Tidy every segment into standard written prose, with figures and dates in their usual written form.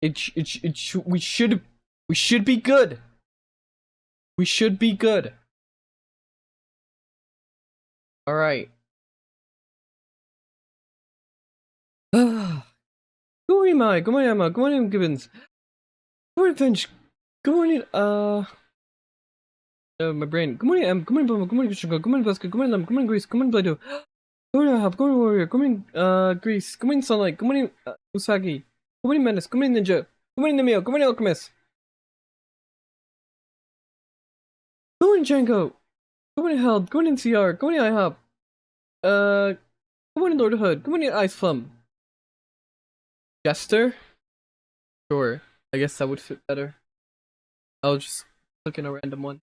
We should be good. We should be good. All right. Good morning, Mike. Good morning, Emma. Good morning, Gibbons. Good morning, Finch. Good morning, my brain. Good morning, Em. Good morning, Bumble. Good morning, Christian. Good morning, Basket. Good morning, Lem. Good morning, Grease. Good morning, Blado. Good morning, Hop. Good morning, Warrior. Good morning, Grease. Good morning, Sunlight. Good morning, Usagi. Good morning, Menace. Good morning, Ninja. Good morning, Namio. Good morning, Alchemist. Good morning, Django. Good morning, Held. Good morning, CR. Good morning, IHOP. Good morning, Lord Hood. Good morning, Ice Plum. Jester? Sure. I guess that would fit better. I'll just click in a random one.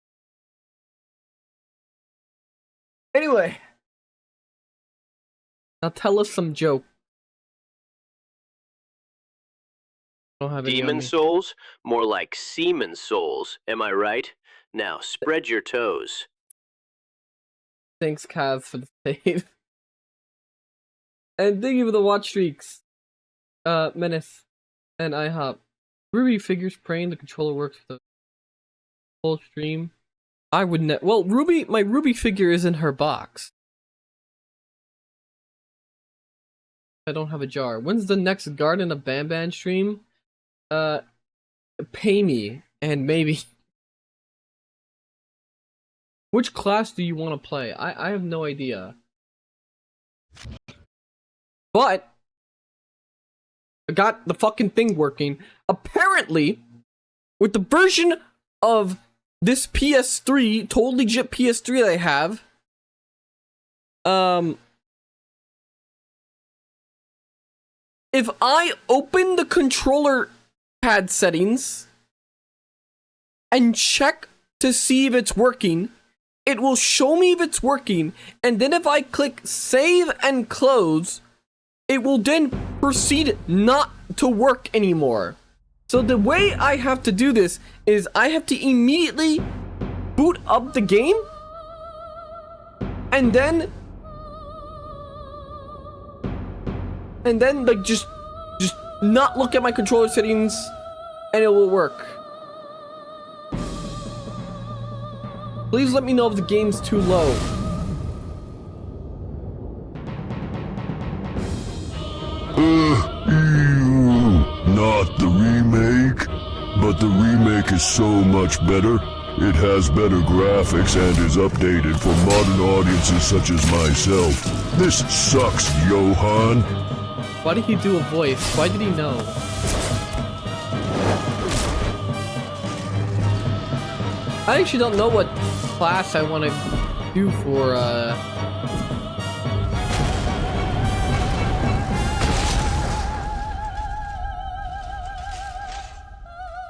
Anyway. Now tell us some joke. I don't have any Demon souls? More like semen souls, am I right? Now, spread your toes. Thanks, Kaz, for the save. And thank you for the watch streaks. Menace. And IHOP. Ruby figures praying the controller works for the whole stream. I would well, Ruby, my Ruby figure is in her box. I don't have a jar. When's the next Garden of Banban stream? Pay me, and maybe. Which class do you want to play? I have no idea. But I got the fucking thing working. Apparently, with the version of this PS3, totally legit PS3 that I have, if I open the controller pad settings and check to see if it's working, it will show me if it's working, and then if I click save and close, it will then proceed not to work anymore. So the way I have to do this is I have to immediately boot up the game and then like just not look at my controller settings and it will work. Please let me know if the game's too low. Not the remake, but the remake is so much better. It has better graphics and is updated for modern audiences such as myself. This sucks, Johann. Why did he do a voice? Why did he know? I actually don't know what class I want to do for,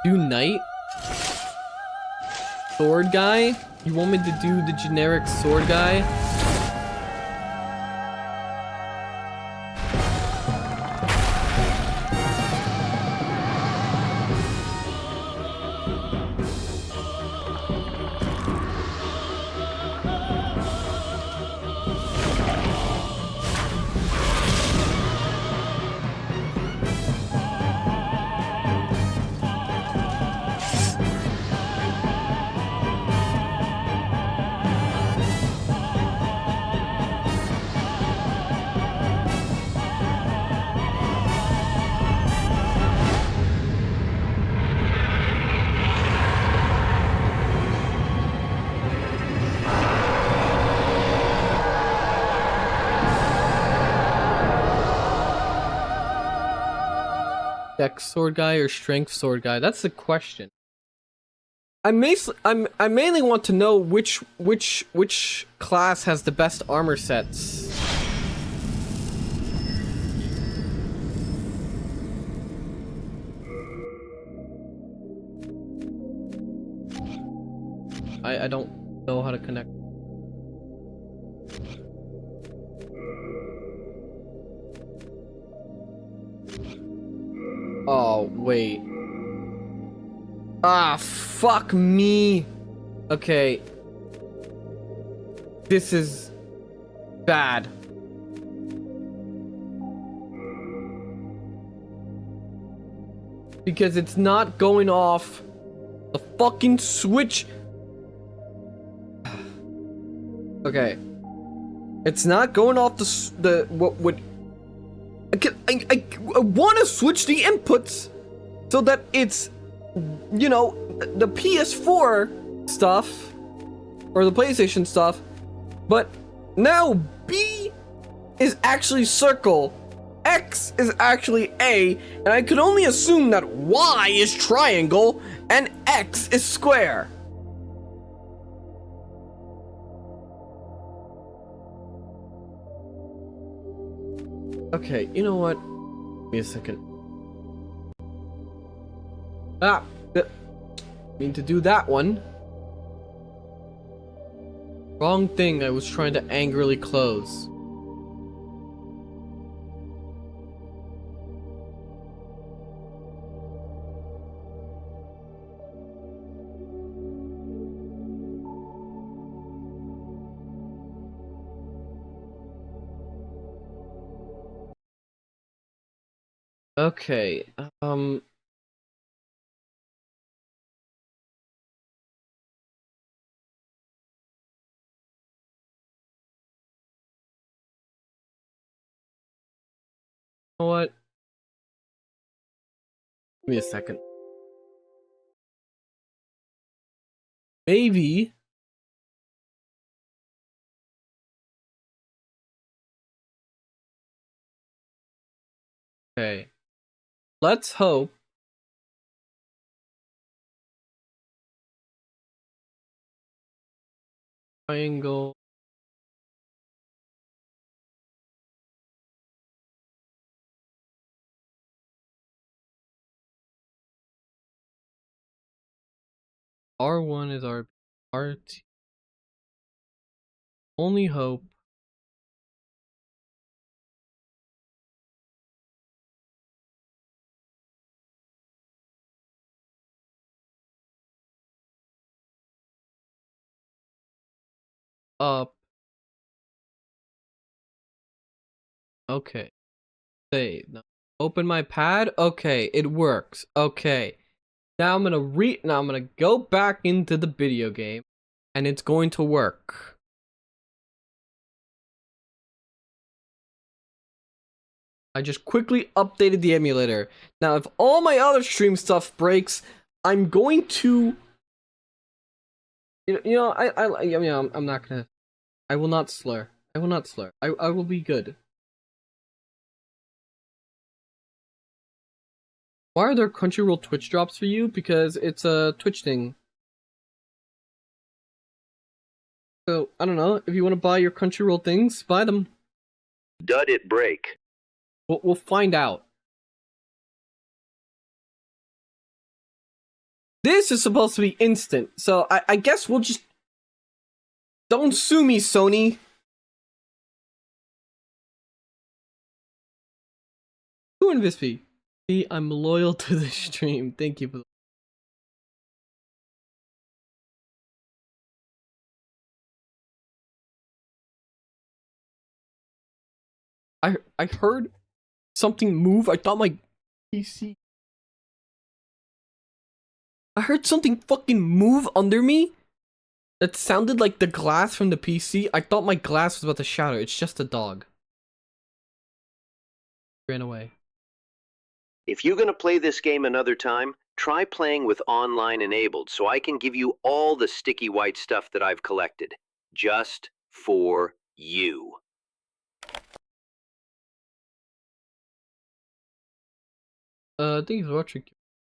do knight? Sword guy? You want me to do the generic sword guy? Dex sword guy or strength sword guy? That's the question. I mainly want to know which class has the best armor sets. I don't know how to connect. Oh, wait. Ah, fuck me. Okay. This is bad. Because it's not going off the fucking switch. Okay. It's not going off what would... I want to switch the inputs so that it's, you know, the PS4 stuff or the PlayStation stuff, but now B is actually circle, X is actually A, and I could only assume that Y is triangle and X is square. Okay, you know what? Give me a second. Mean to do that one. Wrong thing I was trying to angrily close. Okay, you know what? Give me a second. Maybe. Okay. Let's hope. Triangle. R1 is our RT. Only hope. Up. Okay. Save. No. Open my pad. Okay, it works. Okay. Now I'm gonna go back into the video game and it's going to work. I just quickly updated the emulator. Now if all my other stream stuff breaks, I'm going to I'm not gonna. I will not slur. I will not slur. I will be good. Why are there Crunchyroll Twitch drops for you? Because it's a Twitch thing. So, I don't know. If you want to buy your Crunchyroll things, buy them. Did it break? We'll find out. This is supposed to be instant, so I guess we'll just... Don't sue me, Sony. Who in Visby? I'm loyal to the stream. Thank you for the... I heard something move. I thought my PC... I heard something fucking move under me. That sounded like the glass from the PC. I thought my glass was about to shatter. It's just a dog. Ran away. If you're gonna play this game another time, try playing with online enabled so I can give you all the sticky white stuff that I've collected. Just for you. Thank you for watching.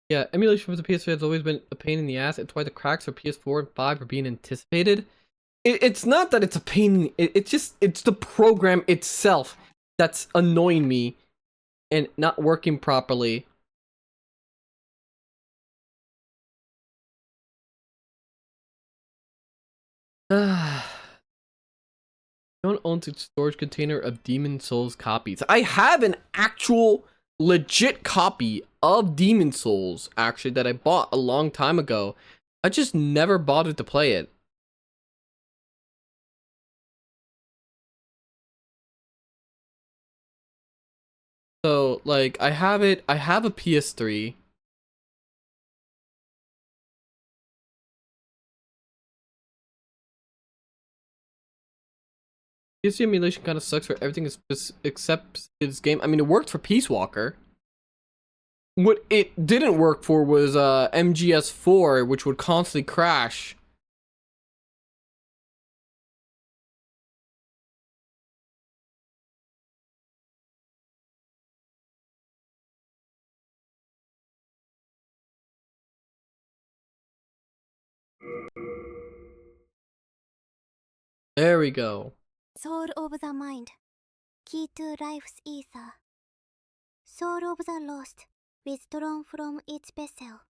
Yeah, emulation for the PS5 has always been a pain in the ass. It's why the cracks for PS4 and 5 are being anticipated. It's not that it's a pain. It's the program itself that's annoying me and not working properly. Don't own a storage container of Demon Souls copies. I have an actual legit copy of Demon Souls, actually, that I bought a long time ago. I just never bothered to play it. So, like, I have a PS3. PS emulation kind of sucks for everything except this game. I mean, it worked for Peace Walker. What it didn't work for was MGS4, which would constantly crash. There we go. Soul of the mind, key to life's ether. Soul of the lost, withdrawn from its vessel.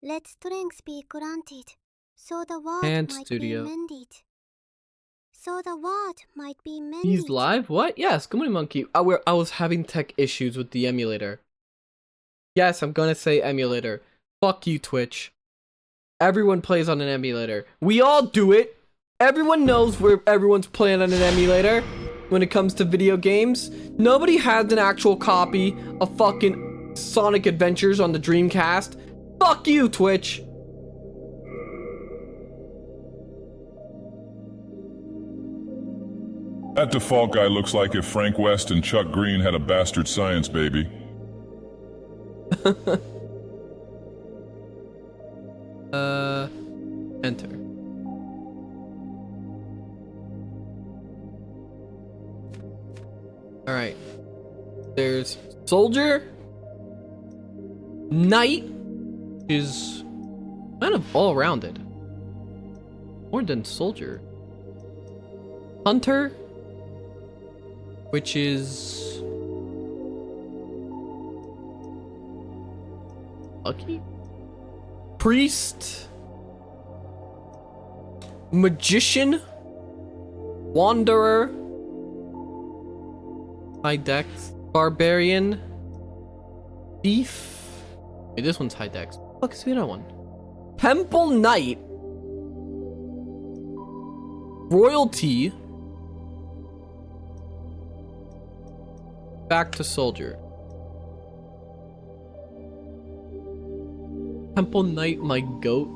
Let strength be granted, so the world Hand might studio. be mended. So the world might be mended. He's live? What? Yes, good morning, Monkey. I was having tech issues with the emulator. Yes, I'm gonna say emulator. Fuck you, Twitch. Everyone plays on an emulator. We all do it. Everyone knows where everyone's playing on an emulator when it comes to video games. Nobody has an actual copy of fucking Sonic Adventures on the Dreamcast. Fuck you, Twitch. That default guy looks like if Frank West and Chuck Green had a bastard science baby. Enter. Alright. There's Soldier. Knight is kind of all-rounded. More than Soldier. Hunter, which is lucky. Priest, magician, wanderer, high dex, barbarian, thief. Wait, this one's high dex. Fuck is the other one? Temple knight, royalty. Back to soldier. Temple Knight, my goat.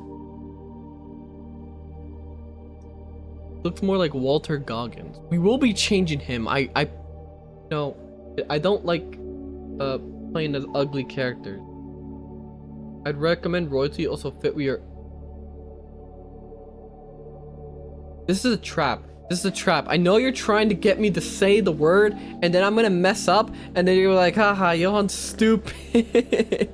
Looks more like Walter Goggins. We will be changing him. I don't like playing as ugly characters. I'd recommend royalty also fit with your. This is a trap. This is a trap. I know you're trying to get me to say the word, and then I'm gonna mess up, and then you're like, haha, Johann's stupid.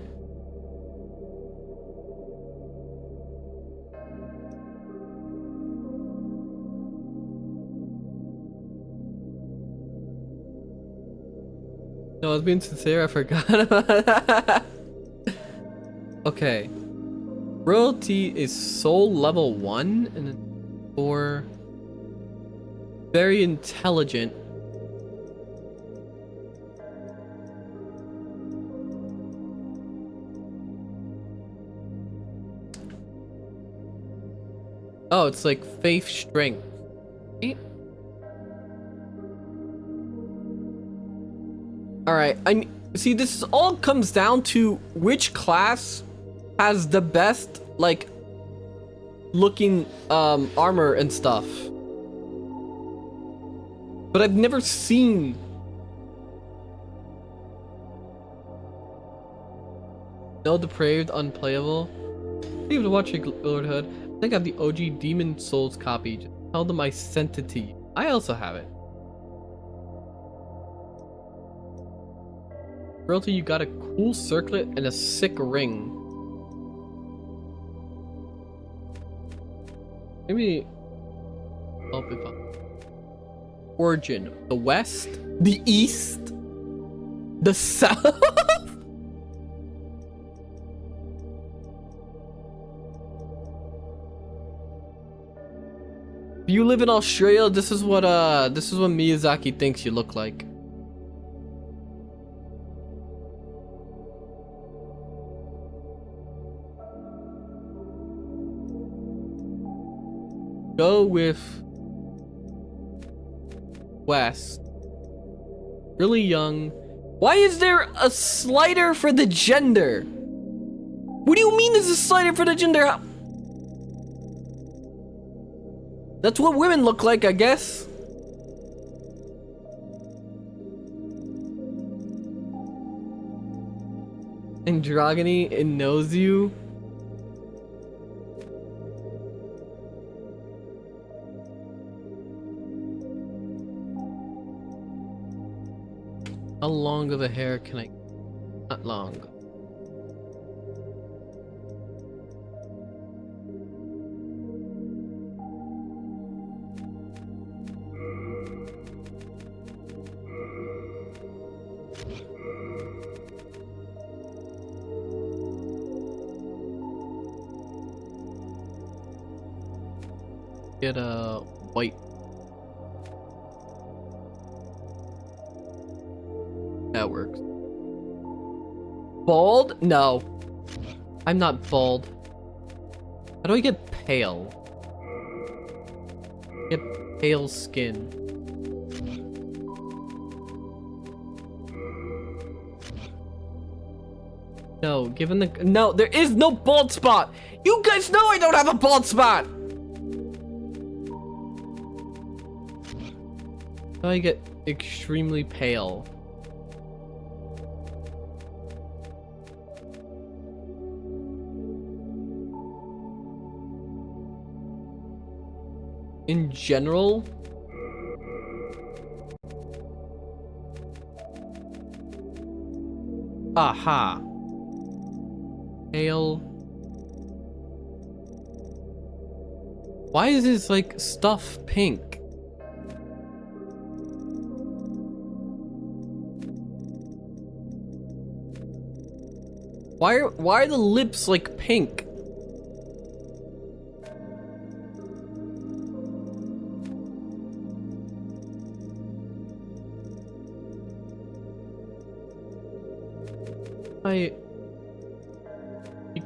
No, I was being sincere, I forgot about that. Okay. Royalty is soul level 1, and then 4. Very intelligent. Oh, it's like faith strength. Alright, I see this all comes down to which class has the best like looking armor and stuff. But I've never seen. No depraved, unplayable. Leave to watch your Lord Hood. I think I have the OG Demon Souls copy. Just tell them I sent it to you. I also have it. Royalty, you got a cool circlet and a sick ring. Maybe I'll be fine. Origin, the west, the east, the south. If you live in Australia, this is what Miyazaki thinks you look like. Go with West. Really young. Why is there a slider for the gender? What do you mean there's a slider for the gender? That's what women look like, I guess. Androgyny, it knows you. How long of a hair can I? Not long. Get a white. That works. Bald? No. I'm not bald. How do I get pale? Get pale skin. No, given the... No, there is no bald spot! You guys know I don't have a bald spot! How do I get extremely pale? In general? Aha. Pale. Why is this like stuff pink? Why are the lips like pink? My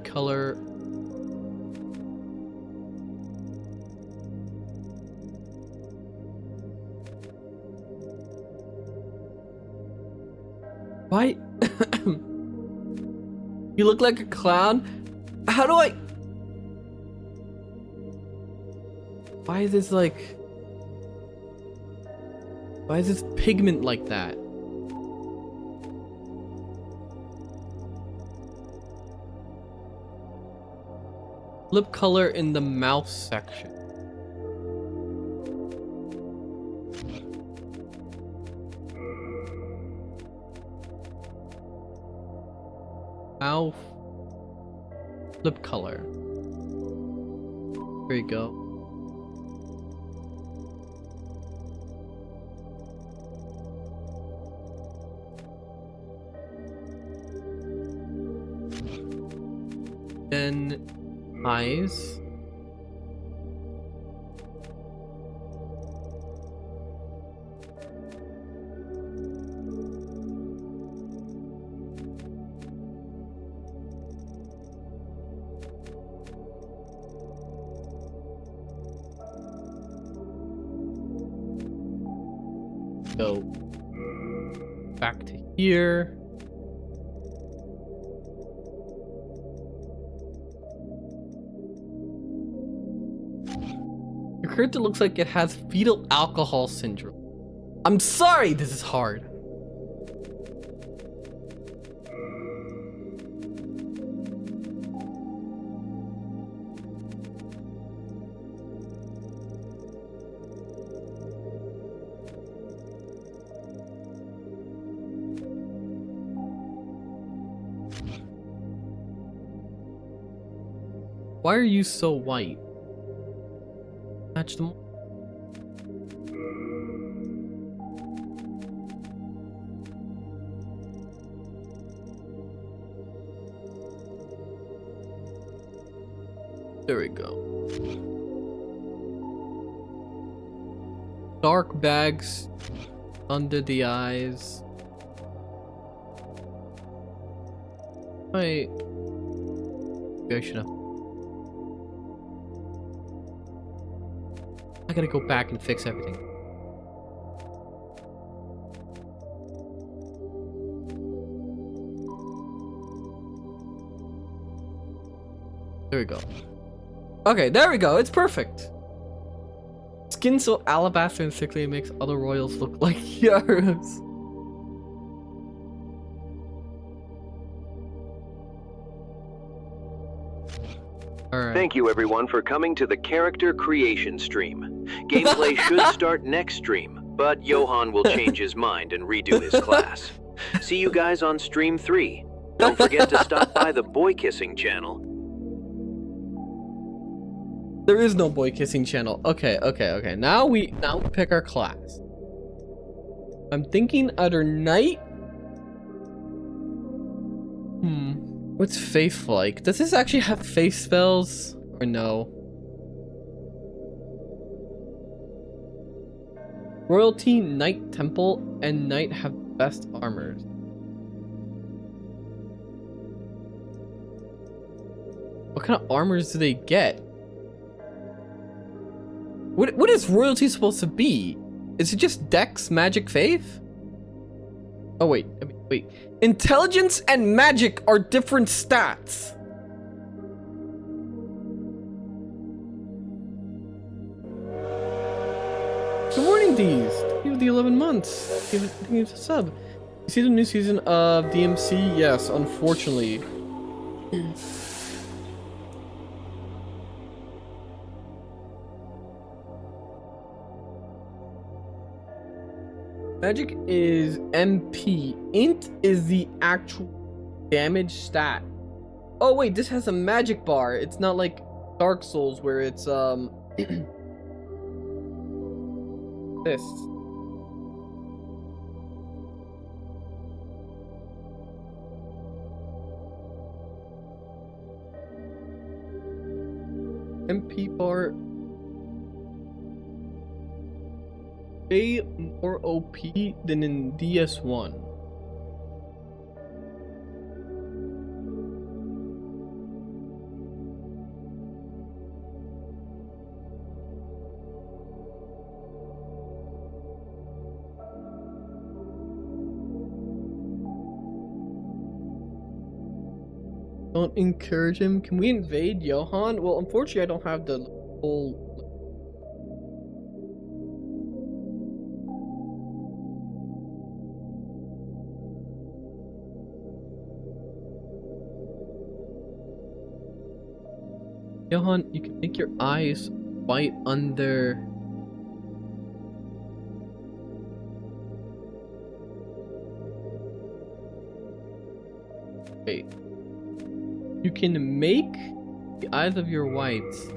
color. Why? You look like a clown? How do I? Why is this like? Why is this pigment like that? Lip color in the mouth section. Mouth. Lip color. There you go. Then eyes. Go back to here. Your character looks like it has fetal alcohol syndrome. I'm sorry this is hard. Why are you so white? Match them. There we go. Dark bags under the eyes. Wait. I should have. I gotta go back and fix everything. There we go. Okay, there we go. It's perfect. Skin so alabaster and sickly it makes other royals look like heroes. Alright. Thank you everyone for coming to the character creation stream. Gameplay should start next stream, but Johann will change his mind and redo his class. See you guys on stream 3. Don't forget to stop by the boy kissing channel. There is no boy kissing channel. Okay. Now we pick our class. I'm thinking either knight. What's faith like? Does this actually have faith spells or no? Royalty, Knight Temple, and Knight have best armors. What kind of armors do they get? What is royalty supposed to be? Is it just Dex, Magic, Faith? Oh wait. Intelligence and magic are different stats. Good morning, D's. Thank you for the 11 months. Thank you for the sub. You see the new season of DMC? Yes, unfortunately. Magic is MP. Int is the actual damage stat. Oh wait, this has a magic bar. It's not like Dark Souls where it's this. MP bar. Way more OP than in DS1. Don't encourage him. Can we invade Johann? Well, unfortunately, I don't have the whole. Johann, you can make your eyes white under. Wait. You can make the eyes of your whites.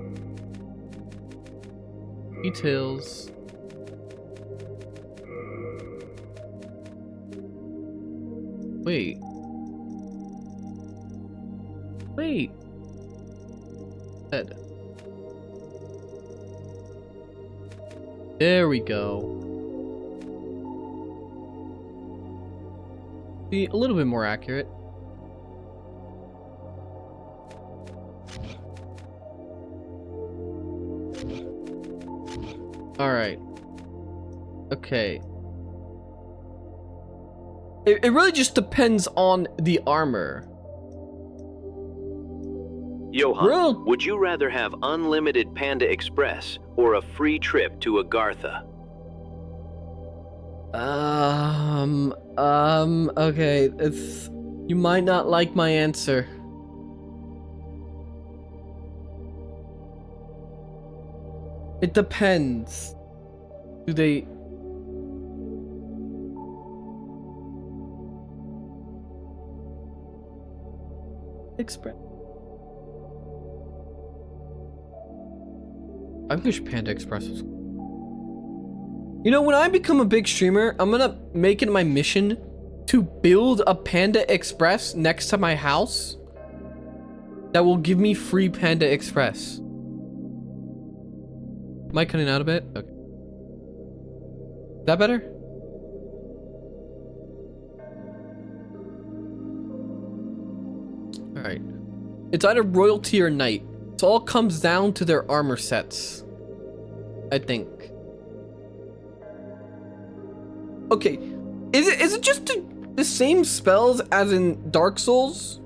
Details. Wait. Head. There we go. Be a little bit more accurate. Alright. Okay. It really just depends on the armor. Johann, would you rather have unlimited Panda Express or a free trip to Agartha? Okay, you might not like my answer. It depends. Do they... Express? I wish Panda Express was... You know, when I become a big streamer, I'm gonna make it my mission to build a Panda Express next to my house that will give me free Panda Express. Am I cutting out a bit? Okay. Is that better? Alright. It's either royalty or knight. It all comes down to their armor sets, I think. Okay, is it just the same spells as in Dark Souls?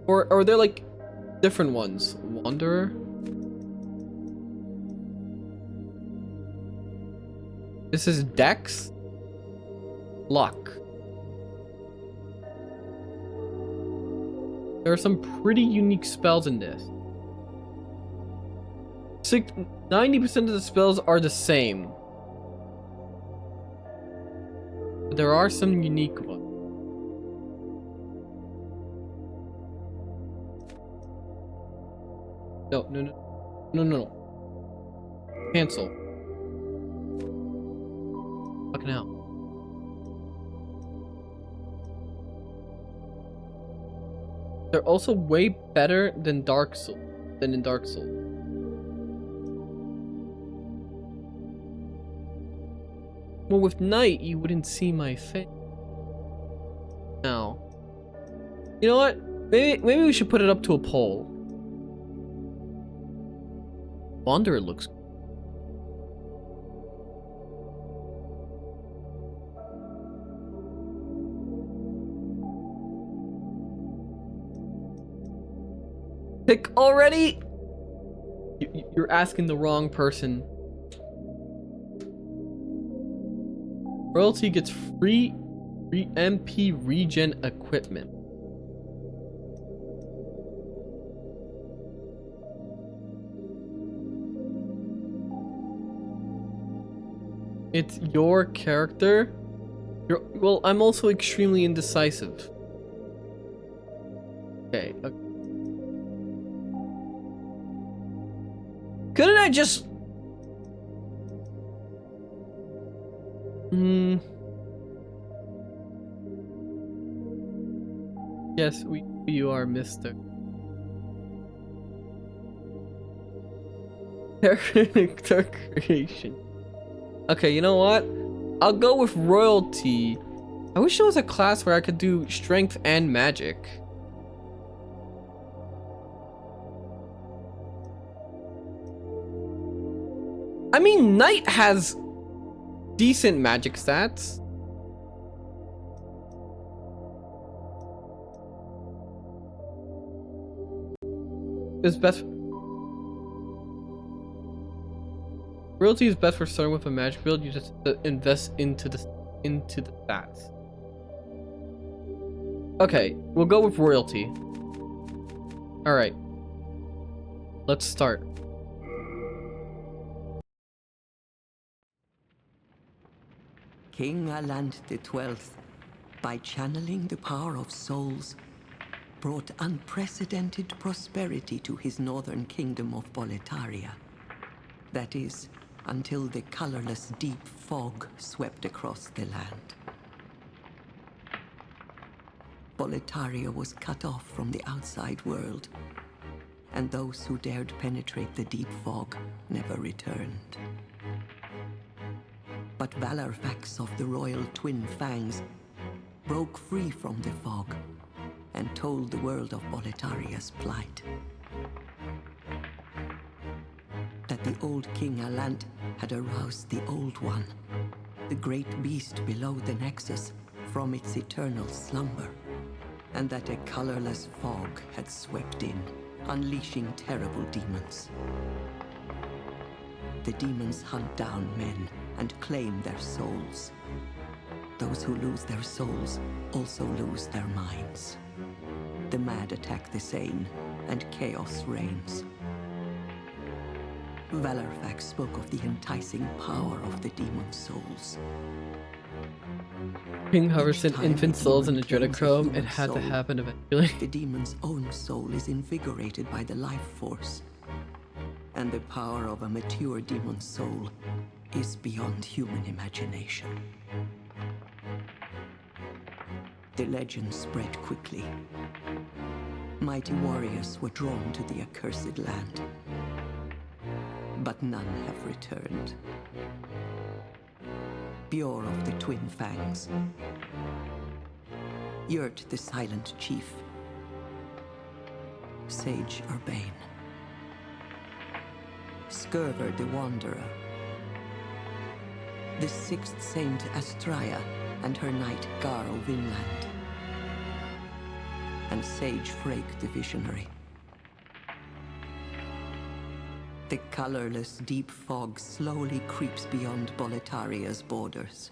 Or are there like different ones? Wanderer? This is Dex? Luck. There are some pretty unique spells in this. 90% of the spells are the same. But there are some unique ones. No. Cancel. Fucking hell. They're also way better than Dark Souls, in Dark Souls. Well, with night, you wouldn't see my face. Now, you know what? Maybe we should put it up to a poll. Wanderer looks. Pick already? You're asking the wrong person. Royalty gets free MP regen equipment. It's your character? Well, I'm also extremely indecisive. Okay. Couldn't I just... Yes, you are Mr. Character creation. Okay, you know what? I'll go with royalty. I wish there was a class where I could do strength and magic. I mean, knight has decent magic stats. It's best. Royalty is best for starting with a magic build. You just invest into the stats. Okay, we'll go with royalty. All right, let's start. King Aland XII, by channeling the power of souls, brought unprecedented prosperity to his northern kingdom of Boletaria. That is, until the colorless deep fog swept across the land. Boletaria was cut off from the outside world, and those who dared penetrate the deep fog never returned. But Valarfax of the royal Twin Fangs broke free from the fog and told the world of Boletaria's plight. That the old King Alant had aroused the Old One, the great beast below the Nexus, from its eternal slumber, and that a colorless fog had swept in, unleashing terrible demons. The demons hunt down men and claim their souls. Those who lose their souls also lose their minds. The mad attack the sane, and chaos reigns. Valarfax spoke of the enticing power of the demon souls. King harvested infant souls in a Dreadochrome. It had to happen eventually. The demon's own soul is invigorated by the life force, and the power of a mature demon soul is beyond human imagination. The legend spread quickly. Mighty warriors were drawn to the accursed land, but none have returned. Bjor of the Twin Fangs, Yurt the Silent Chief, Sage Urbane, Skurver the Wanderer, the Sixth Saint Astraea and her knight Garl Vinland, and Sage Frake the Visionary. The colorless deep fog slowly creeps beyond Boletaria's borders.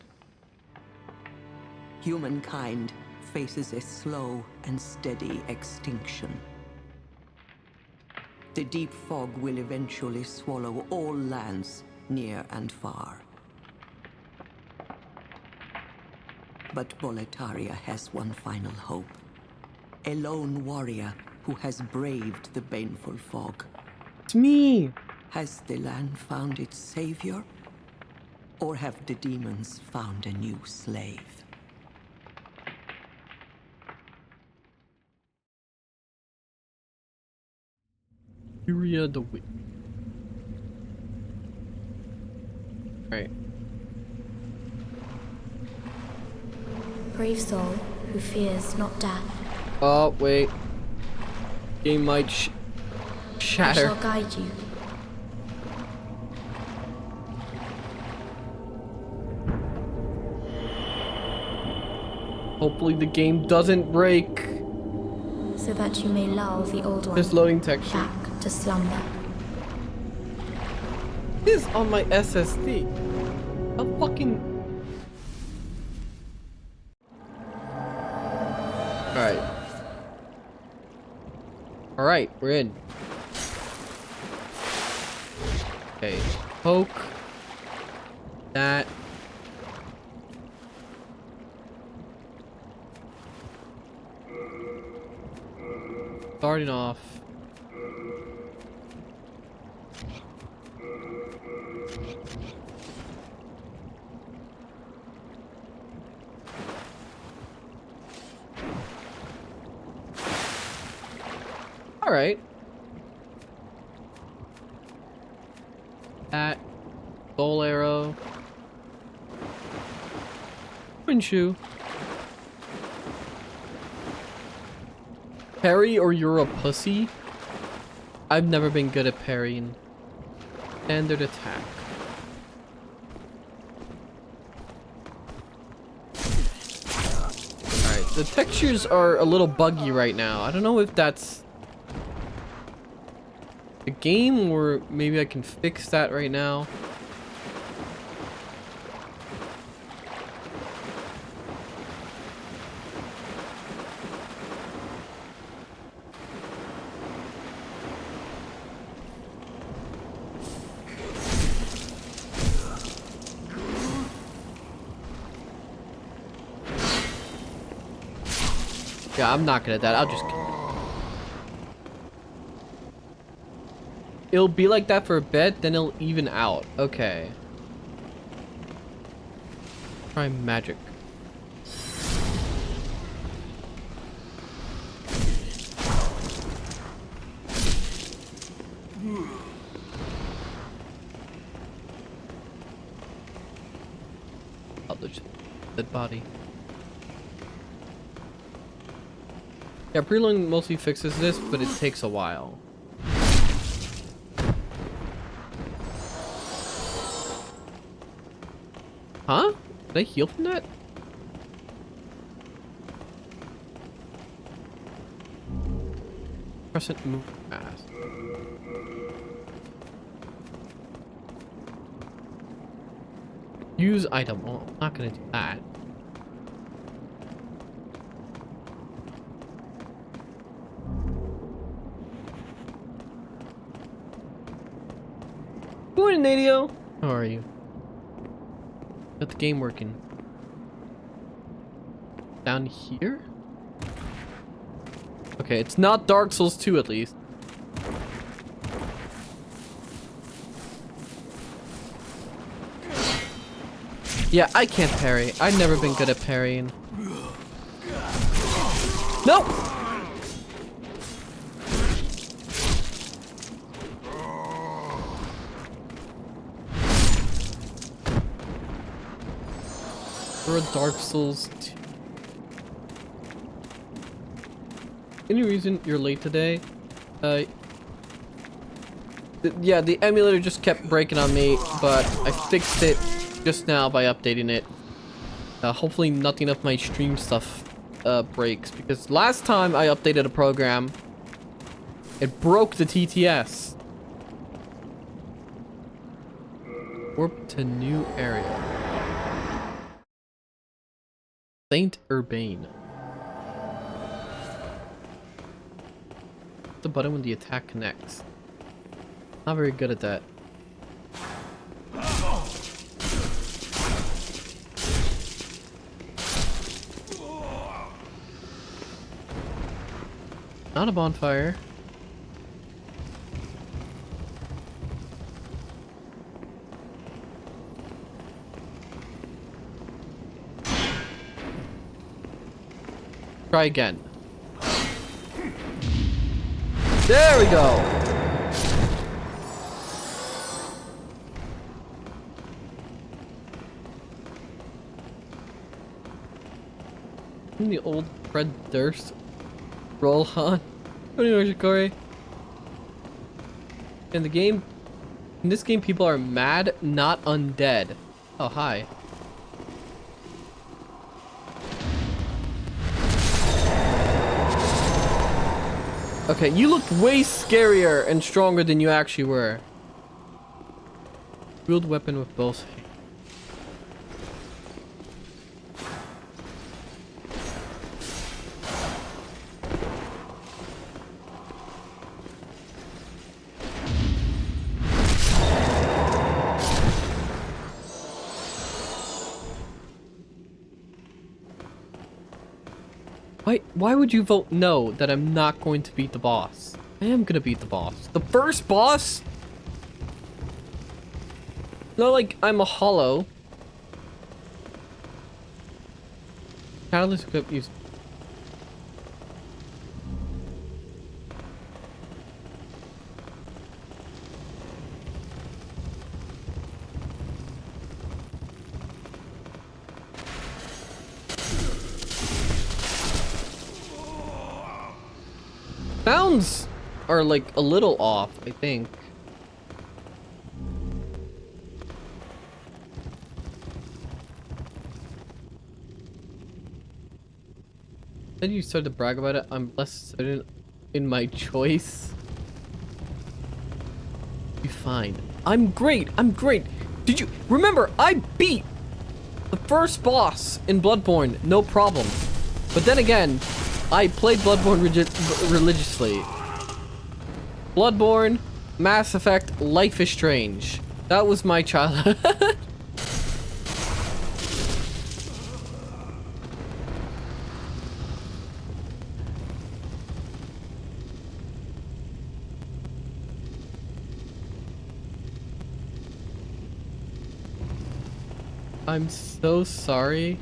Humankind faces a slow and steady extinction. The deep fog will eventually swallow all lands near and far. But Boletaria has one final hope. A lone warrior who has braved the baneful fog. It's me! Has the land found its savior? Or have the demons found a new slave? Furia the Witch. Alright. Brave soul who fears not death. Oh, wait. Game might I shatter. shall guide you. Hopefully the game doesn't break. So that you may lull the old one Just loading texture. back to slumber. This is on my SSD. A fucking... Alright. Alright, we're in. Okay. Poke. That. Starting off. All right. That soul arrow. Windshoe. Parry or you're a pussy? I've never been good at parrying. Standard attack. Alright, the textures are a little buggy right now. I don't know if that's the game or maybe I can fix that right now. Yeah, I'm not good at that. I'll just... It'll be like that for a bit, then it'll even out. Okay. Try magic. Oh, there's dead body. Yeah, preloading mostly fixes this, but it takes a while. Huh? Did I heal from that? Crescent move fast. Use item. Well, I'm not gonna do that. Good morning, Nadio. How are you? Got the game working. Down here? Okay, it's not Dark Souls 2 at least. Yeah, I can't parry. I've never been good at parrying. Nope! For a Dark Souls 2. Any reason you're late today? Yeah, the emulator just kept breaking on me, but I fixed it just now by updating it. Hopefully nothing of my stream stuff breaks, because last time I updated a program, it broke the TTS. Warp to new area. Saint Urbane. the button when the attack connects. Not very good at that. Not a bonfire. Try again. There we go. In the old Fred Durst Roll-On. In the game, in this game, people are mad, not undead. Oh, hi. Okay, you looked way scarier and stronger than you actually were. Wield weapon with both hands. Why would you vote no that I'm not going to beat the boss? I am gonna beat the boss. The first boss? Not like I'm a hollow. Catalyst equip use. Sounds are like a little off, I think. Then you started to brag about it. I'm less certain in my choice. Be fine. I'm great. I'm great. Did you remember? I beat the first boss in Bloodborne, no problem. But then again, I played Bloodborne religiously. Bloodborne, Mass Effect, Life is Strange. That was my childhood. I'm so sorry.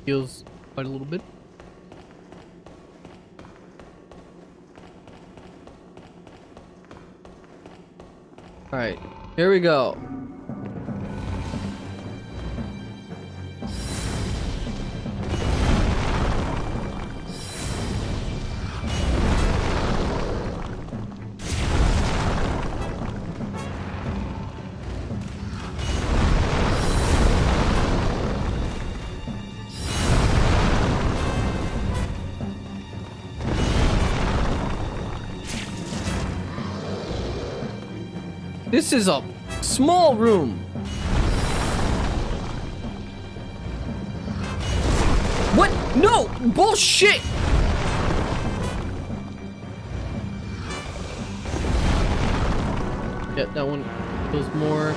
Heals quite a little bit. Alright, here we go. This is a small room. What? No! Bullshit! Yeah, that one feels more.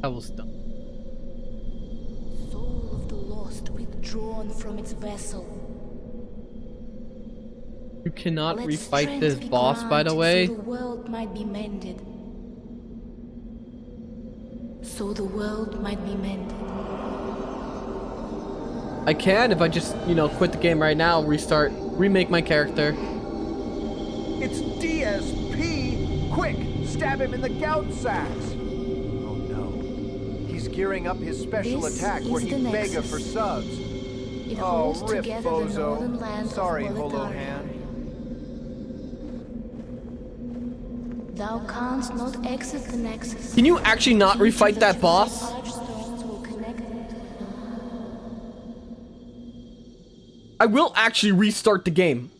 That was dumb. Soul of the lost withdrawn from its vessel. You cannot Let refight strength this be boss, by the granted way. So the world might be mended. So the world might be mended. I can if I just, you know, quit the game right now, restart, remake my character. It's DSP! Quick! Stab him in the gout sacks! Oh no. He's gearing up his special This attack is where he the bega Nexus. for subs. It Oh, holds rip together the northern bozo. land Sorry, of Holo Boletaria. Hand. Thou canst not exit the Nexus. Can you actually not Due to refight the that boss? archstones will connect them to I will actually restart the game.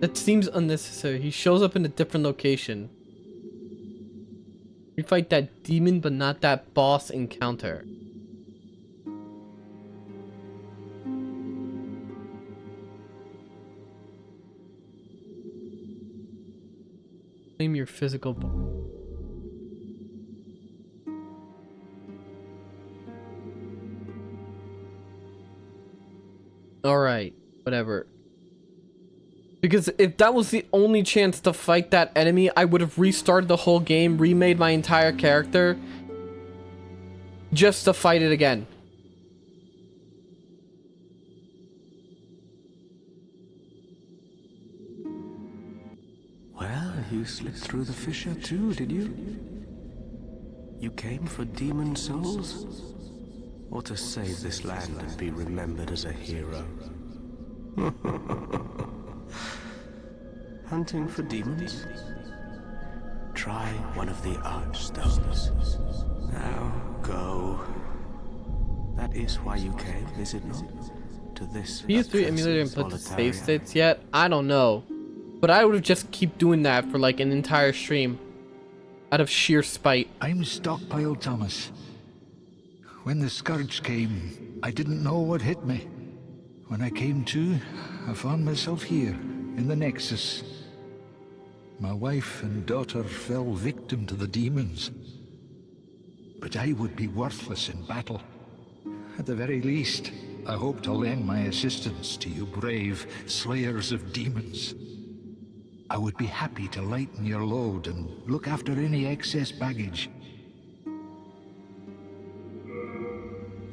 That seems unnecessary. He shows up in a different location. We fight that demon, but not that boss encounter. Claim your physical body. Alright, whatever. Because if that was the only chance to fight that enemy, I would have restarted the whole game, remade my entire character, just to fight it again. Well, you slipped through the fissure too, did you? You came for demon souls? Or to save this land and be remembered as a hero? Hunting for demons? Try one of the archstones. Now, go. That is why you came, is it not? To this PS3 emulator and put the accursed save Boletaria. states yet? I don't know. But I would have just keep doing that for like an entire stream. Out of sheer spite. I'm Stockpile Thomas. When the scourge came, I didn't know what hit me. When I came to, I found myself here, in the Nexus. My wife and daughter fell victim to the demons. But I would be worthless in battle. At the very least, I hope to lend my assistance to you brave slayers of demons. I would be happy to lighten your load and look after any excess baggage.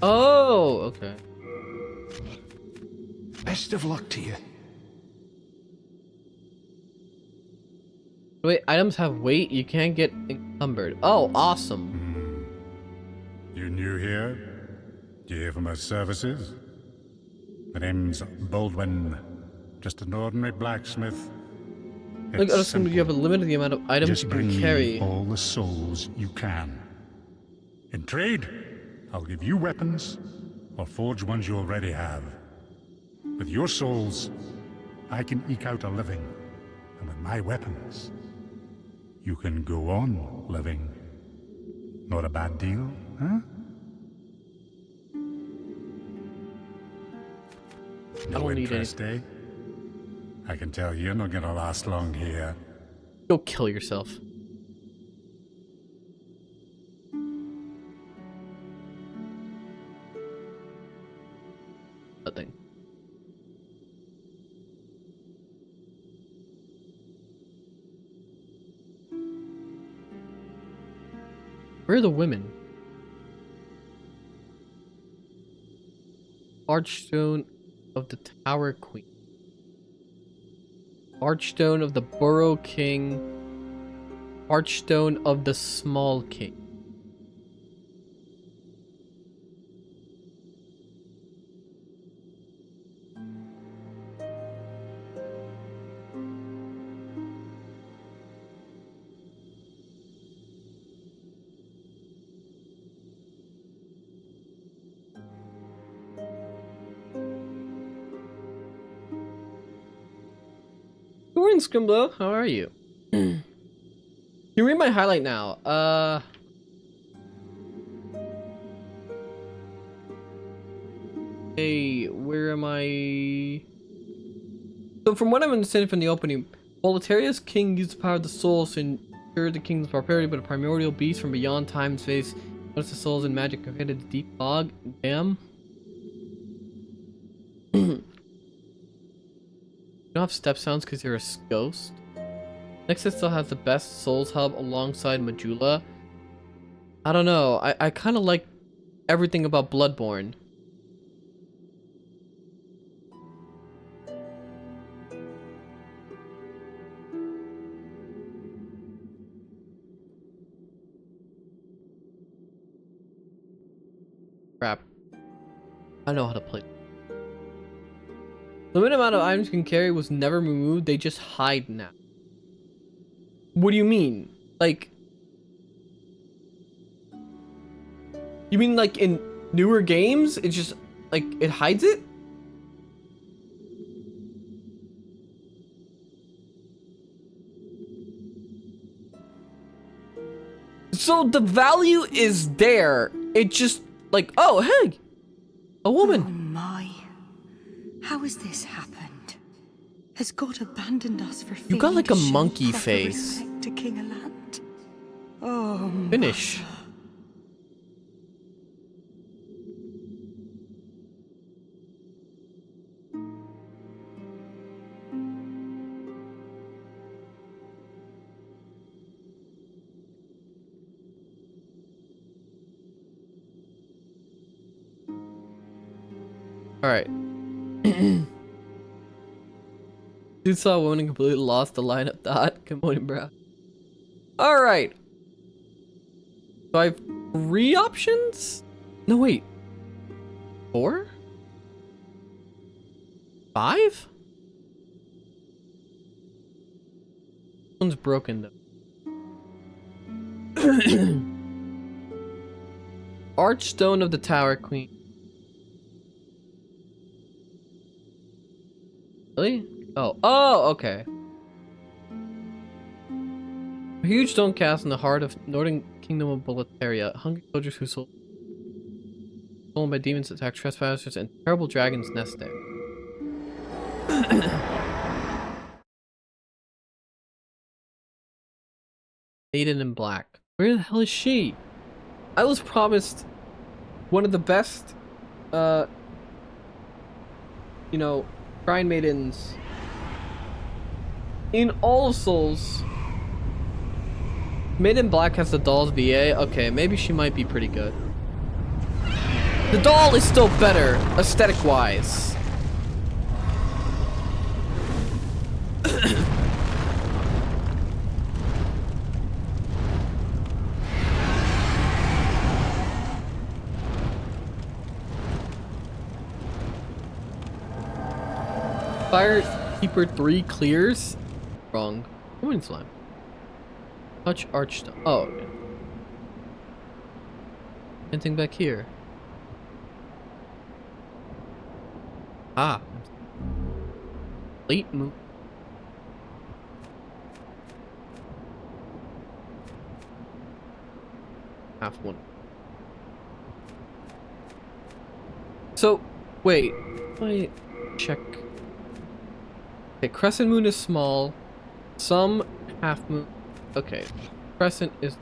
Oh, okay. Best of luck to you. Wait, items have weight? You can't get encumbered. Oh, awesome. You new here? Do you hear from our services? My name's Baldwin. Just an ordinary blacksmith. Look, I assume you have a limited amount of items Just you bring can me carry. all the souls you can. In trade, I'll give you weapons, or forge ones you already have. With your souls, I can eke out a living. And with my weapons, you can go on living. Not a bad deal, huh? I don't need interest, eh? I can tell you're not gonna last long here. Go kill yourself. Nothing. Where are the women? Archstone of the Tower Queen. Archstone of the Burrow King. Archstone of the Small King. Good morning, Scrimblow. How are you? Can you read my highlight now? Hey, where am I? So from what I'm understanding from the opening, Boletaria's king used the power of the souls to ensure the kingdom's prosperity, but a primordial beast from beyond time and space noticed the souls and magic created a deep fog. Damn. You don't have step sounds because you're a ghost. Nexus still has the best souls hub alongside Majula. I don't know. I kind of like everything about Bloodborne. Crap. I know how to play. The limited amount of items you can carry was never removed. They just hide now. What do you mean? Like... You mean like in newer games, it's just, like, it hides it? So the value is there. It just, like, oh, hey! A woman! Oh my. How has this happened? Has God abandoned us for You got like a monkey proper face. respect to King Alant? Oh, Finish. Alright. Dude saw a woman and completely lost the line of thought. Good morning, bro. Alright. So I have 3 options? No, wait. 4? 5? This one's broken, though. Archstone of the Tower Queen. Really? Oh, okay. A huge stone cast in the heart of northern kingdom of Boletaria. Hungry soldiers who sold stolen by demons attack trespassers and terrible dragons nest there. Maiden in black. Where the hell is she? I was promised one of the best, you know, Shrine Maidens in all of Souls. Maiden in Black has the doll's VA. Okay, maybe she might be pretty good. The doll is still better, aesthetic-wise. Firekeeper 3 clears? Wrong. Woman slime. Touch Archstone. Oh, okay. Anything back here? Ah. Late move. Half one. So, wait. Wait. Check. Okay, crescent moon is small. Some half moon. Okay, crescent is.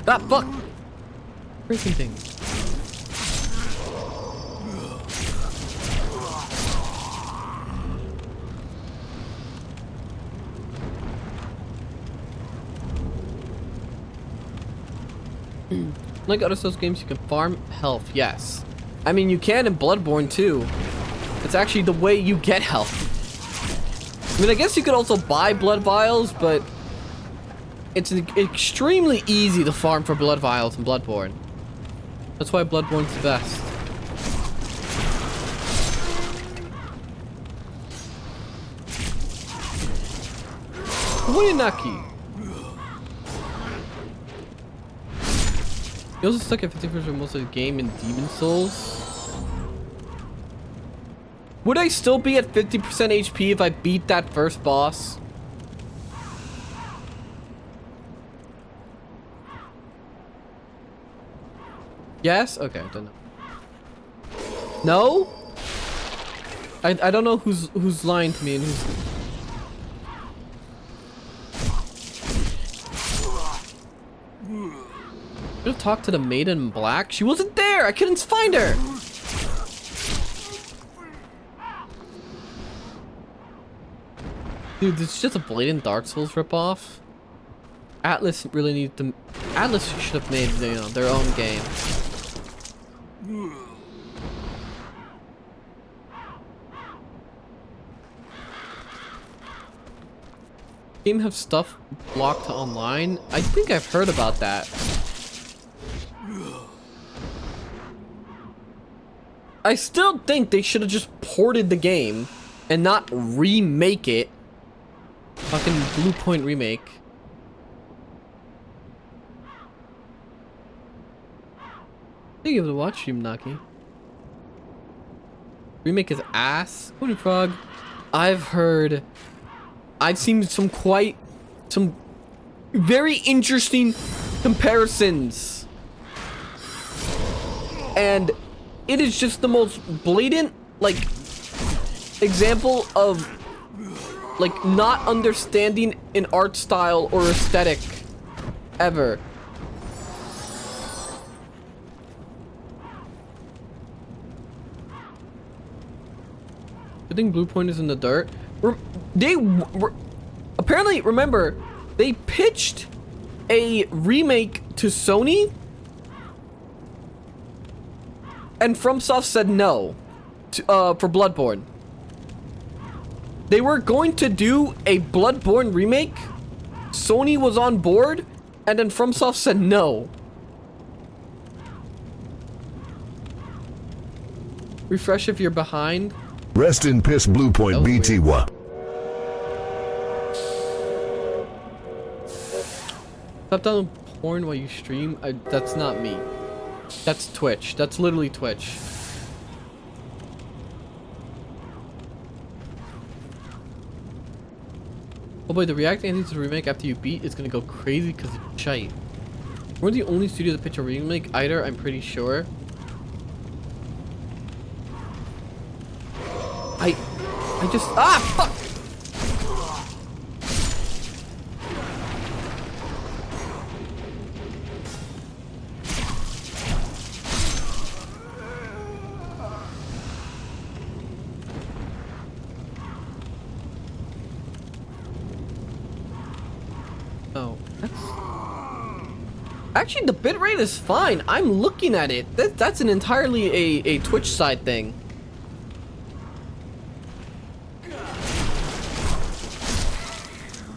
Ah, fuck! Freaking thing. Like other Souls games, you can farm health, yes. I mean, you can in Bloodborne too. It's actually the way you get health. I mean, I guess you could also buy blood vials, but it's extremely easy to farm for blood vials in Bloodborne. That's why Bloodborne's the best. Koyanaki. You also stuck at 50% for most of the game in Demon Souls. Would I still be at 50% HP if I beat that first boss? Yes? Okay, I don't know. No? I don't know who's lying to me and who's... I'm gonna talk to the maiden in black. She wasn't there! I couldn't find her! Dude, this is just a blatant Dark Souls ripoff. Atlas really needs to... Atlas should have made, you know, their own game. Game have stuff blocked online? I think I've heard about that. I still think they should have just ported the game and not remake it. Fucking Blue Point remake. Thank you for the watch stream, Naki. Remake is ass. Morning Frog. I've seen some very interesting comparisons. And it is just the most blatant, like, example of, like, not understanding an art style or aesthetic ever. I think Blue Point is in the dirt. Apparently, remember, they pitched a remake to Sony, and FromSoft said no for Bloodborne. They were going to do a Bloodborne remake. Sony was on board, and then FromSoft said no. Refresh if you're behind. Rest in piss, Blue Point BTW. Stop downloading porn while you stream? That's not me. That's Twitch. That's literally Twitch. Oh boy, the React anti to the remake after you beat is gonna go crazy because it's shite. We're the only studio to pitch a remake either, I'm pretty sure. I just... Ah, fuck! Oh, that's... Actually, the bitrate is fine. I'm looking at it. That's an entirely a Twitch side thing.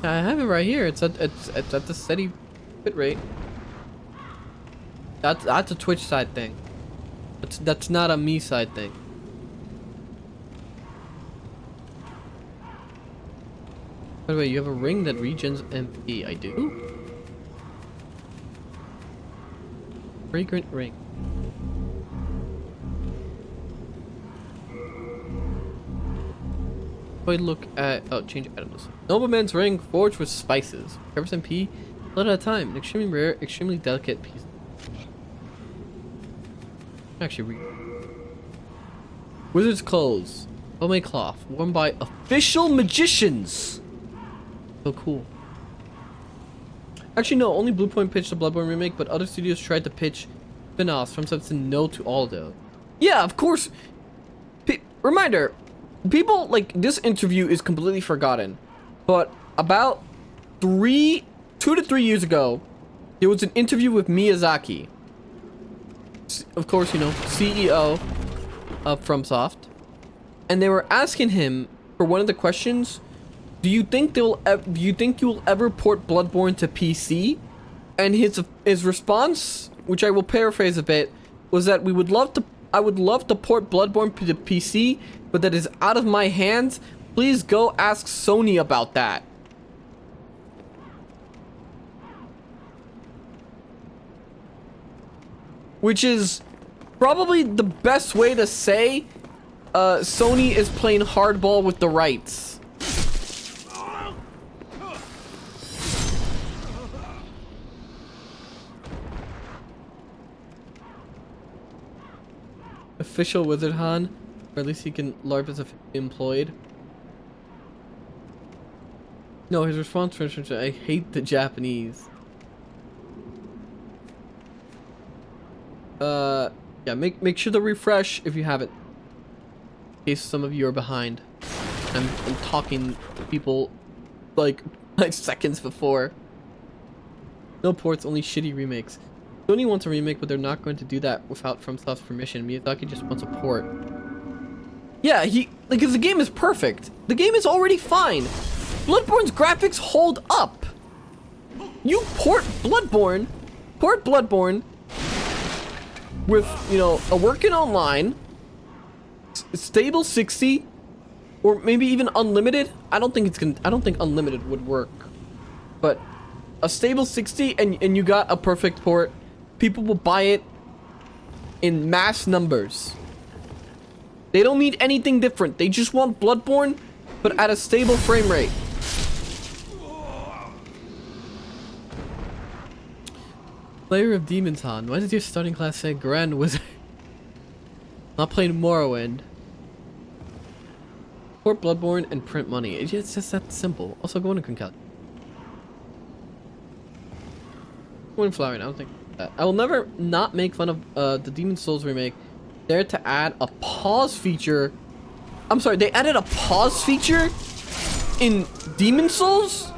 I have it right here. It's at the steady bitrate. That's a Twitch side thing. That's not a me side thing. By the way, you have a ring that regens MP. I do. Fragrant ring. If I look at change items. Nobleman's ring forged with spices. Covers MP, blood at a time. An extremely rare, extremely delicate piece. Actually, wizard's clothes. Homemade cloth. Worn by official magicians. So cool. Actually, no. Only Blue Point pitched the Bloodborne remake, but other studios tried to pitch spin-offs. From said no to all though. Yeah, of course. Reminder. People, like, this interview is completely forgotten, but about 2 to 3 years ago, there was an interview with Miyazaki. Of course, you know, CEO of FromSoft, and they were asking him for one of the questions, do you think you'll ever port Bloodborne to PC? And his response, which I will paraphrase a bit, was that I would love to port Bloodborne to PC, but that is out of my hands. Please go ask Sony about that. Which is probably the best way to say Sony is playing hardball with the rights. Official Wizard Han, or at least he can LARP as employed. No, his response for I hate the Japanese. Yeah, make sure to refresh if you haven't. In case some of you are behind. I'm talking to people like 5 seconds before. No ports, only shitty remakes. Sony wants a remake, but they're not going to do that without FromSoft's permission. Miyazaki just wants a port. Yeah, because the game is perfect. The game is already fine. Bloodborne's graphics hold up. You port Bloodborne with, you know, a working online, stable 60, or maybe even unlimited. I don't think unlimited would work, but a stable 60 and you got a perfect port. People will buy it in mass numbers. They don't need anything different. They just want Bloodborne, but at a stable frame rate. Player of Demons Han. Why does your starting class say Grand Wizard? Not playing Morrowind. Port Bloodborne and print money. It's just that simple. Also, go into Concalc. Going flowering. I don't think that. I will never not make fun of the Demon Souls remake. There to add a pause feature. I'm sorry, they added a pause feature in Demon Souls?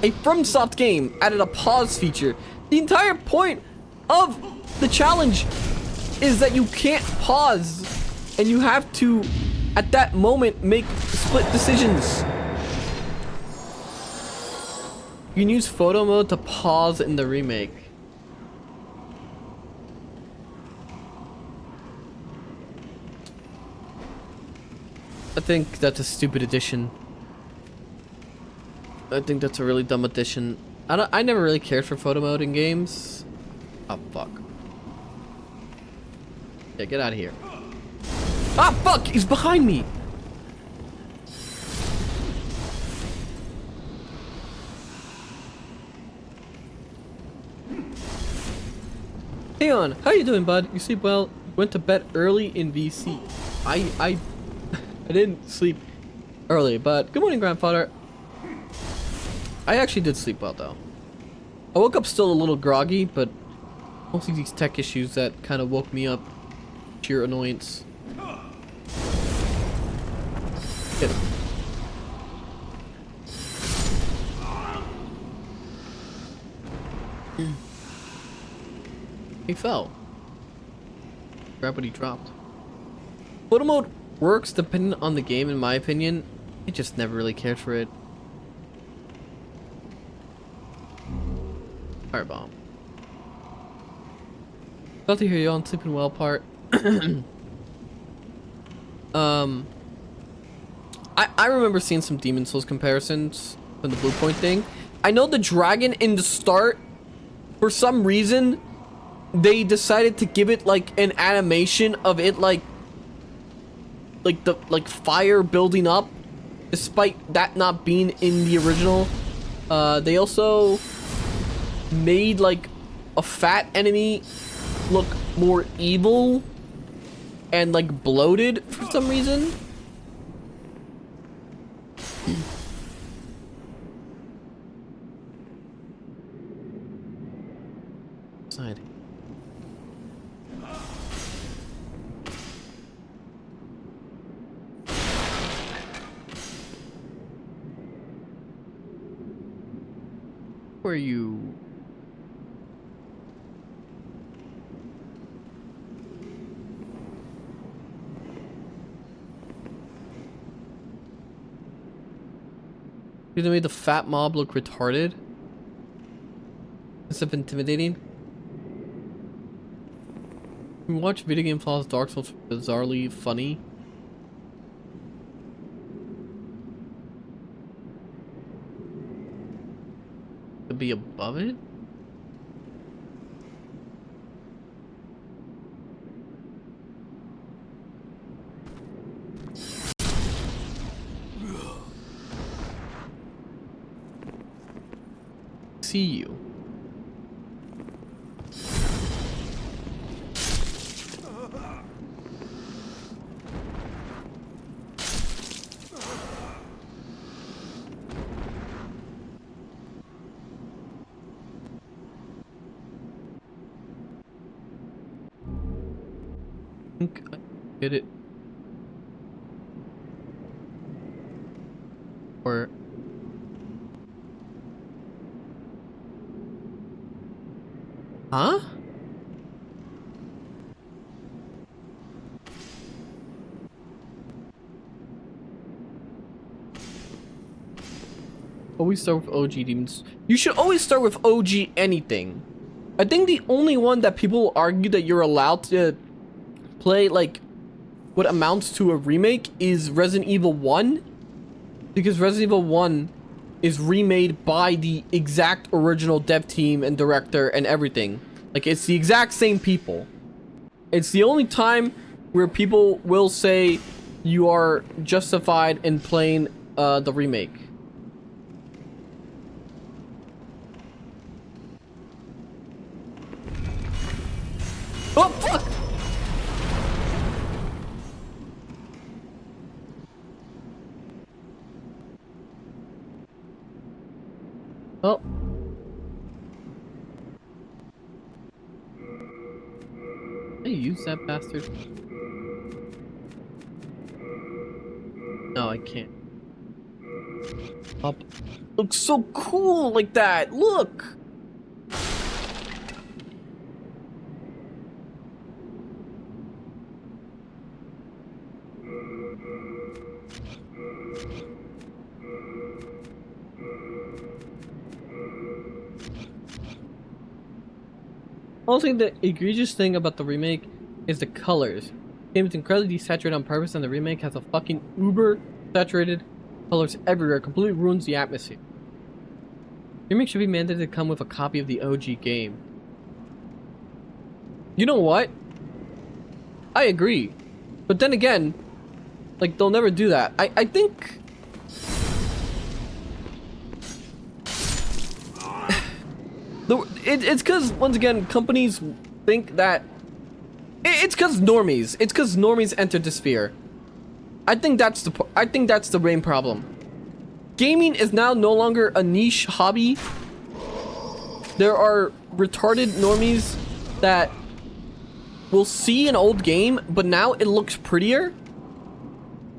A FromSoft game added a pause feature. The entire point of the challenge is that you can't pause and you have to, at that moment, make split decisions. You can use photo mode to pause in the remake. I think that's a stupid addition. I think that's a really dumb addition. I never really cared for photo mode in games. Oh, fuck. Yeah, get out of here. Ah, fuck! He's behind me! Hey on, how you doing, bud? You sleep well? Went to bed early in VC. I didn't sleep early, but good morning, grandfather. I actually did sleep well, though. I woke up still a little groggy, but mostly these tech issues that kind of woke me up. Sheer annoyance. Get him. He fell. Grab what he dropped. Photo mode works depending on the game, in my opinion. I just never really cared for it. Firebomb. Glad to hear you on sleeping well part. I remember seeing some Demon Souls comparisons from the Blue Point thing. I know the dragon in the start, for some reason, they decided to give it like an animation of it like fire building up, despite that not being in the original. They also made like a fat enemy look more evil and like bloated for some reason. Side. Where are you? They made the fat mob look retarded instead of intimidating. You watch video game flaws Dark Souls bizarrely funny. To be above it? see you. I think I did it. Or huh? Always start with OG demons. You should always start with OG anything. I think the only one that people argue that you're allowed to play like what amounts to a remake is Resident Evil 1, because Resident Evil 1 is remade by the exact original dev team and director and everything. Like, it's the exact same people. It's the only time where people will say you are justified in playing the remake. Oh, fuck! Oh. Can I use that bastard? No, I can't. Up. Looks so cool like that. Look. Also, the egregious thing about the remake is the colors. The game is incredibly desaturated on purpose, and the remake has a fucking uber saturated colors everywhere. Completely ruins the atmosphere. The remake should be mandated to come with a copy of the OG game. You know what? I agree. But then again, like, they'll never do that. I think... It's because, once again, companies think that... It's because normies. It's because normies entered the sphere. I think that's the main problem. Gaming is now no longer a niche hobby. There are retarded normies that will see an old game, but now it looks prettier.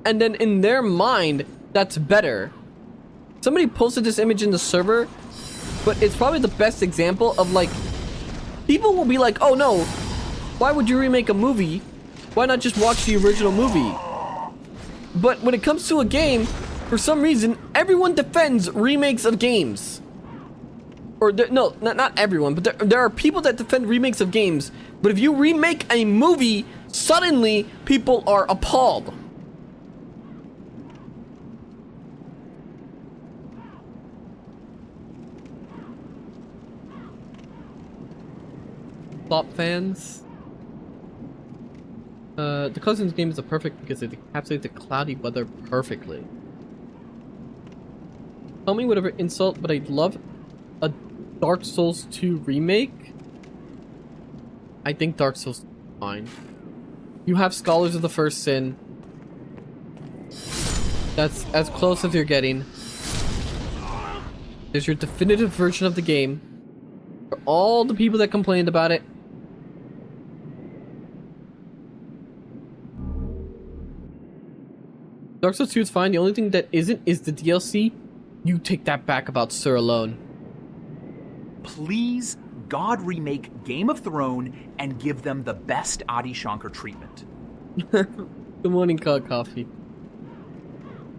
And then in their mind, that's better. Somebody posted this image in the server, but it's probably the best example of, like, people will be like, oh no, why would you remake a movie? Why not just watch the original movie? But when it comes to a game, for some reason, everyone defends remakes of games. Or, no, not everyone, but there are people that defend remakes of games. But if you remake a movie, suddenly people are appalled. Flop fans. The Cousins game is a perfect because it encapsulates the cloudy weather perfectly. Tell me whatever insult, but I'd love a Dark Souls 2 remake. I think Dark Souls is fine. You have Scholars of the First Sin. That's as close as you're getting. There's your definitive version of the game. For all the people that complained about it. Dark Souls 2 is fine. The only thing that isn't is the DLC. You take that back about Sir Alone. Please, God, remake Game of Thrones and give them the best Adi Shankar treatment. Good morning, Coffee.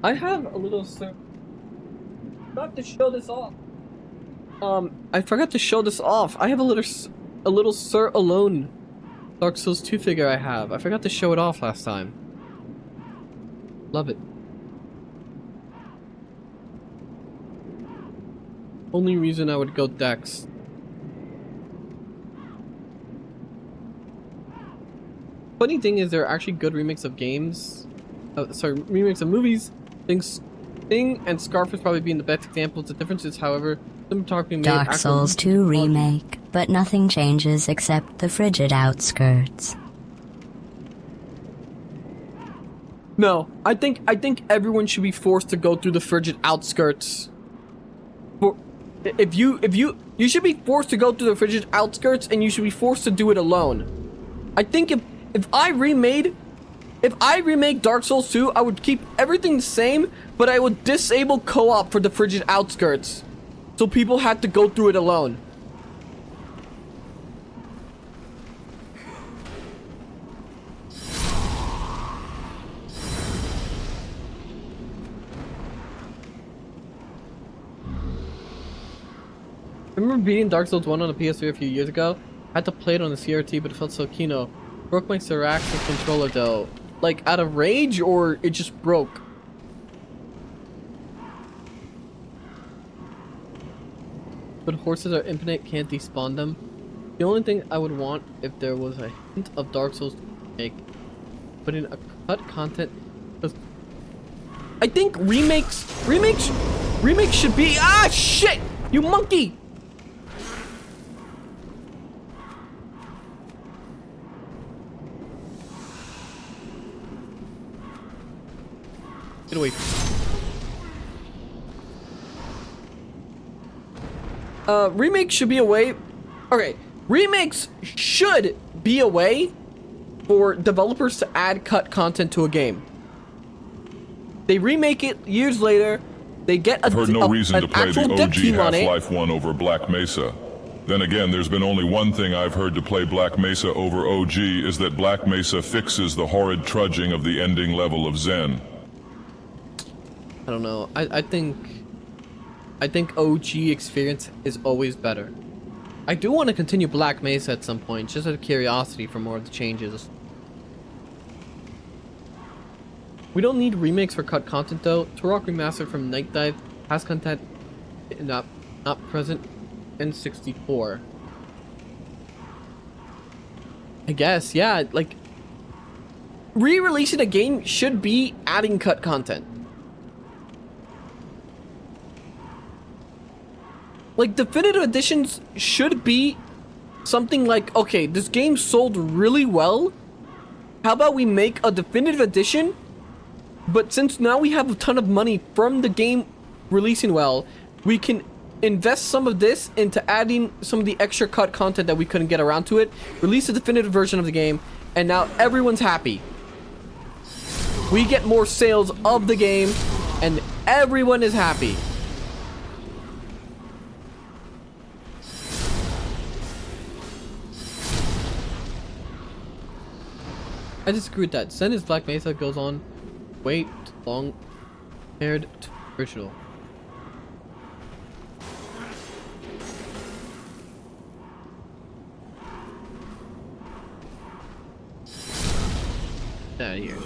I have a little Sir... I forgot to show this off. I forgot to show this off. I have a little Sir Alone Dark Souls 2 figure I have. I forgot to show it off last time. Love it. Only reason I would go Dex. Funny thing is, there are actually good remakes of games. Remakes of movies. Thing and Scarface probably being the best examples. The difference is, however, Dark Souls 2 Remake, but nothing changes except the frigid outskirts. No, I think everyone should be forced to go through the frigid outskirts. If you should be forced to go through the frigid outskirts, and you should be forced to do it alone. I think if I remake Dark Souls 2, I would keep everything the same, but I would disable co-op for the frigid outskirts, so people had to go through it alone. I remember beating Dark Souls 1 on the PS3 a few years ago. I had to play it on the CRT, but it felt so kino. Broke my Syraxis controller though. Like, out of rage, or it just broke? But horses are infinite, can't despawn them. The only thing I would want if there was a hint of Dark Souls to make, but in a cut content, because I think remakes should be— ah, shit! You monkey! Get away. Remakes should be a way— okay, remakes should be a way for developers to add cut content to a game. They remake it years later, they get I've heard no reason to play the OG team on it. Half-Life 1 over Black Mesa. Then again, there's been only one thing I've heard to play Black Mesa over OG is that Black Mesa fixes the horrid trudging of the ending level of Zen. I don't know. I think OG experience is always better. I do want to continue Black Mesa at some point, just out of curiosity for more of the changes. We don't need remakes for cut content though. Turok Remastered from Night Dive has content not present in 64. I guess, yeah, like re-releasing a game should be adding cut content. Like, definitive editions should be something like, okay, this game sold really well. How about we make a definitive edition? But since now we have a ton of money from the game releasing well, we can invest some of this into adding some of the extra cut content that we couldn't get around to it, release a definitive version of the game, and now everyone's happy. We get more sales of the game, and everyone is happy. I disagree with that. Zen is Black Mesa goes on way too long compared to original. Get out of here.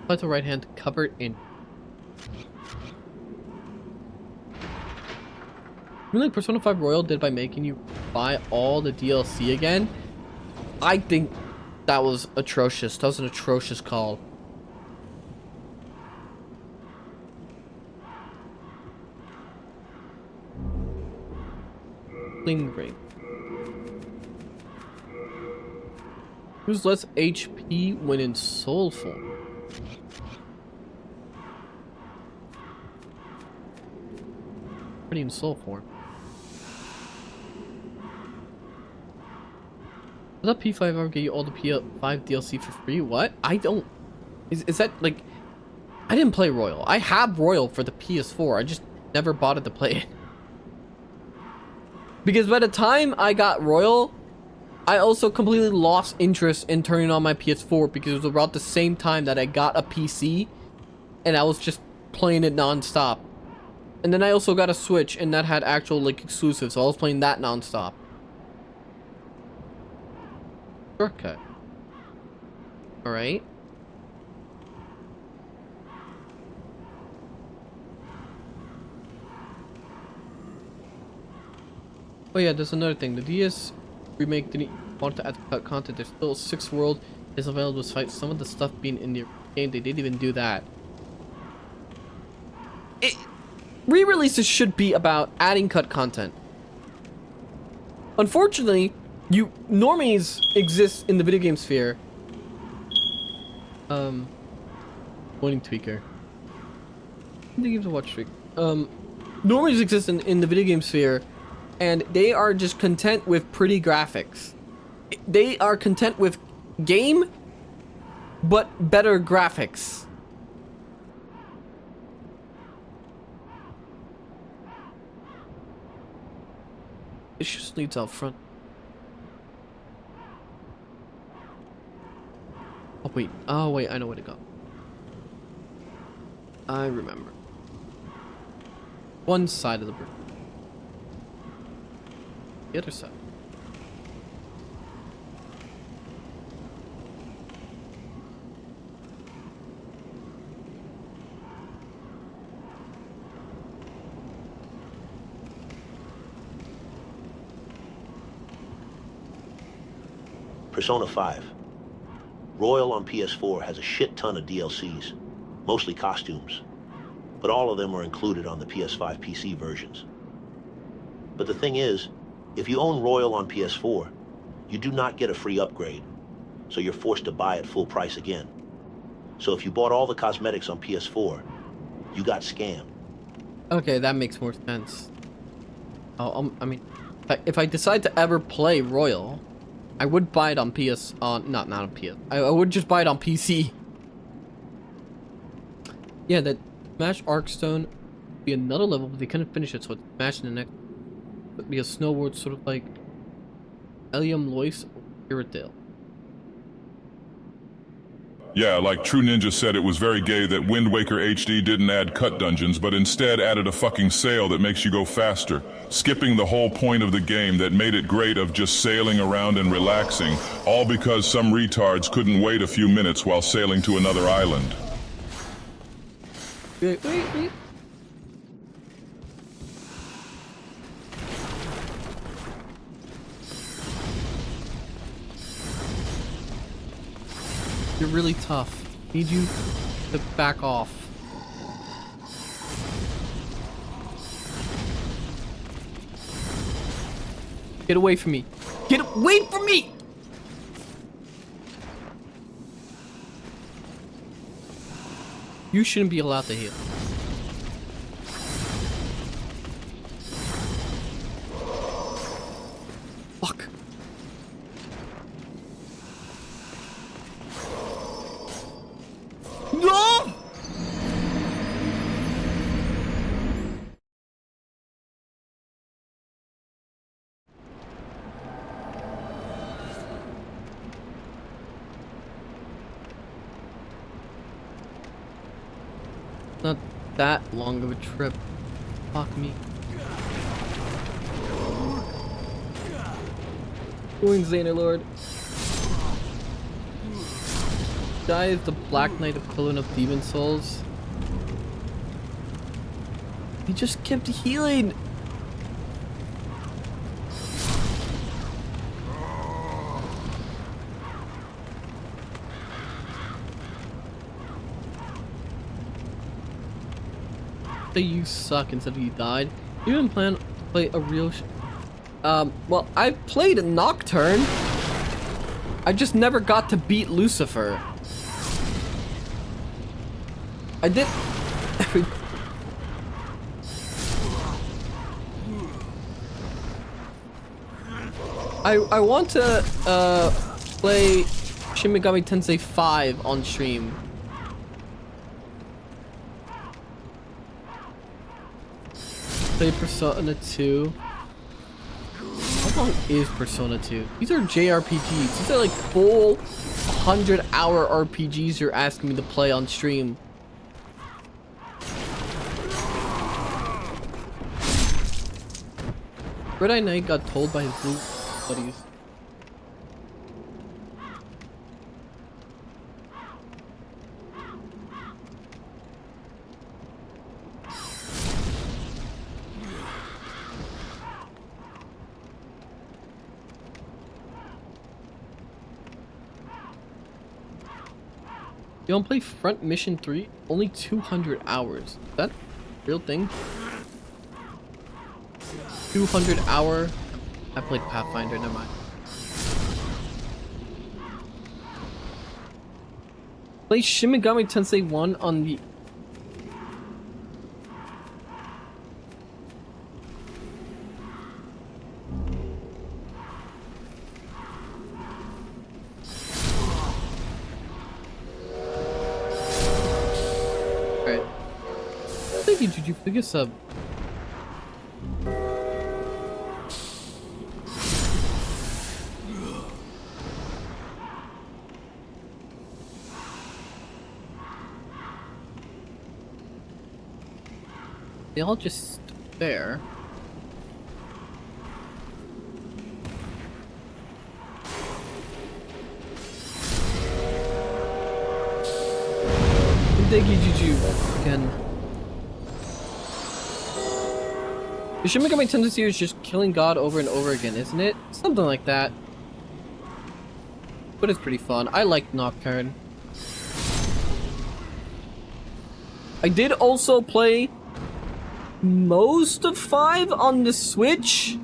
Apply to right hand, covered in. I mean, like Persona 5 Royal did by making you buy all the DLC again. I think that was atrocious. That was an atrocious call. Clean ring. Who's less HP when in soul form? Pretty in soul form. I thought P5 ever get you all the P5 DLC for free? What? I don't... Is that, like... I didn't play Royal. I have Royal for the PS4. I just never bought it to play it. Because by the time I got Royal, I also completely lost interest in turning on my PS4 because it was about the same time that I got a PC and I was just playing it non-stop. And then I also got a Switch and that had actual, like, exclusives, so I was playing that non-stop. Shortcut. Alright. Oh yeah, there's another thing. The DS remake didn't wanted to add cut content. There's still 6 world is available despite some of the stuff being in the game. They didn't even do that. Re-releases should be about adding cut content. Unfortunately, normies exist in the video game sphere. Morning tweaker. Video games watch streak. Normies exist in the video game sphere, and they are just content with pretty graphics. They are content with game, but better graphics. It just leads out front. Oh wait, I know where to go. I remember. One side of the bridge. The other side. Persona 5. Royal on PS4 has a shit ton of DLCs, mostly costumes, but all of them are included on the PS5 PC versions. But the thing is, if you own Royal on PS4, you do not get a free upgrade, so you're forced to buy at full price again. So if you bought all the cosmetics on PS4, you got scammed. Okay, that makes more sense. Oh, I mean, if I decide to ever play Royal, I would buy it on PS, not on PS. I would just buy it on PC. Yeah, that Smash Arkstone would be another level, but they couldn't finish it, so it's Smash in the next. It would be a snow world, sort of like Elium Lois or Iridale. Yeah, like True Ninja said, it was very gay that Wind Waker HD didn't add cut dungeons, but instead added a fucking sail that makes you go faster, skipping the whole point of the game that made it great of just sailing around and relaxing, all because some retards couldn't wait a few minutes while sailing to another island. Wait. You're really tough. Need you to back off. Get away from me. Get away from me! You shouldn't be allowed to heal. Fuck. No! Not that long of a trip. Fuck me. Going Xaner Lord. Die is the Black Knight equivalent of Demon Souls. He just kept healing. Say you suck instead of you died. You didn't plan to play a real well, I played a Nocturne. I just never got to beat Lucifer. I did. I want to play Shin Megami Tensei 5 on stream. Play Persona 2. How long is Persona 2? These are JRPGs. These are like full 100-hour RPGs you're asking me to play on stream. Red Eye Knight got told by his blue buddies. You don't play Front Mission 3? Only 200 hours. Is that a real thing? 200 hour. I played Pathfinder, never mind. Play Shin Megami Tensei 1 on the... Alright. Thank you, Juju, for the sub. They all just there. Thank you, Juju, again. The Shin Megami Tensei series is just killing God over and over again, isn't it? Something like that. But it's pretty fun. I like Nocturne. I did also play most of 5 on the Switch.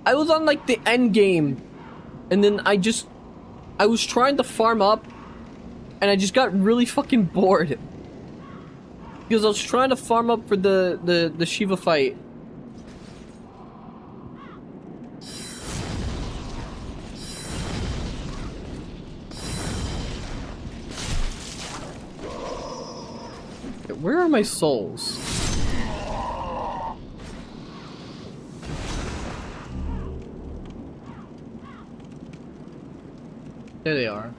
I was on like the end game, and then I was trying to farm up, and I just got really fucking bored because I was trying to farm up for the Shiva fight. Where are my souls? There they are.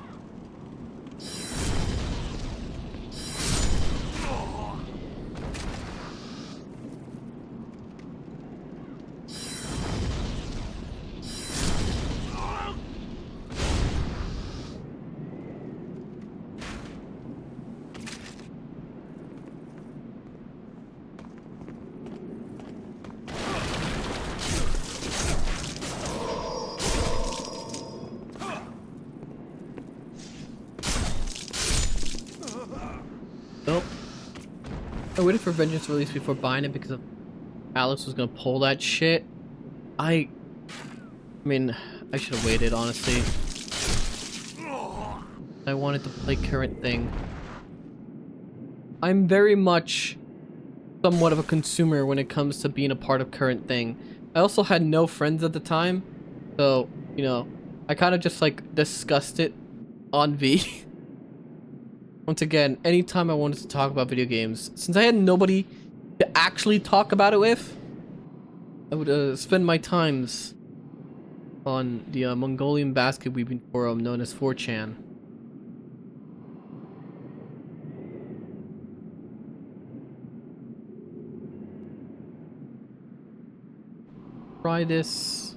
Nope. I waited for Vengeance to release before buying it because of Alex was gonna pull that shit. I mean, I should have waited, honestly. I wanted to play Current Thing. I'm very much somewhat of a consumer when it comes to being a part of Current Thing. I also had no friends at the time, so, you know, I kind of just like discussed it on V. Once again, anytime I wanted to talk about video games, since I had nobody to actually talk about it with, I would spend my times on the Mongolian basket weaving forum known as 4chan. Try this.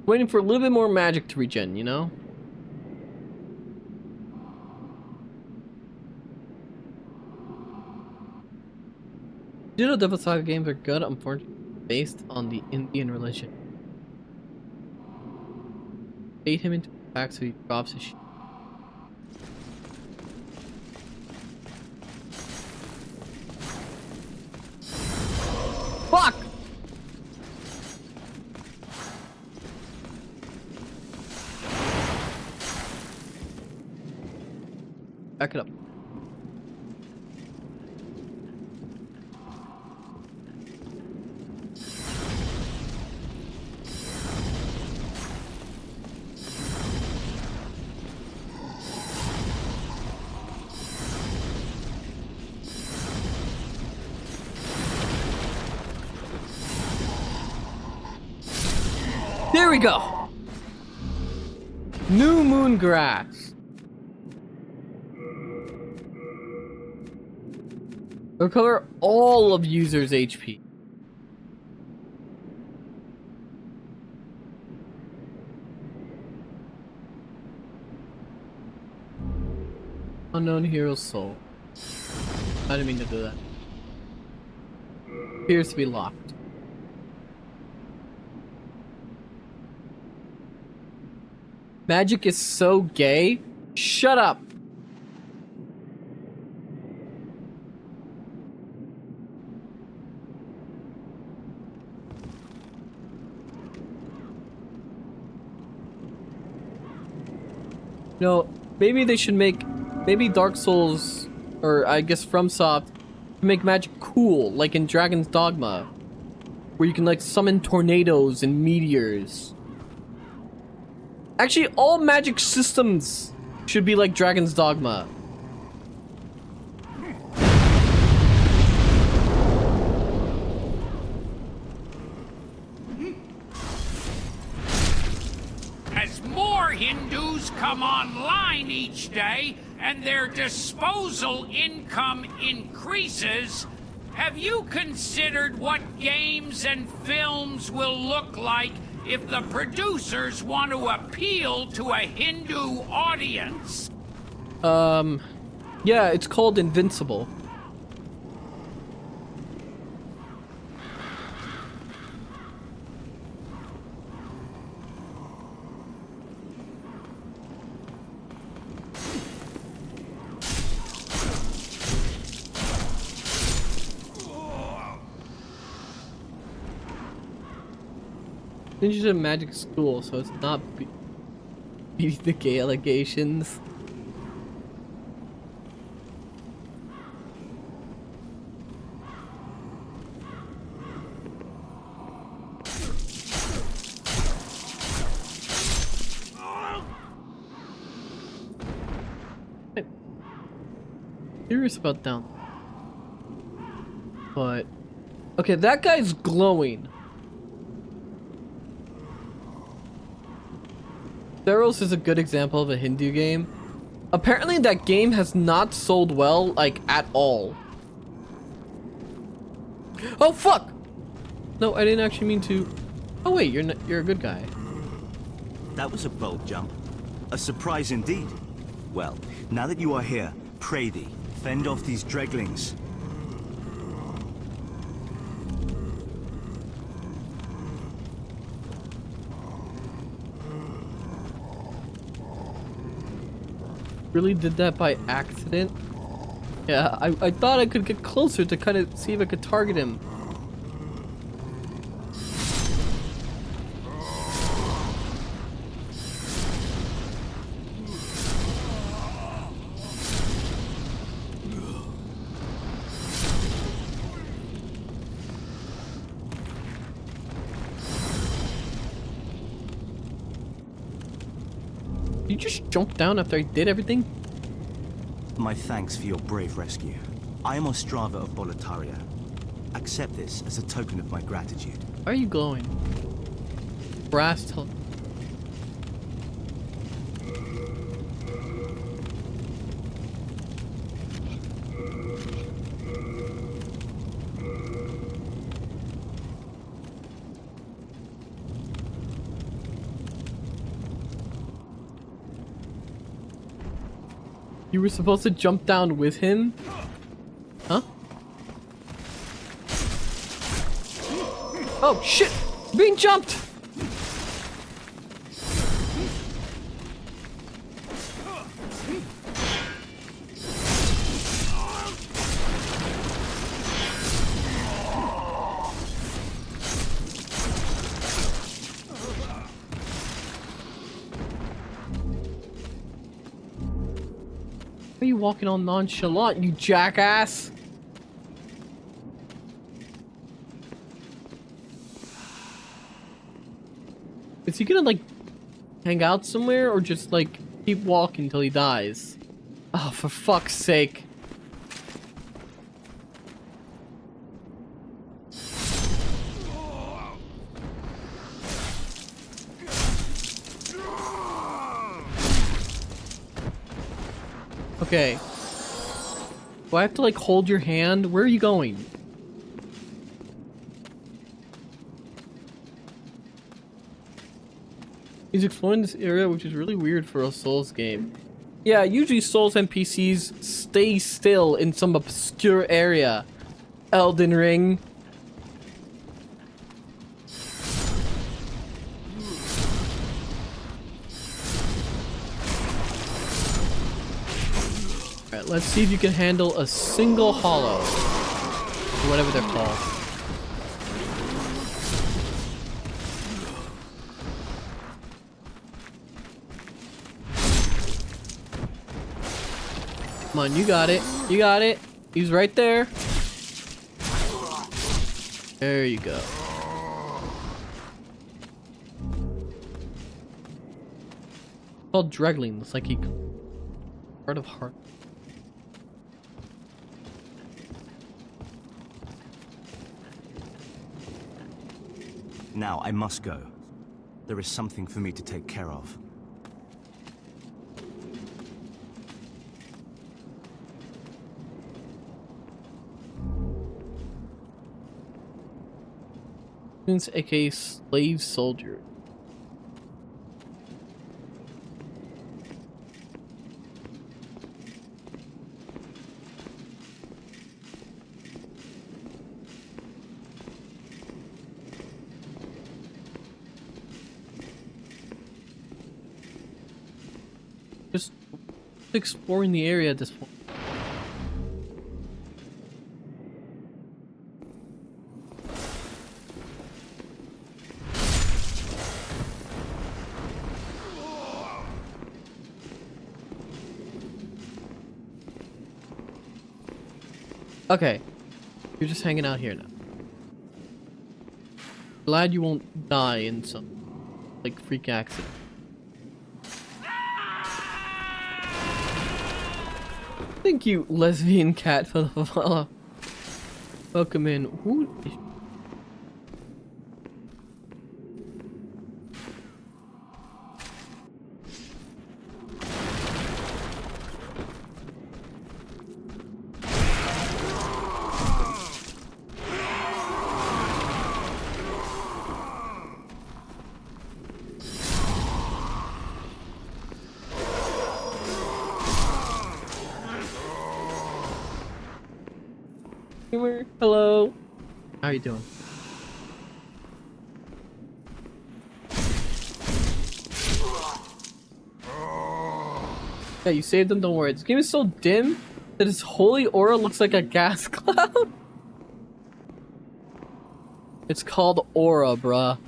Waiting for a little bit more magic to regen, you know? Digital Devil Saga games are good, unfortunately, based on the Indian religion. Bait him into attack so he drops his shit. Fuck! Back it up. There we go! New Moon Grass. Recover all of users' HP. Unknown hero soul. I didn't mean to do that. Appears to be locked. Magic is so gay. Shut up. No, maybe they should make, maybe Dark Souls, or I guess FromSoft, make magic cool, like in Dragon's Dogma, where you can like summon tornadoes and meteors. Actually, all magic systems should be like Dragon's Dogma. As more Hindus come online each day and their disposal income increases, have you considered what games and films will look like if the producers want to appeal to a Hindu audience? Yeah, it's called Invincible. Ninja's a magic school, so it's not beating the gay allegations. I'm curious about down. But okay, that guy's glowing. Theros is a good example of a Hindu game. Apparently that game has not sold well, like, at all. Oh, fuck! No, I didn't actually mean to... Oh, wait, you're a good guy. That was a bold jump. A surprise indeed. Well, now that you are here, pray thee, fend off these dreglings. Really did that by accident? Yeah, I thought I could get closer to kind of see if I could target him. You just jumped down after I did everything? My thanks for your brave rescue. I am Ostrava of Boletaria. Accept this as a token of my gratitude. Why are you glowing? Brass tell. You were supposed to jump down with him? Huh? Oh shit! Being jumped! Why are you walking all nonchalant, you jackass? Is he gonna, like, hang out somewhere or just, like, keep walking until he dies? Oh, for fuck's sake. Okay. Do I have to, like, hold your hand? Where are you going? He's exploring this area, which is really weird for a Souls game. Yeah, usually Souls NPCs stay still in some obscure area. Elden Ring. Alright, let's see if you can handle a single hollow. Or whatever they're called. Come on, you got it. You got it. He's right there. There you go. It's called Dregling. It's like he... Heart of Heart. Now, I must go. There is something for me to take care of. aka slave soldier. Just exploring the area at this point. Okay, you're just hanging out here now. Glad you won't die in some, like, freak accident. Thank you, lesbian cat, for the follow. Welcome in. Who is... Hello. How are you doing? Yeah, you saved them, don't worry. This game is so dim that its holy aura looks like a gas cloud. It's called aura, bruh.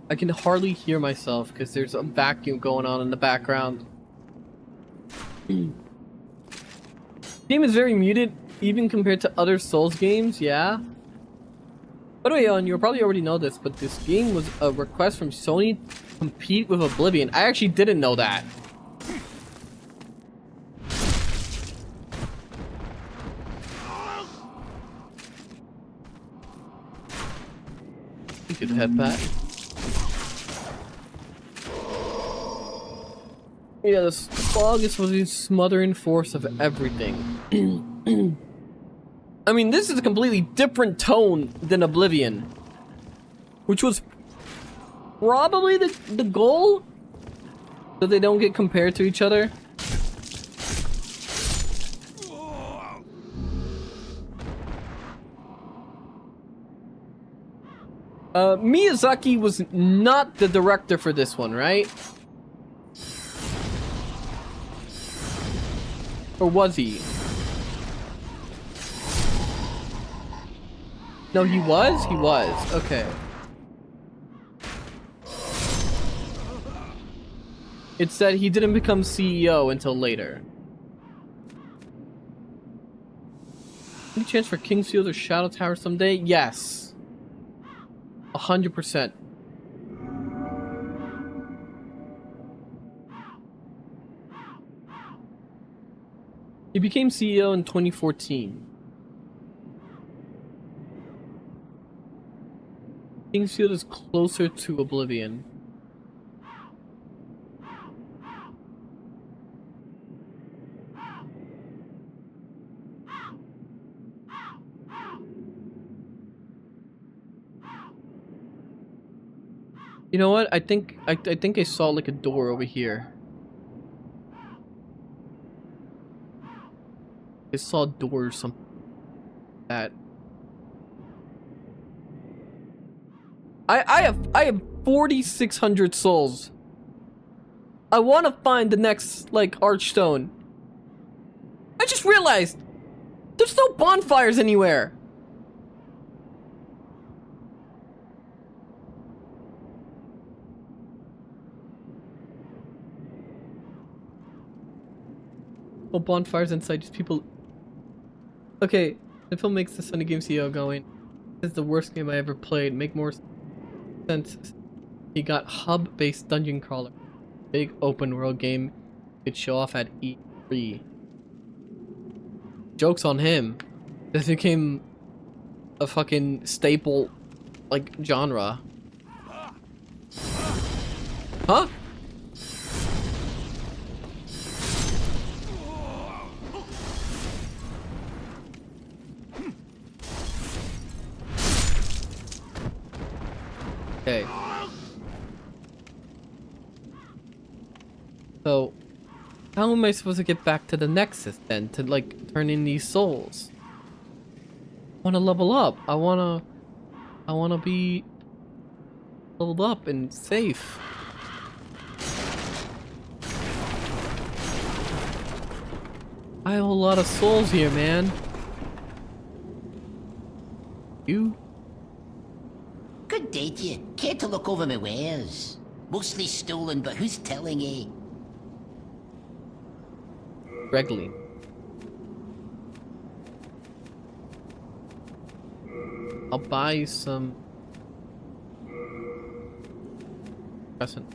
I can hardly hear myself because there's a vacuum going on in the background. Game is very muted, even compared to other Souls games, yeah? By the way, and you probably already know this, but this game was a request from Sony to compete with Oblivion. I actually didn't know that. You could head back. Yeah, this fog is supposed to be smothering force of everything. I mean, this is a completely different tone than Oblivion, which was probably the goal, so they don't get compared to each other. Miyazaki was not the director for this one, right? Or was he? No, he was? He was. Okay. It said he didn't become CEO until later. Any chance for Kingsfield or Shadow Tower someday? Yes. 100%. He became CEO in 2014. Kingsfield is closer to Oblivion. You know what? I think I saw like a door over here. I saw a door or something. That. I have 4,600 souls. I want to find the next like archstone. I just realized there's no bonfires anywhere. Oh, bonfires inside, just people. Okay, the film makes the Sunny Game CEO going. This is the worst game I ever played. Make more sense. He got hub-based dungeon crawler, big open world game. Could show off at E3. Joke's on him. This became a fucking staple, like, genre. Huh? Okay. So, how am I supposed to get back to the Nexus then to like turn in these souls? I want to level up. I want to be leveled up and safe. I have a lot of souls here, man. You? Good day to you. Care to look over my wares? Mostly stolen, but who's telling, eh? Regularly. I'll buy you some crescent.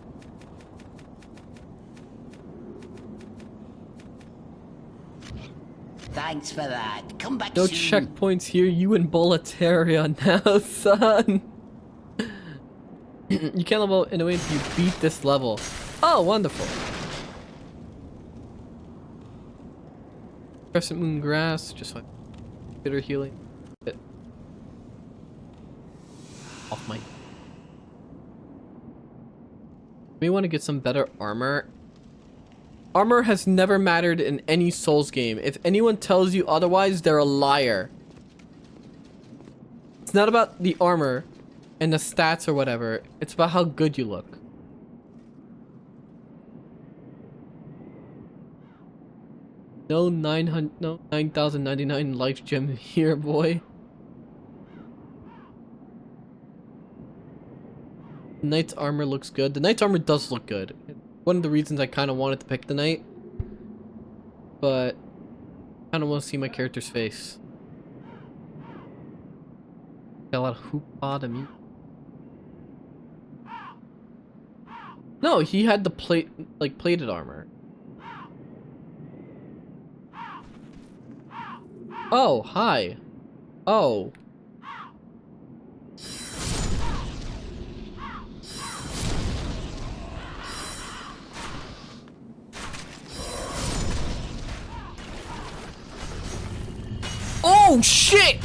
Thanks for that. Come back No soon. checkpoints here. You in Boletaria now, son. You can't level in a way until you beat this level. Oh, wonderful. Crescent moon grass, just like bitter healing. Bit. Off my. We want to get some better armor. Armor has never mattered in any Souls game. If anyone tells you otherwise, they're a liar. It's not about the armor and the stats or whatever. It's about how good you look. No 9,099 life gem here, boy. The knight's armor looks good. The knight's armor does look good. One of the reasons I kind of wanted to pick the knight, but I kind of want to see my character's face. Got a lot of hoopah to me. No, he had the plated armor. Oh, hi. Oh. Oh, shit!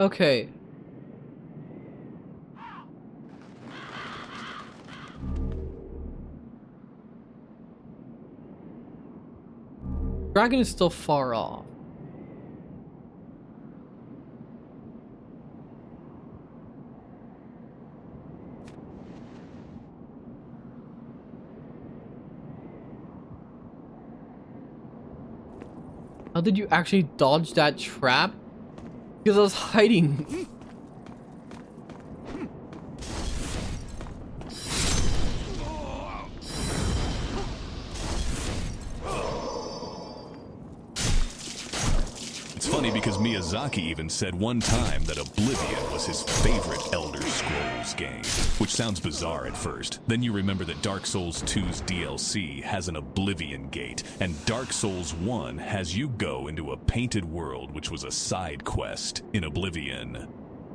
Okay. Dragon is still far off. How did you actually dodge that trap? Because I was hiding. It's funny because Miyazaki even said one time that Oblivion was his favorite Elder Scrolls game, which sounds bizarre at first. Then you remember that Dark Souls 2's DLC has an Oblivion gate, and Dark Souls 1 has you go into a painted world, which was a side quest in Oblivion.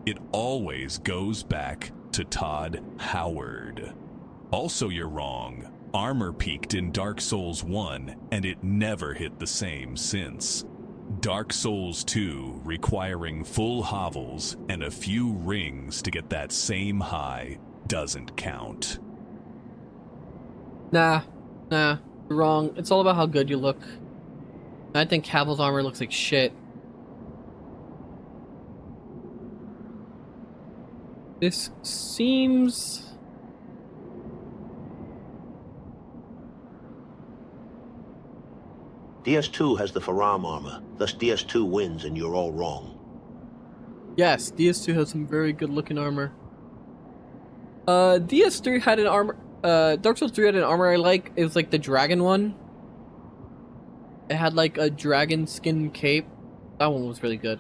It always goes back to Todd Howard. Also, you're wrong. Armor peaked in Dark Souls 1, and it never hit the same since. Dark Souls 2 requiring full hovels and a few rings to get that same high doesn't count. Nah, you're wrong. It's all about how good you look. I think Caval's armor looks like shit. This seems... DS2 has the Faram armor, thus DS2 wins and you're all wrong. Yes, DS2 has some very good looking armor. DS3 had an armor... Dark Souls 3 had an armor I like. It was like the dragon one. It had like a dragon skin cape. That one was really good.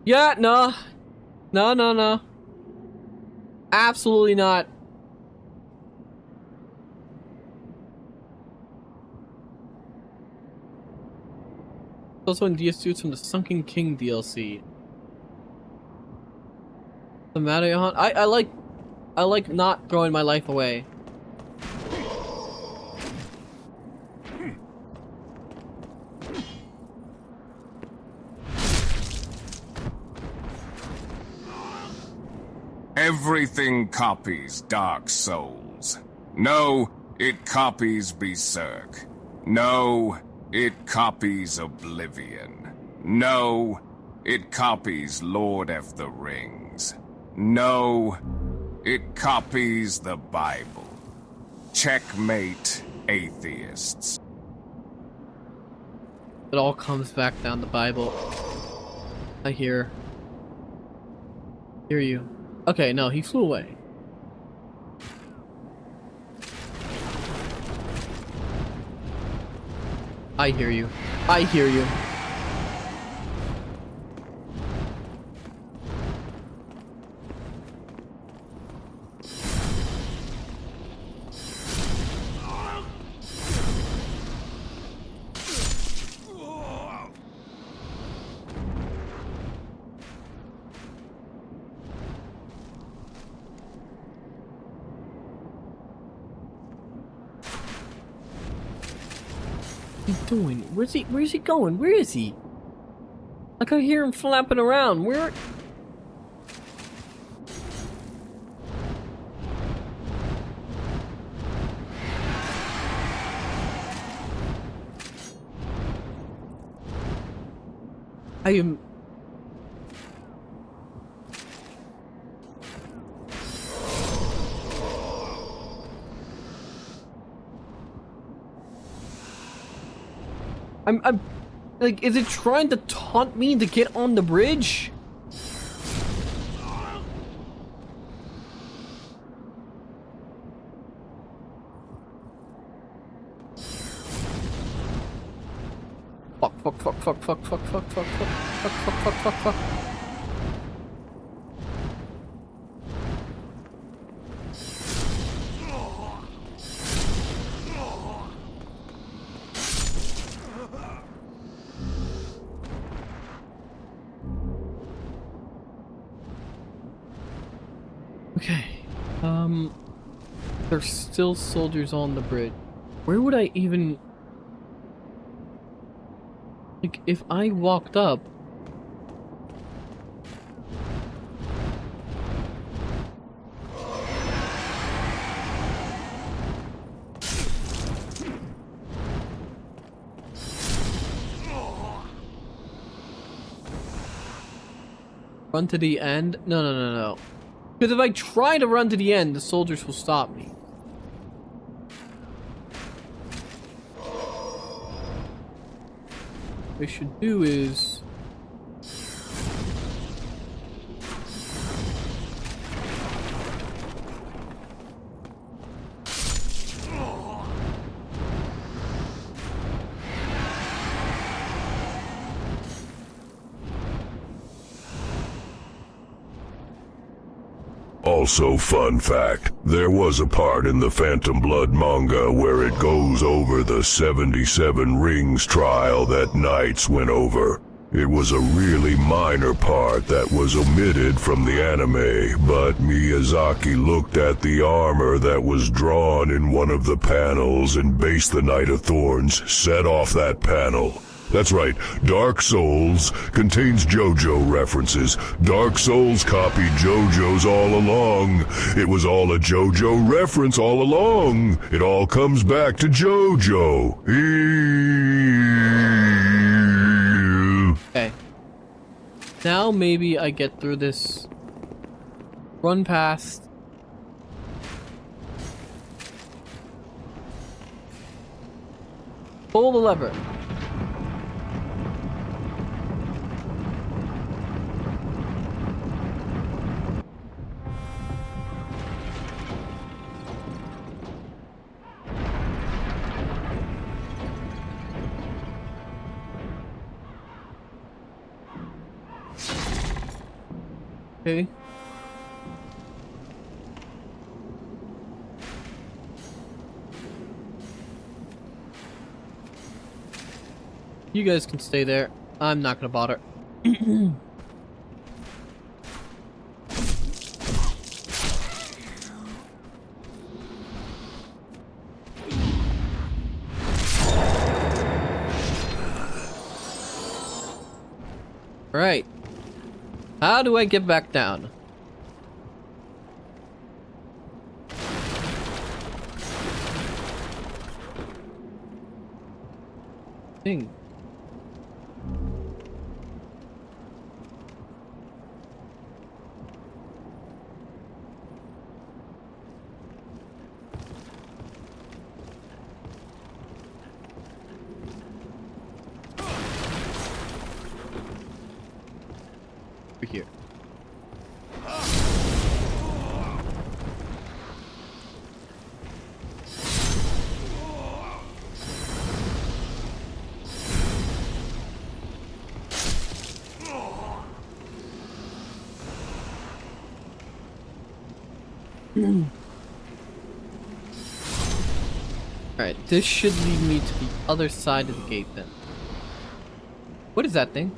Yeah, no. No. Absolutely not. Also in DS2, it's from the Sunken King DLC. The matter, Johann? I like not throwing my life away. Everything copies Dark Souls. No, it copies Berserk. No, it copies Oblivion. No, it copies Lord of the Rings. No, it copies the Bible. Checkmate, atheists. It all comes back down the Bible. I hear you. Okay, no, he flew away. I hear you. I hear you. Doing? Where's he going? Where is he? I could hear him flapping around. Where? I am... I'm like, is it trying to taunt me to get on the bridge? Fuck. Okay, there's still soldiers on the bridge. Where would I even... Like, if I walked up... Run to the end? No. Because if I try to run to the end, the soldiers will stop me. What I should do is... Also, fun fact, there was a part in the Phantom Blood manga where it goes over the 77 rings trial that Knights went over. It was a really minor part that was omitted from the anime, but Miyazaki looked at the armor that was drawn in one of the panels and based the Knight of Thorns set off that panel. That's right, Dark Souls contains JoJo references. Dark Souls copied JoJo's all along. It was all a JoJo reference all along. It all comes back to JoJo. Okay. Now maybe I get through this. Run past. Pull the lever. Okay. You guys can stay there. I'm not gonna bother. Right. How do I get back down? Thing. Over here. Alright, this should lead me to the other side of the gate then. What is that thing?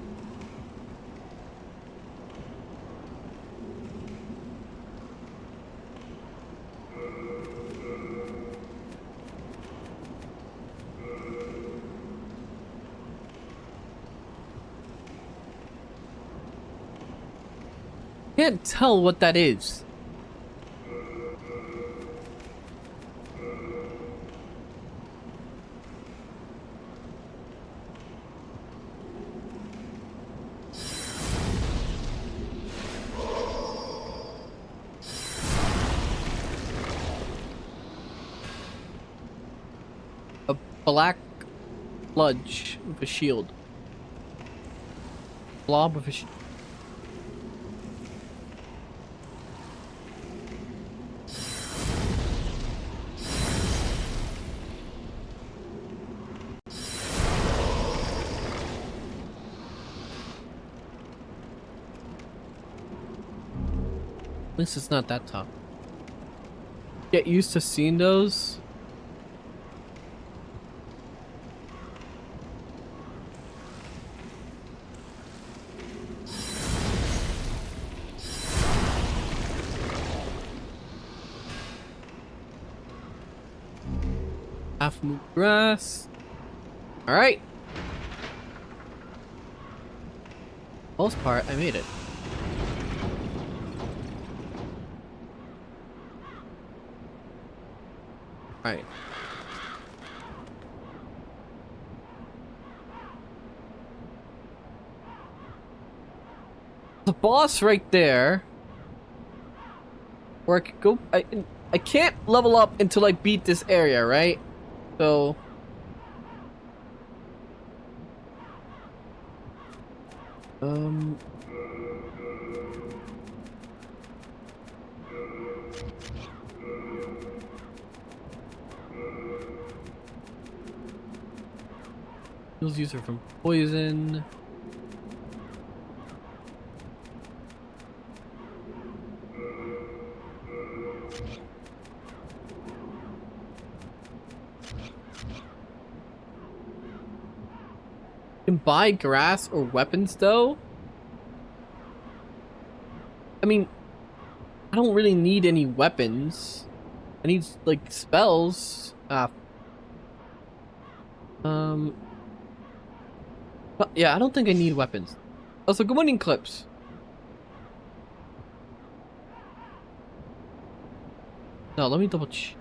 Can't tell what that is. A black sludge with a shield. Blob with a shield. At least it's not that tough. Get used to seeing those. Half move grass. Alright. Most part, I made it. Alright. The boss right there. Or I could go. I can't level up until I beat this area, right? So. Heals user from poison. can buy grass or weapons though. I mean, I don't really need any weapons. I need like spells. But yeah, I don't think I need weapons. Also, good morning, Clips. No, let me double check.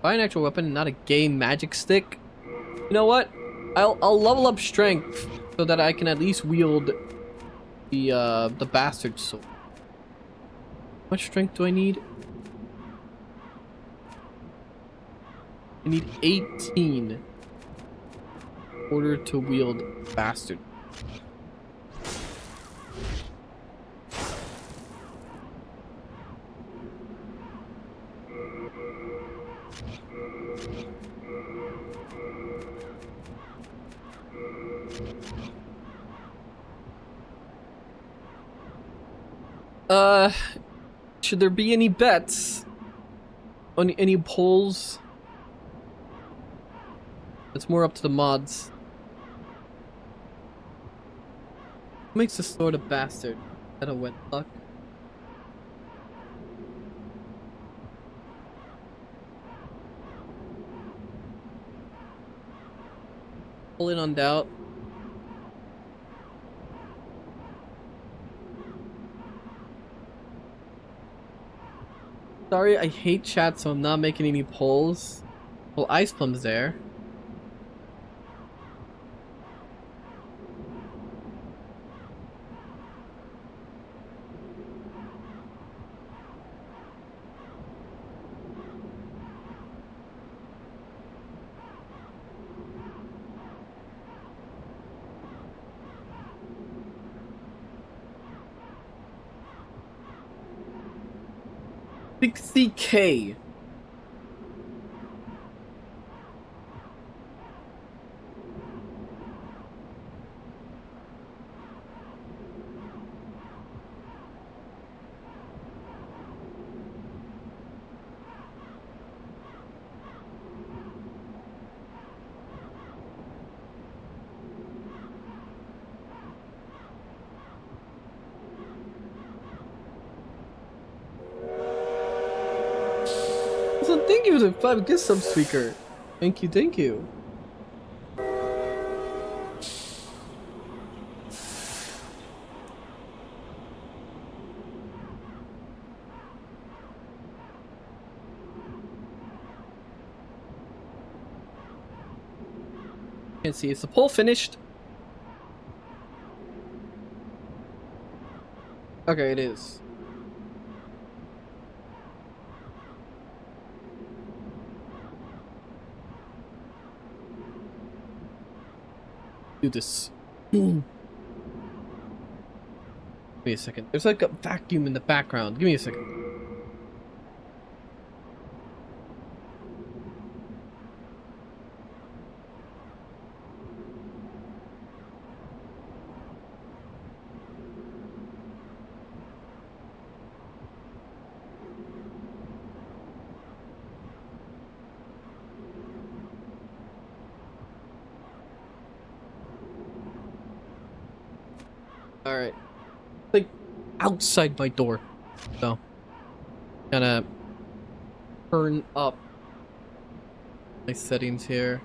Buy an actual weapon, not a gay magic stick. You know what? I'll level up strength so that I can at least wield the bastard sword. How much strength do I need? I need 18 in order to wield bastard. Should there be any bets? On any polls? It's more up to the mods. What makes the sword a bastard? Is that a wet luck? Pull in on doubt. Sorry, I hate chat, so I'm not making any polls. Well, Ice Plum's there. $60K. So thank you for the 5 gift sub speaker. Thank you, thank you. Can't see. Is the poll finished? Okay, it is. Do this. Give me a second. There's like a vacuum in the background. Give me a second. Alright. Like, outside my door. So, gonna turn up my settings here.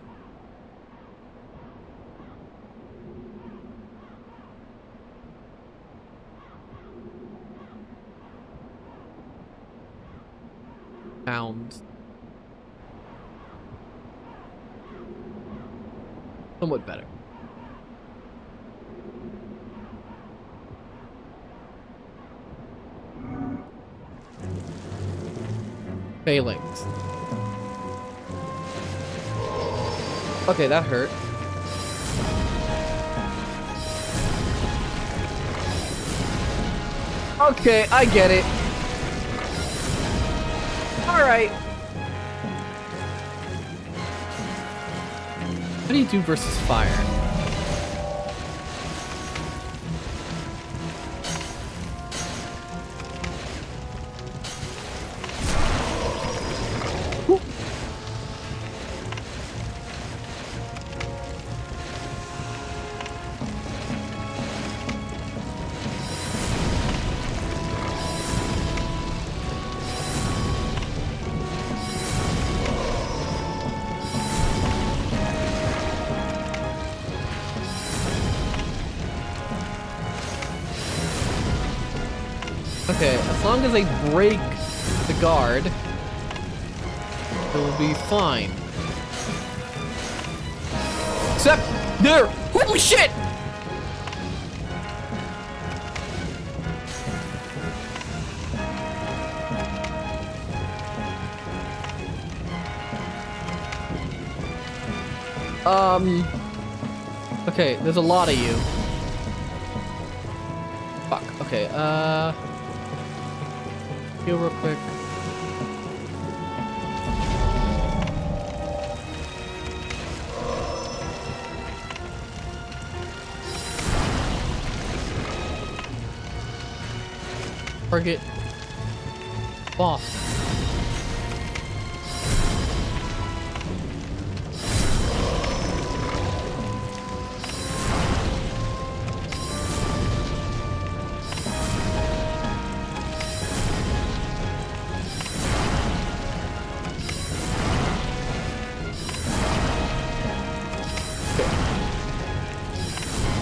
Sounds. Somewhat better. Failings. Okay, that hurt. Okay, I get it. Alright. What do you do versus fire? Okay, as long as I break the guard, it will be fine. Except there! Holy shit! Okay, there's a lot of you. Fuck, okay, heal real quick. Target boss.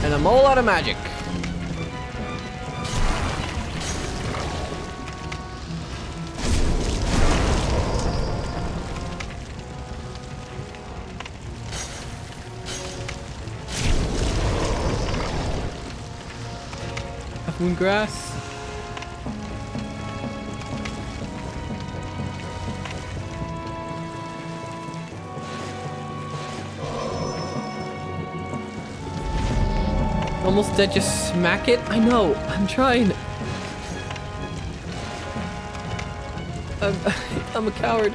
And I'm all out of magic. Moon grass. Almost dead, just smack it. I know, I'm trying. I'm a coward.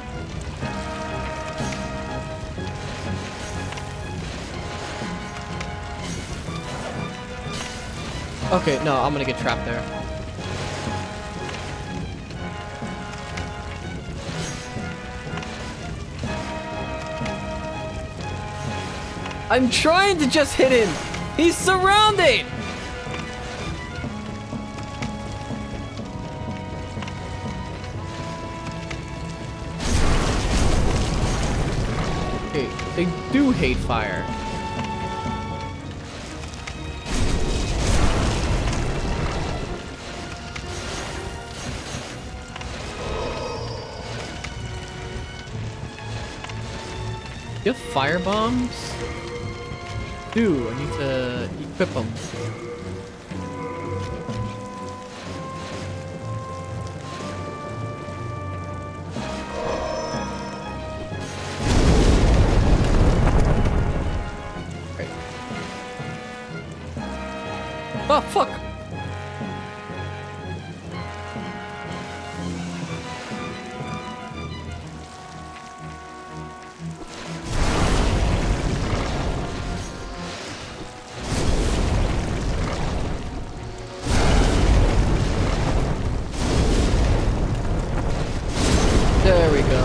Okay, no, I'm gonna get trapped there. I'm trying to just hit him. He's surrounded. Okay, they do hate fire. You have fire bombs? Dude, I need to equip them. Great. Oh, fuck! There we go.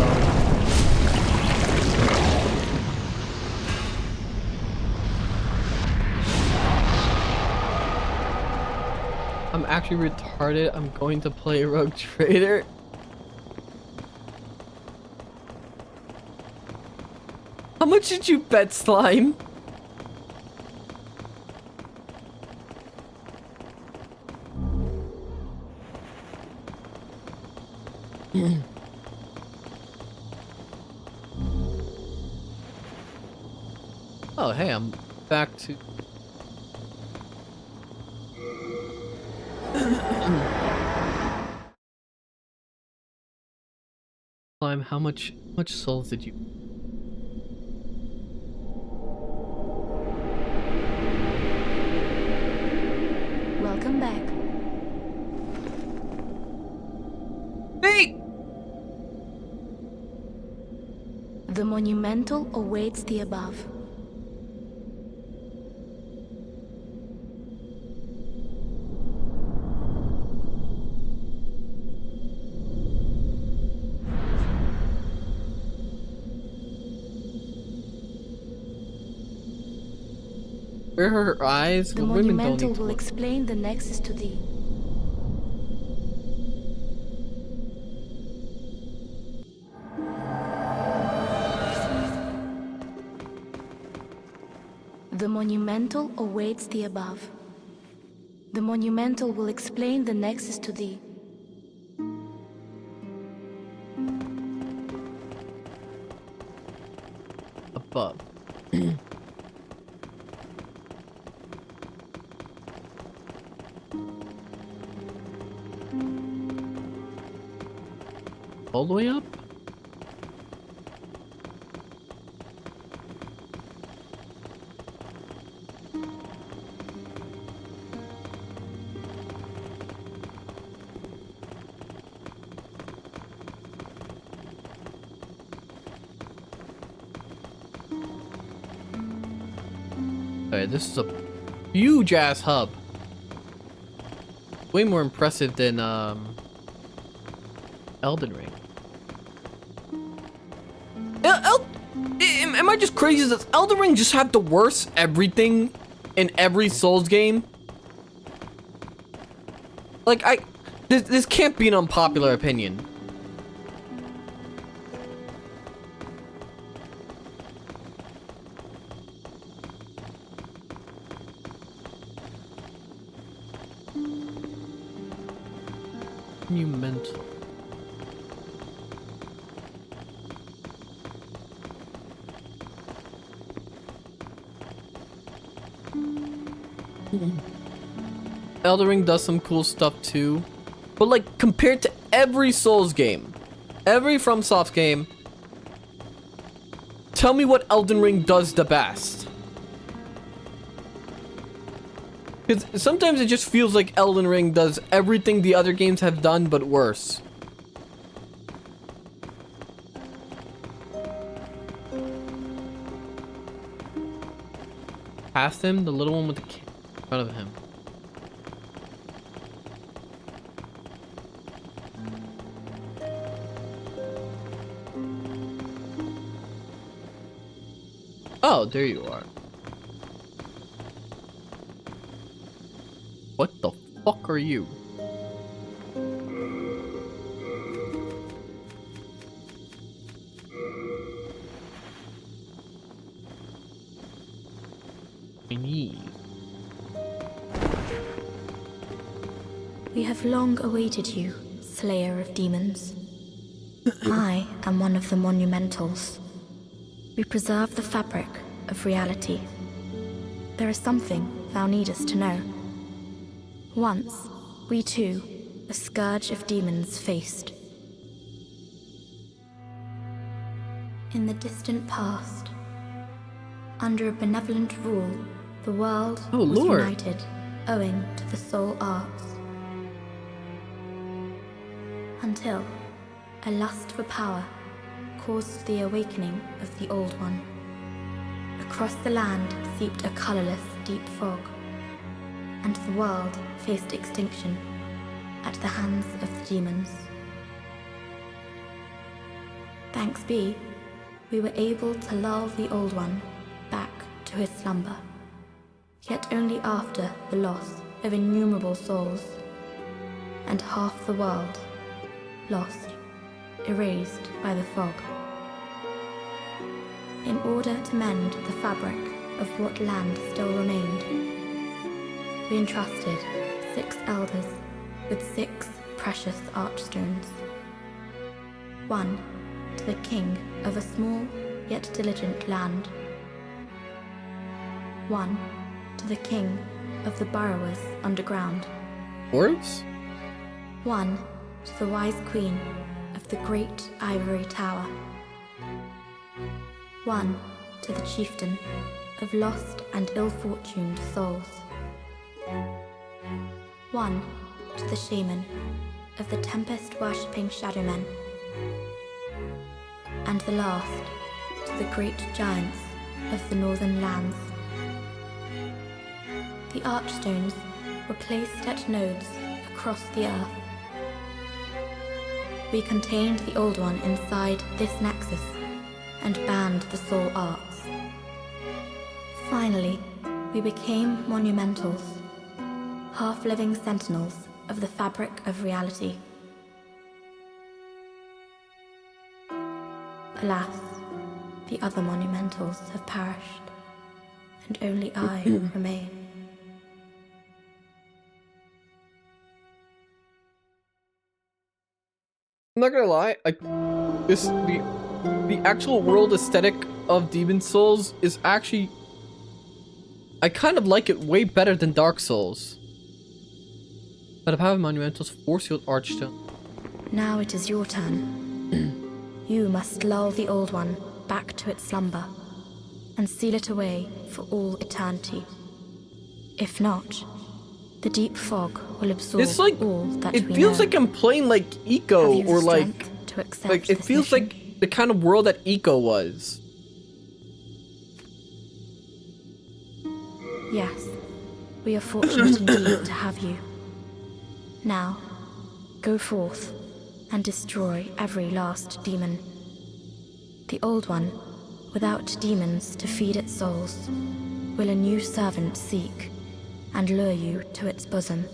I'm actually retarded. I'm going to play Rogue Trader. How much did you bet, Slime? Oh, hey, I'm back to... Slime, how much souls did you... Welcome back. Hey! The monumental awaits the above. Where are her eyes? The Well, women don't monumental need to will look. explain the nexus to thee. The monumental awaits the above. The monumental will explain the nexus to thee. up. All the way up? Alright, this is a huge ass hub. Way more impressive than Elden Ring. Am I just crazy? Does Elden Ring just have the worst everything in every Souls game? Like, this can't be an unpopular opinion. Monumental. Elden Ring does some cool stuff too, but like compared to every Souls game, every FromSoft game, tell me what Elden Ring does the best. Because sometimes it just feels like Elden Ring does everything the other games have done, but worse. Past him, the little one with the kid in front of him. Oh, there you are. What the fuck are you? We have long awaited you, Slayer of Demons. I am one of the Monumentals. We preserve the fabric of reality. There is something thou needest to know. Once, we too, a scourge of demons faced. In the distant past, under a benevolent rule, the world was united, owing to the soul arts. Until a lust for power caused the awakening of the Old One. Across the land seeped a colorless, deep fog, and the world faced extinction at the hands of the demons. Thanks be, we were able to lull the Old One back to his slumber, yet only after the loss of innumerable souls, and half the world lost, erased by the fog. In order to mend the fabric of what land still remained, we entrusted 6 elders with 6 precious archstones. 1 to the king of a small yet diligent land. 1 to the king of the burrowers underground. Words? 1 to the wise queen of the great ivory tower. 1 to the chieftain of lost and ill-fortuned souls. 1 to the shaman of the tempest-worshipping shadowmen. And the last to the great giants of the northern lands. The archstones were placed at nodes across the earth. We contained the Old One inside this nexus and banned the soul arts. Finally, we became monumentals, half-living sentinels of the fabric of reality. Alas, the other monumentals have perished, and only I remain. I'm not gonna lie, the actual world aesthetic of Demon Souls is actually... I kind of like it way better than Dark Souls. But the power of Monumental's Force-Sealed Archstone. Now it is your turn. You must lull the Old One back to its slumber and seal it away for all eternity. If not, the deep fog will absorb all that we know. It feels like I'm playing like Eco, Have you the or strength to accept it this feels mission? like the kind of world that Eco was. Yes, we are fortunate indeed to have you. Now, go forth and destroy every last demon. The Old One, without demons to feed its souls, will a new servant seek and lure you to its bosom.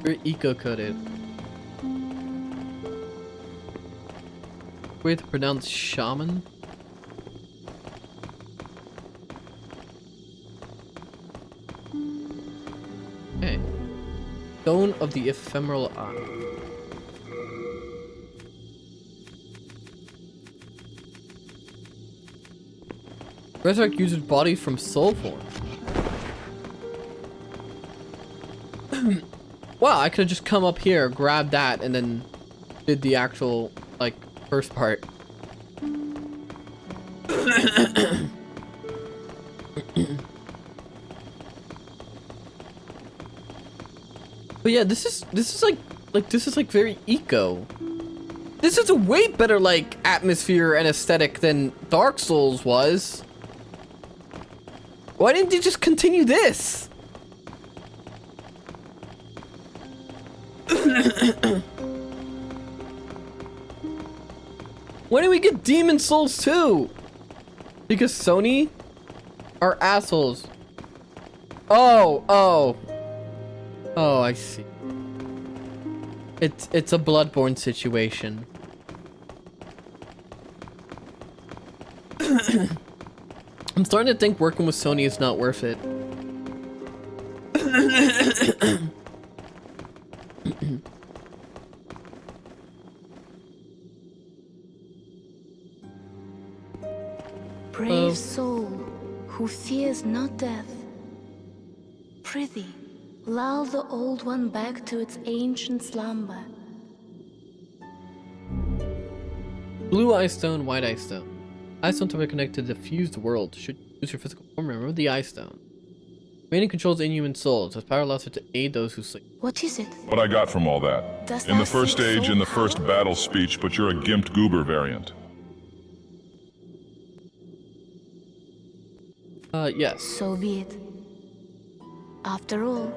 Very eco-coded. Way to pronounce shaman? Okay. Stone of the Ephemeral Eye. Resurrect user's body from soul form. Wow, I could have just come up here, grabbed that, and then did the actual, like, first part. But yeah, this is like very eco. This is a way better, like, atmosphere and aesthetic than Dark Souls was. Why didn't you just continue this? When do we get Demon Souls 2? Because Sony are assholes. Oh, I see. It's a Bloodborne situation. I'm starting to think working with Sony is not worth it. Brave soul, who fears not death. Prithee, lull the Old One back to its ancient slumber. Blue Eye Stone, White Eye Stone. Eye Stones are connected to the fused world. Should you use your physical form, remember the Eye Stone. Remaining controls inhuman souls. Its power allows it to aid those who sleep. What is it? What I got from all that. Does In the that first seem stage, so in the first battle speech, but you're a gimped goober variant. Yes. So be it. After all,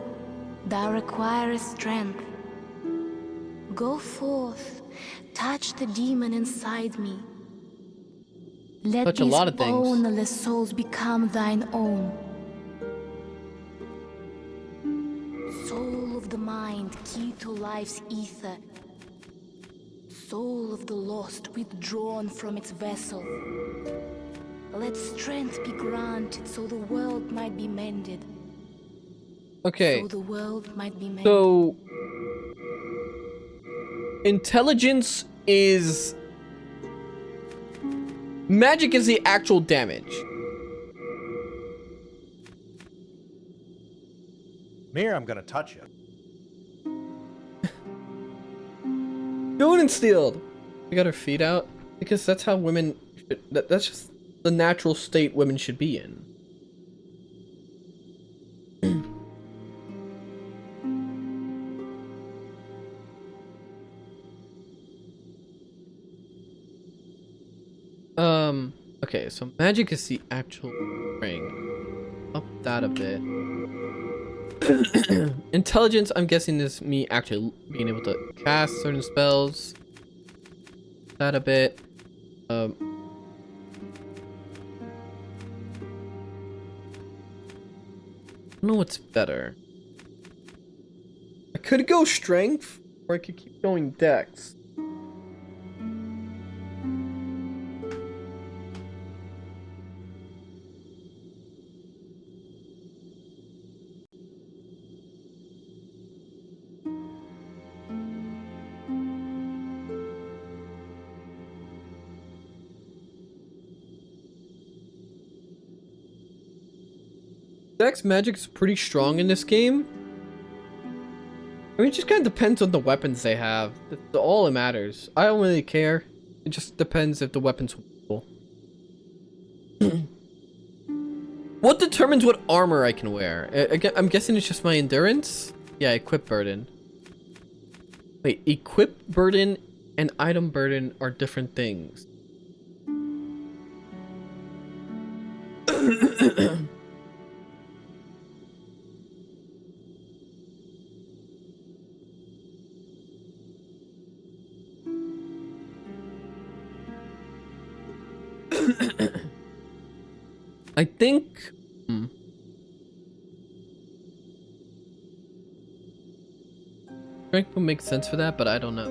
thou requirest strength. Go forth, touch the demon inside me. Let Touch a these lot of things. boneless souls become thine own. Soul of the mind, key to life's ether. Soul of the lost, withdrawn from its vessel. Let strength be granted so the world might be mended. Okay. So the world might be mended. So intelligence is magic is the actual damage. Mir, I'm gonna touch you. Stone and Steel. We got our feet out because that's how women. That's just the natural state women should be in. Okay, so magic is the actual ring. Up that a bit. Intelligence, I'm guessing, is me actually being able to cast certain spells. That a bit. I don't know what's better. I could go strength, or I could keep going dex. Dex magic is pretty strong in this game. I mean, it just kind of depends on the weapons they have. That's all that matters. I don't really care. It just depends if the weapon's cool. What determines what armor I can wear? I'm guessing it's just my endurance? Yeah, equip burden. Wait, equip burden and item burden are different things. I think... Strength will make sense for that, but I don't know.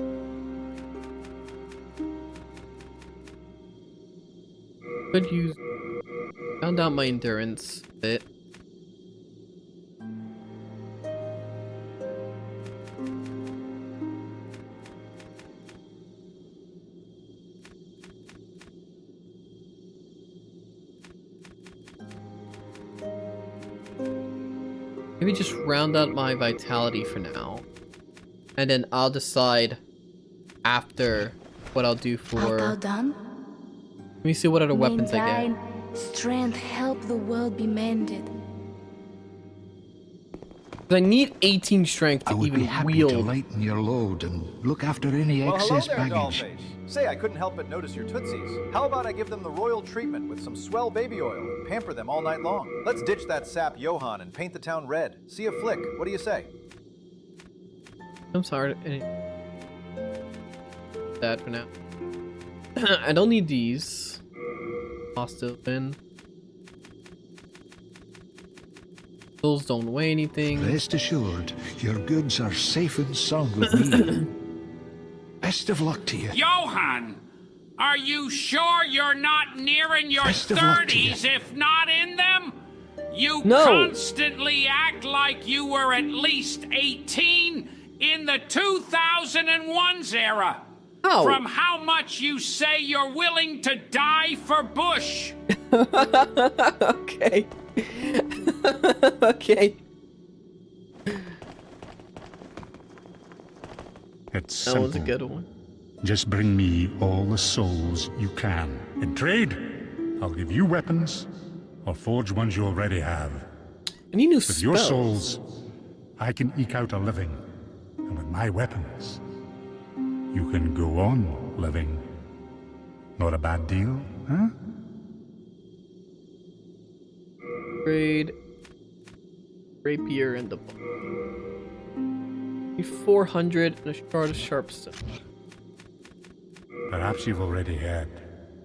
Could use... Found out my endurance a bit. Maybe just round out my vitality for now. And then I'll decide after what I'll do for... Art thou done? Let me see what other weapons I get. Strength help the world be mended. I need 18 strength to I would even be happy wield. to lighten your load and look after any excess hello there, baggage. Dollface. Say, I couldn't help but notice your tootsies. How about I give them the royal treatment with some swell baby oil and pamper them all night long? Let's ditch that sap Johann and paint the town red. See a flick. What do you say? I'm sorry. That for now. I don't need these. Hostile win. Those don't weigh anything. Rest assured, your goods are safe and sound with me. Best of luck to you. Johann, are you sure you're not nearing your Best of luck to you. 30s, if not in them? You No. constantly act like you were at least 18 in the 2001s era. Oh. From how much you say you're willing to die for Bush. Okay. Okay. It's That simple. was a good one. Just bring me all the souls you can. In trade, I'll give you weapons, or forge ones you already have. I need new With your spells. souls, I can eke out a living. And with my weapons, you can go on living. Not a bad deal, huh? Trade rapier and the 400 and a shard of sharpstone. Perhaps you've already heard,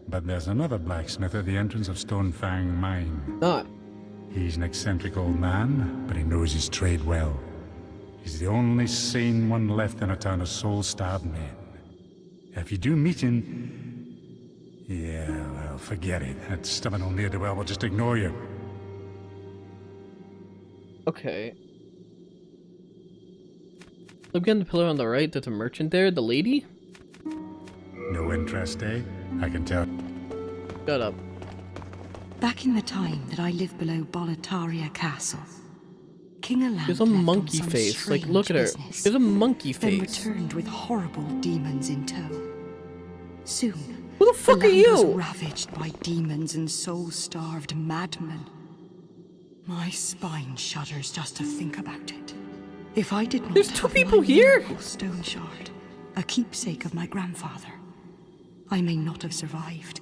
but there's another blacksmith at the entrance of Stonefang Mine. Not. He's an eccentric old man, but he knows his trade well. He's the only sane one left in a town of soul-starved men. If you do meet him, yeah, well, forget it. That stubborn old ne'er-do-well will just ignore you. Okay. Look at the pillar on the right. There's a merchant there. The lady? No interest, eh? I can tell. Shut up. Back in the time that I lived below Boletaria Castle, King Aland There's a left on monkey some face. Like, strange look at her. business, There's a monkey then face. returned with horrible demons in tow. Soon, Who the fuck are land was you? ravaged by demons and soul-starved madmen. My spine shudders just to think about it. If I did not There's two have people my here. miracle stone shard, a keepsake of my grandfather, I may not have survived.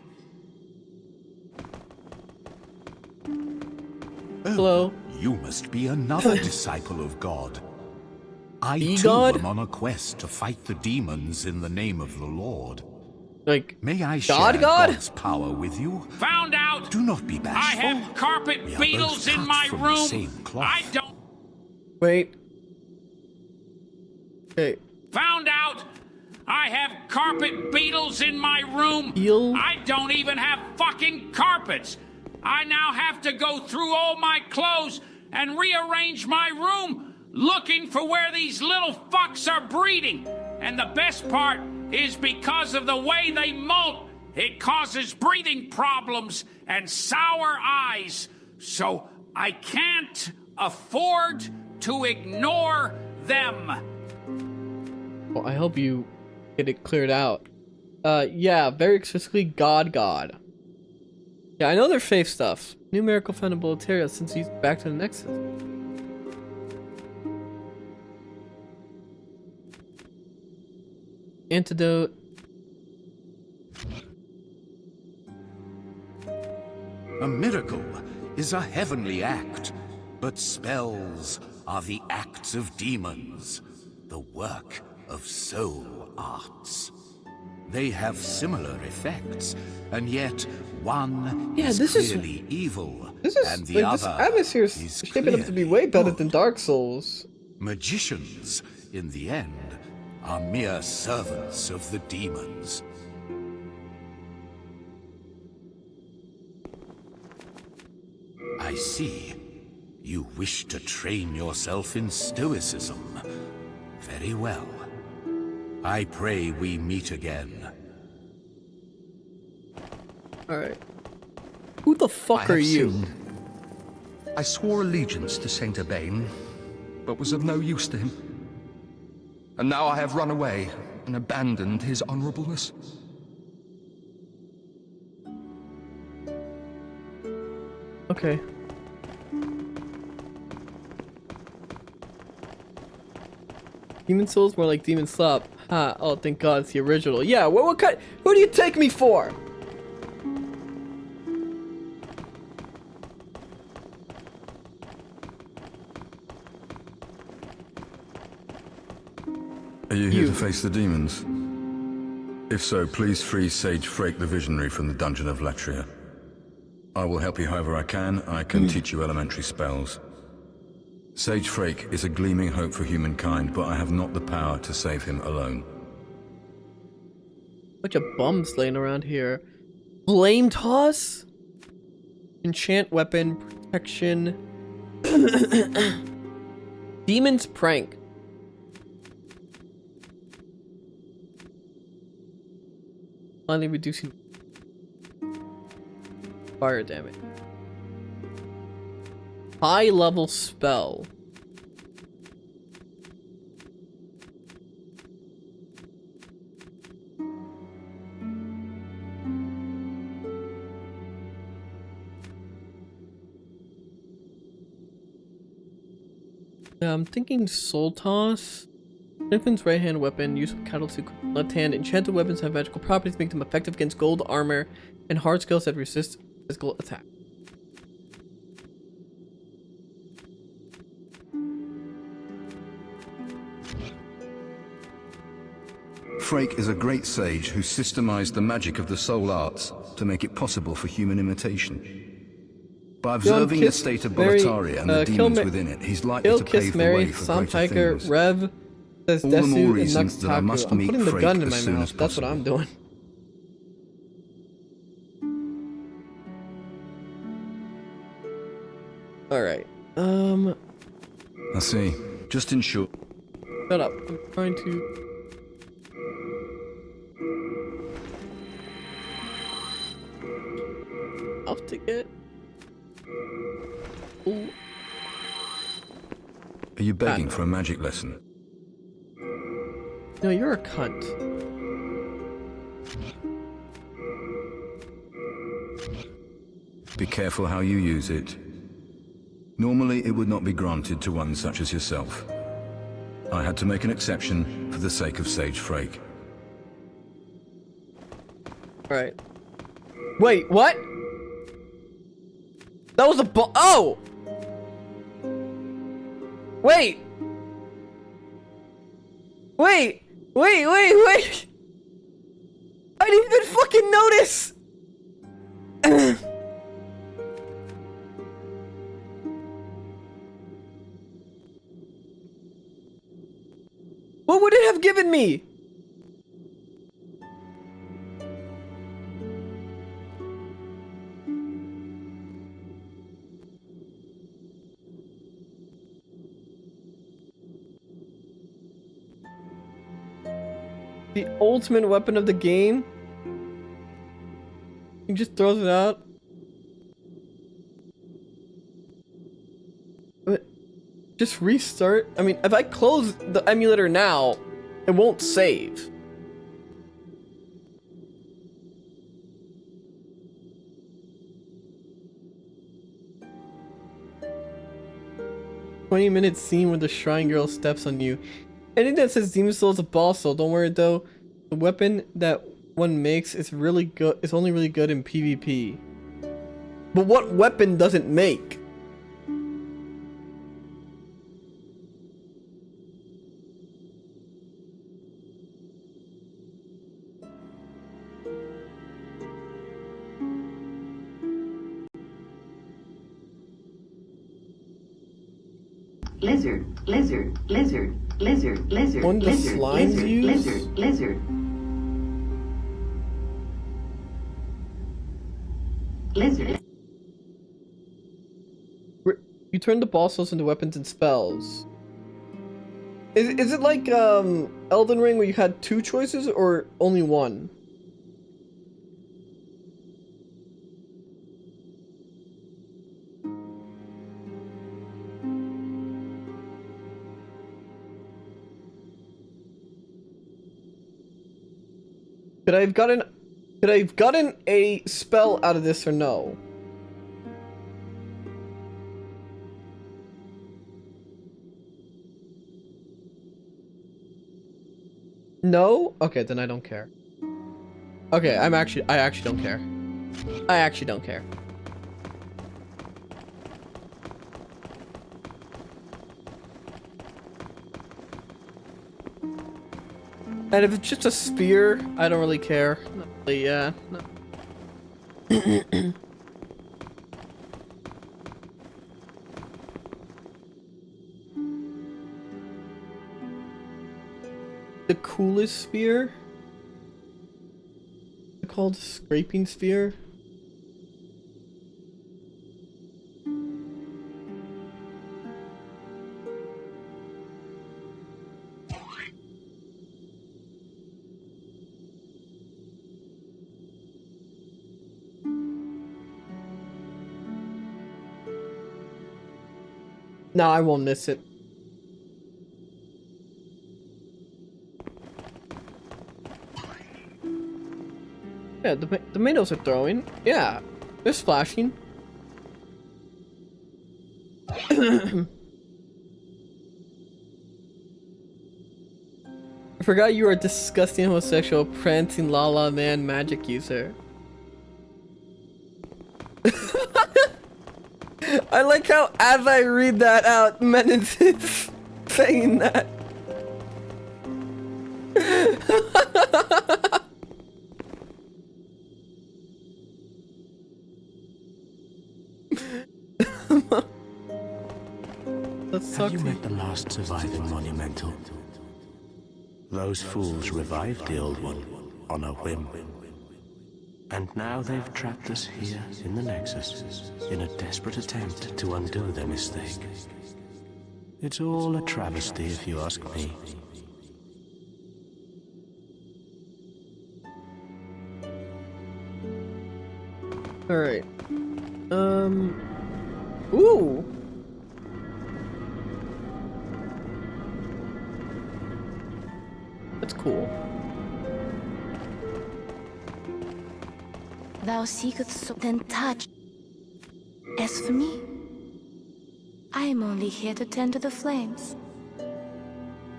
Hello. You must be another disciple of God. I The too God? am on a quest to fight the demons in the name of the Lord. Like, may I God? share God's power with you? Found out. Do not be I bashful. have carpet We are beetles both in cut my from the room. same cloth. I don't. Wait. Okay. Found out. I have carpet beetles in my room. Eel? I don't even have fucking carpets. I now have to go through all my clothes and rearrange my room looking for where these little fucks are breeding. And the best part is because of the way they molt, it causes breathing problems and sour eyes. So I can't afford to ignore them. Well, I hope you get it cleared out. Yeah, very explicitly God. Yeah, I know they're faith stuff. New miracle found in Boletaria since he's back to the Nexus. Antidote. A miracle is a heavenly act, but spells are the acts of demons, the work of soul arts. They have similar effects, and yet one is clearly evil, and the this other atmosphere is shaping up to be way better than Dark Souls. Magicians, in the end, are mere servants of the demons. I see. You wish to train yourself in stoicism. Very well. I pray we meet again. Alright. Who the fuck are you? I swore allegiance to Saint Urbain, but was of no use to him. And now I have run away and abandoned his honorableness. Okay. Demon Souls more like Demon Slop. Ha, oh thank God it's the original. Yeah, what kind, who do you take me for? Are you here to face the demons? If so, please free Sage Frake the Visionary from the dungeon of Latria. I will help you however I can. I can teach you elementary spells. Sage Frake is a gleaming hope for humankind, but I have not the power to save him alone. Bunch of bums laying around here. Flame toss? Enchant weapon, protection. Demon's prank. Finally reducing fire damage. High level spell. Yeah, I'm thinking Soul Toss. Infant's right hand weapon, use of cattle to left hand. Enchanted weapons have magical properties, make them effective against gold armor and hard skills that resist physical attack. Frake is a great sage who systemized the magic of the soul arts to make it possible for human imitation. By observing the state of Boletaria and the demons within it, he's likely to pave the way for greater things. Rev says All the more Desu and reason that I must Nuxtaku. I'm meet putting the Frake gun in as my soon mouth. as That's what I'm doing. Alright. I see. Just in short. Shut up. I'm trying to. Off ticket. Ooh. Are you begging for a magic lesson? No, you're a cunt. Be careful how you use it. Normally, it would not be granted to one such as yourself. I had to make an exception for the sake of Sage Frake. Alright. Wait, what? That was a oh! Wait! Wait! Wait! I didn't even fucking notice! What would it have given me? The ultimate weapon of the game? He just throws it out. Just restart? I mean, if I close the emulator now, it won't save. "20-minute scene where the shrine girl steps on you. Anything that says Demon Soul is a boss soul. Don't worry though. The weapon that one makes is really good. It's only really good in PvP. But what weapon does it make? Lizard, lizard, lizard, lizard, lizard, One of the lizard, slimes lizard, used? lizard, lizard. Lizard. You turn the boss souls into weapons and spells. Is it like Elden Ring where you had 2 choices or only 1? Could I have gotten a spell out of this or no? No? Okay, then I don't care. Okay, I actually don't care. I actually don't care. And if it's just a spear, I don't really care. Not really, yeah. No. The coolest spear? It's called scraping spear. No, I won't miss it. Yeah, the tomatoes are throwing. Yeah, they're splashing. I forgot you were a disgusting homosexual prancing La La Man magic user. I like how as I read that out, Menace is saying that. Have you met the last surviving monumental? Those fools revived the old one on a whim. And now they've trapped us here in the Nexus in a desperate attempt to undo their mistake. It's all a travesty if you ask me. Alright. Ooh! That's cool. Thou seekest so then touch. As for me, I am only here to tend to the flames.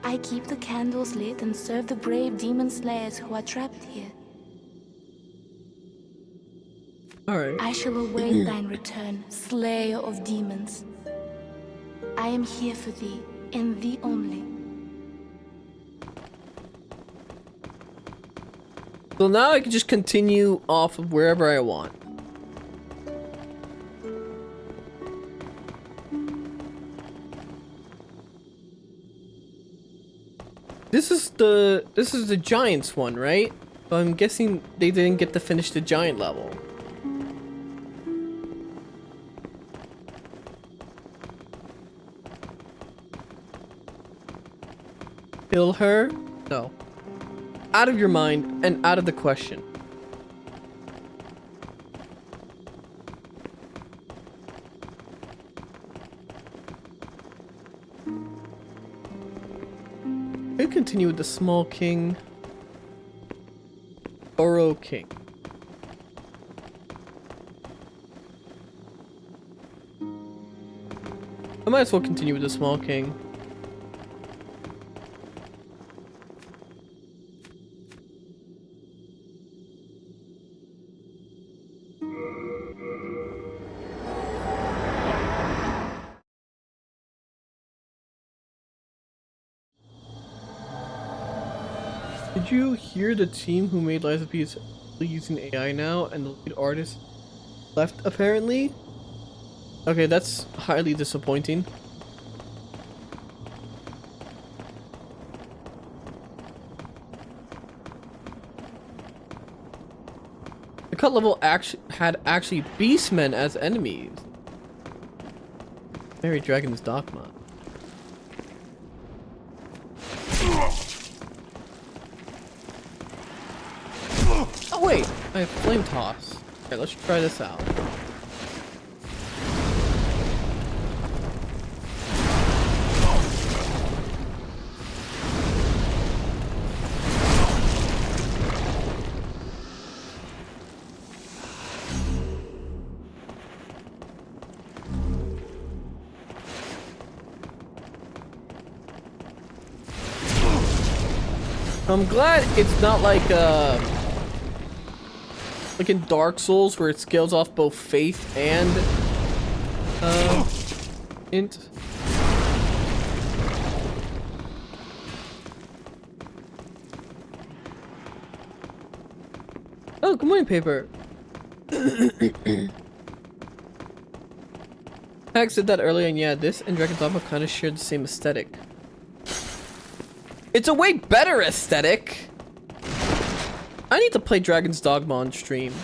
I keep the candles lit and serve the brave demon slayers who are trapped here. Alright. I shall await thine return, slayer of demons. I am here for thee, and thee only. So now I can just continue off of wherever I want. This is the Giants one, right? So I'm guessing they didn't get to finish the Giant level. Kill her? No. Out of your mind and out of the question. Could continue with the small king. Oro king. I might as well continue with the small king. Did you hear the team who made Lies of P is using AI now and the lead artist left apparently? Okay, that's highly disappointing. The cut level had actually beastmen as enemies. Very Dragon's Dogma. Oh wait, I have flame toss. Okay, let's try this out. I'm glad it's not like in Dark Souls where it scales off both faith and int. Oh, good morning, paper. Hack said that earlier, and yeah, this and Dragon's Dogma kind of share the same aesthetic. It's a way better aesthetic. I need to play Dragon's Dogma on stream.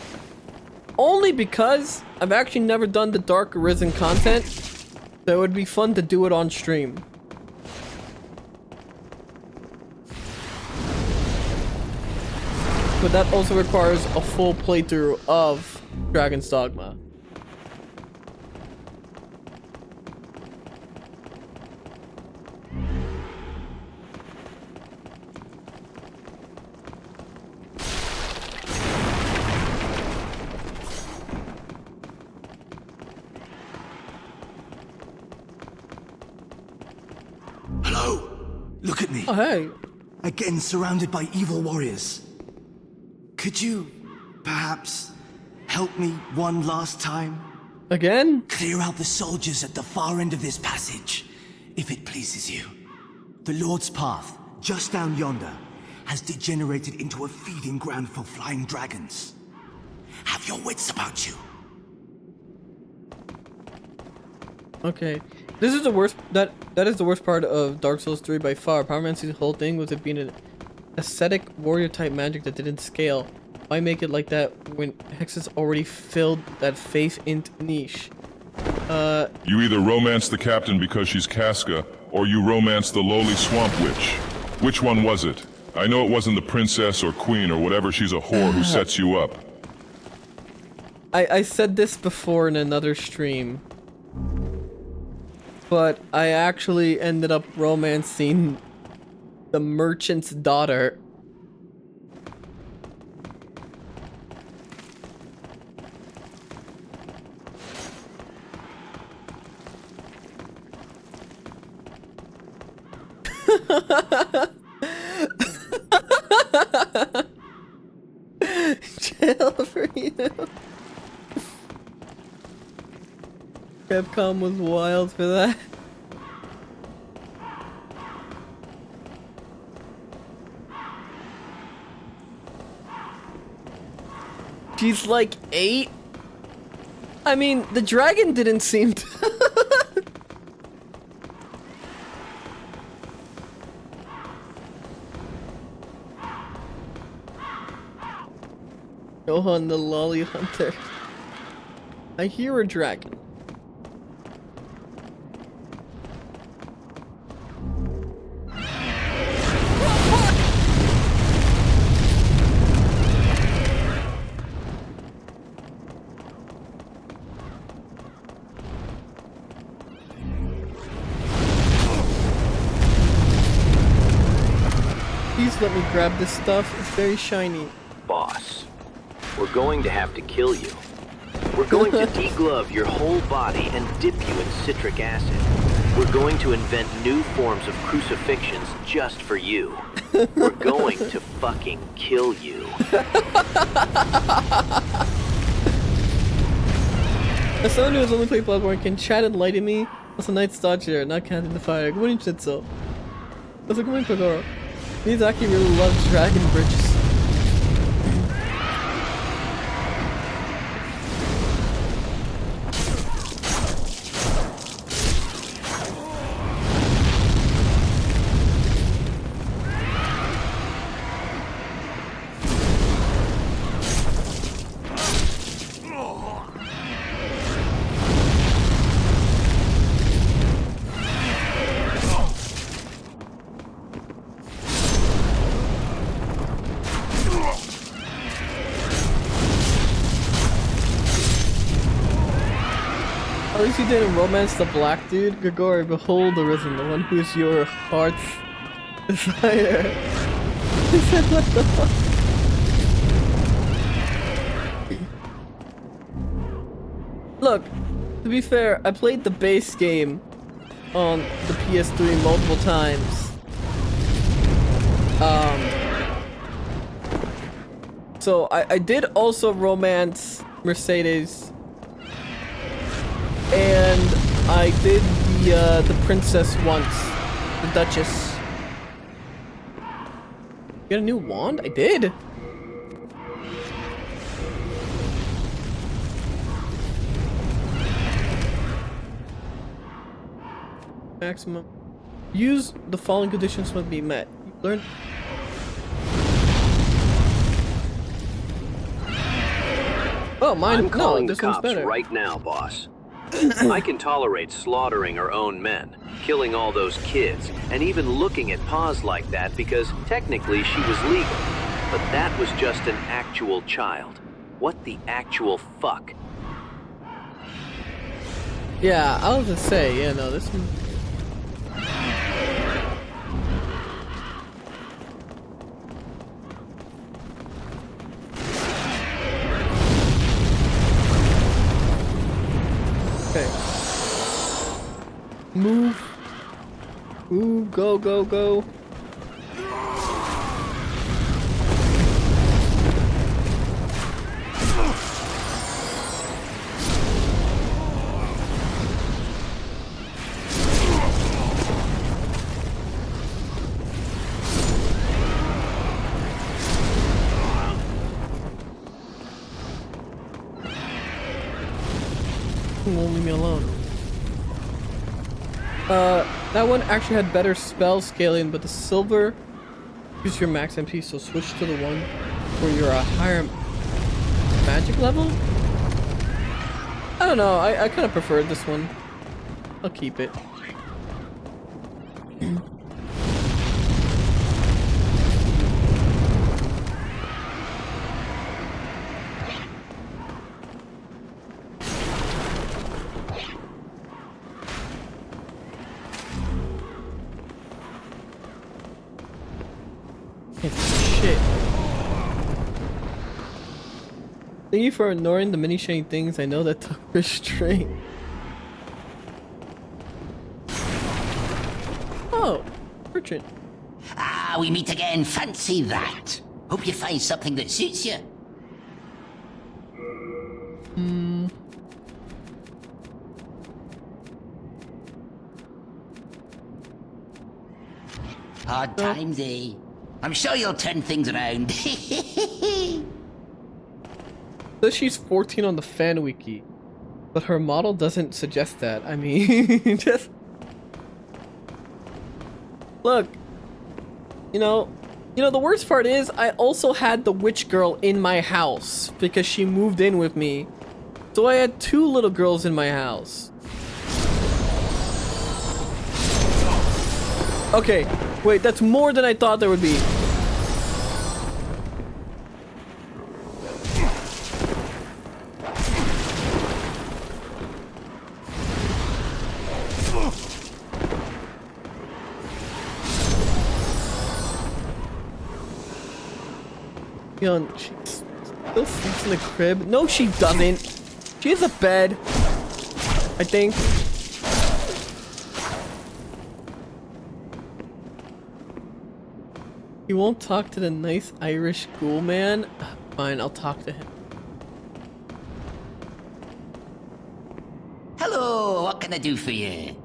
Only because I've actually never done the Dark Arisen content. So it would be fun to do it on stream. But that also requires a full playthrough of Dragon's Dogma. Look at me. Oh, hey. Again surrounded by evil warriors. Could you, perhaps, help me one last time? Again? Clear out the soldiers at the far end of this passage, if it pleases you. The Lord's Path, just down yonder, has degenerated into a feeding ground for flying dragons. Have your wits about you. Okay. This is the worst, that is the worst part of Dark Souls 3 by far. Pyromancy's whole thing was it being an ascetic warrior type magic that didn't scale. Why make it like that when Hexes already filled that faith int niche? You either romance the captain because she's Casca, or you romance the lowly swamp witch. Which one was it? I know it wasn't the princess or queen or whatever, she's a whore who sets you up. I said this before in another stream. But I actually ended up romancing the merchant's daughter. Jail for you. Capcom was wild for that. She's like 8. I mean, the dragon didn't seem to... Johann the lolly hunter. I hear a dragon. please let me grab this stuff? It's very shiny. Boss, we're going to have to kill you. We're going to deglove your whole body and dip you in citric acid. We're going to invent new forms of crucifixions just for you. We're going to fucking kill you. As someone who has only played Bloodborne can chat and lie to me as a Night's Dodger, not counting the fire. Good morning, Shitso. That's a good morning, Kogoro. Miyazaki really loves Dragon Bridges. At least you didn't romance the black dude. Grigori, behold the risen, the one who is your heart's desire. He said, what the fuck? Look, to be fair, I played the base game on the PS3 multiple times. So I did also romance Mercedes. And I did the princess once, the Duchess. Get a new wand? I did. Maximum. Use the following conditions must be met. You learn. Oh, mine. I'm calling No, the this one's cops better. right now, boss. I can tolerate slaughtering our own men, killing all those kids, and even looking at Paz like that because technically she was legal. But that was just an actual child. What the actual fuck? Yeah, I was gonna say, yeah, no, this one. Okay. Move. Move, go, go, go. Won't leave me alone. That one actually had better spell scaling, but the silver use your max MP, so switch to the one where you're a higher magic level? I don't know, I kind of preferred this one. I'll keep it. Shit. Thank you for ignoring the many shiny things. I know that took restraint. Oh, merchant. Ah, we meet again. Fancy that. Hope you find something that suits you. Hard times, eh? I'm sure you'll turn things around. Says she's 14 on the fan wiki, but her model doesn't suggest that. I mean, just look. You know, the worst part is I also had the witch girl in my house because she moved in with me, so I had 2 little girls in my house. Okay, wait, that's more than I thought there would be. Leon, she still sleeps in the crib. No, she doesn't. She has a bed, I think. You won't talk to the nice Irish ghoul man? Fine, I'll talk to him. Hello, what can I do for you?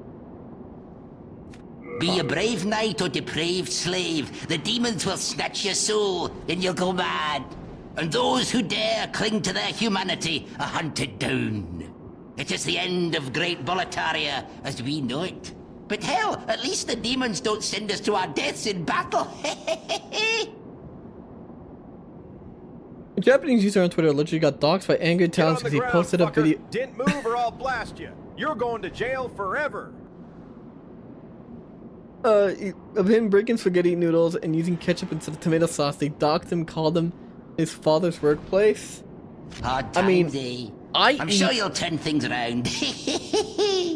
Be a brave knight or depraved slave, the demons will snatch your soul and you'll go mad. And those who dare cling to their humanity are hunted down. It is the end of Great Boletaria as we know it. But hell, at least the demons don't send us to our deaths in battle. A Japanese user on Twitter literally got doxxed by angry towns because he posted a video. Didn't move or I'll blast you. You're going to jail forever. Of him breaking spaghetti noodles and using ketchup instead of tomato sauce. They doxed him, called him his father's workplace. Hard times, eh? I'm sure you'll turn things around.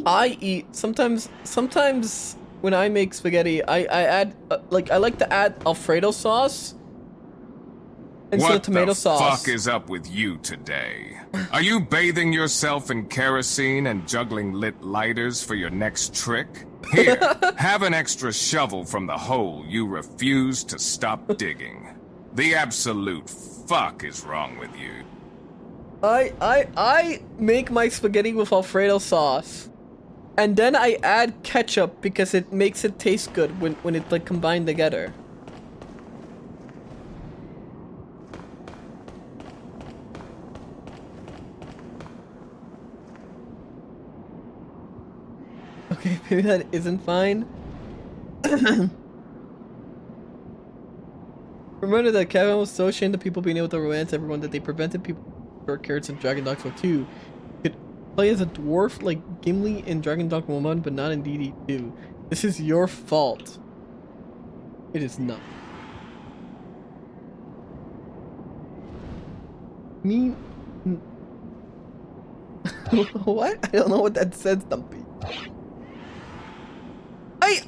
I eat sometimes when I make spaghetti, I add I like to add Alfredo sauce instead of tomato sauce. What the fuck is up with you today? Are you bathing yourself in kerosene and juggling lit lighters for your next trick? Here, have an extra shovel from the hole you refuse to stop digging. The absolute fuck is wrong with you? I make my spaghetti with Alfredo sauce. And then I add ketchup because it makes it taste good when it's like combined together. Okay, maybe that isn't fine. Remember that Kevin was so ashamed of people being able to romance everyone that they prevented people short carrots in Dragon Dogma 2. You could play as a dwarf like Gimli in Dragon Dogma 1, but not in DD2. This is your fault. It is not. Me? What? I don't know what that says, Dumpy.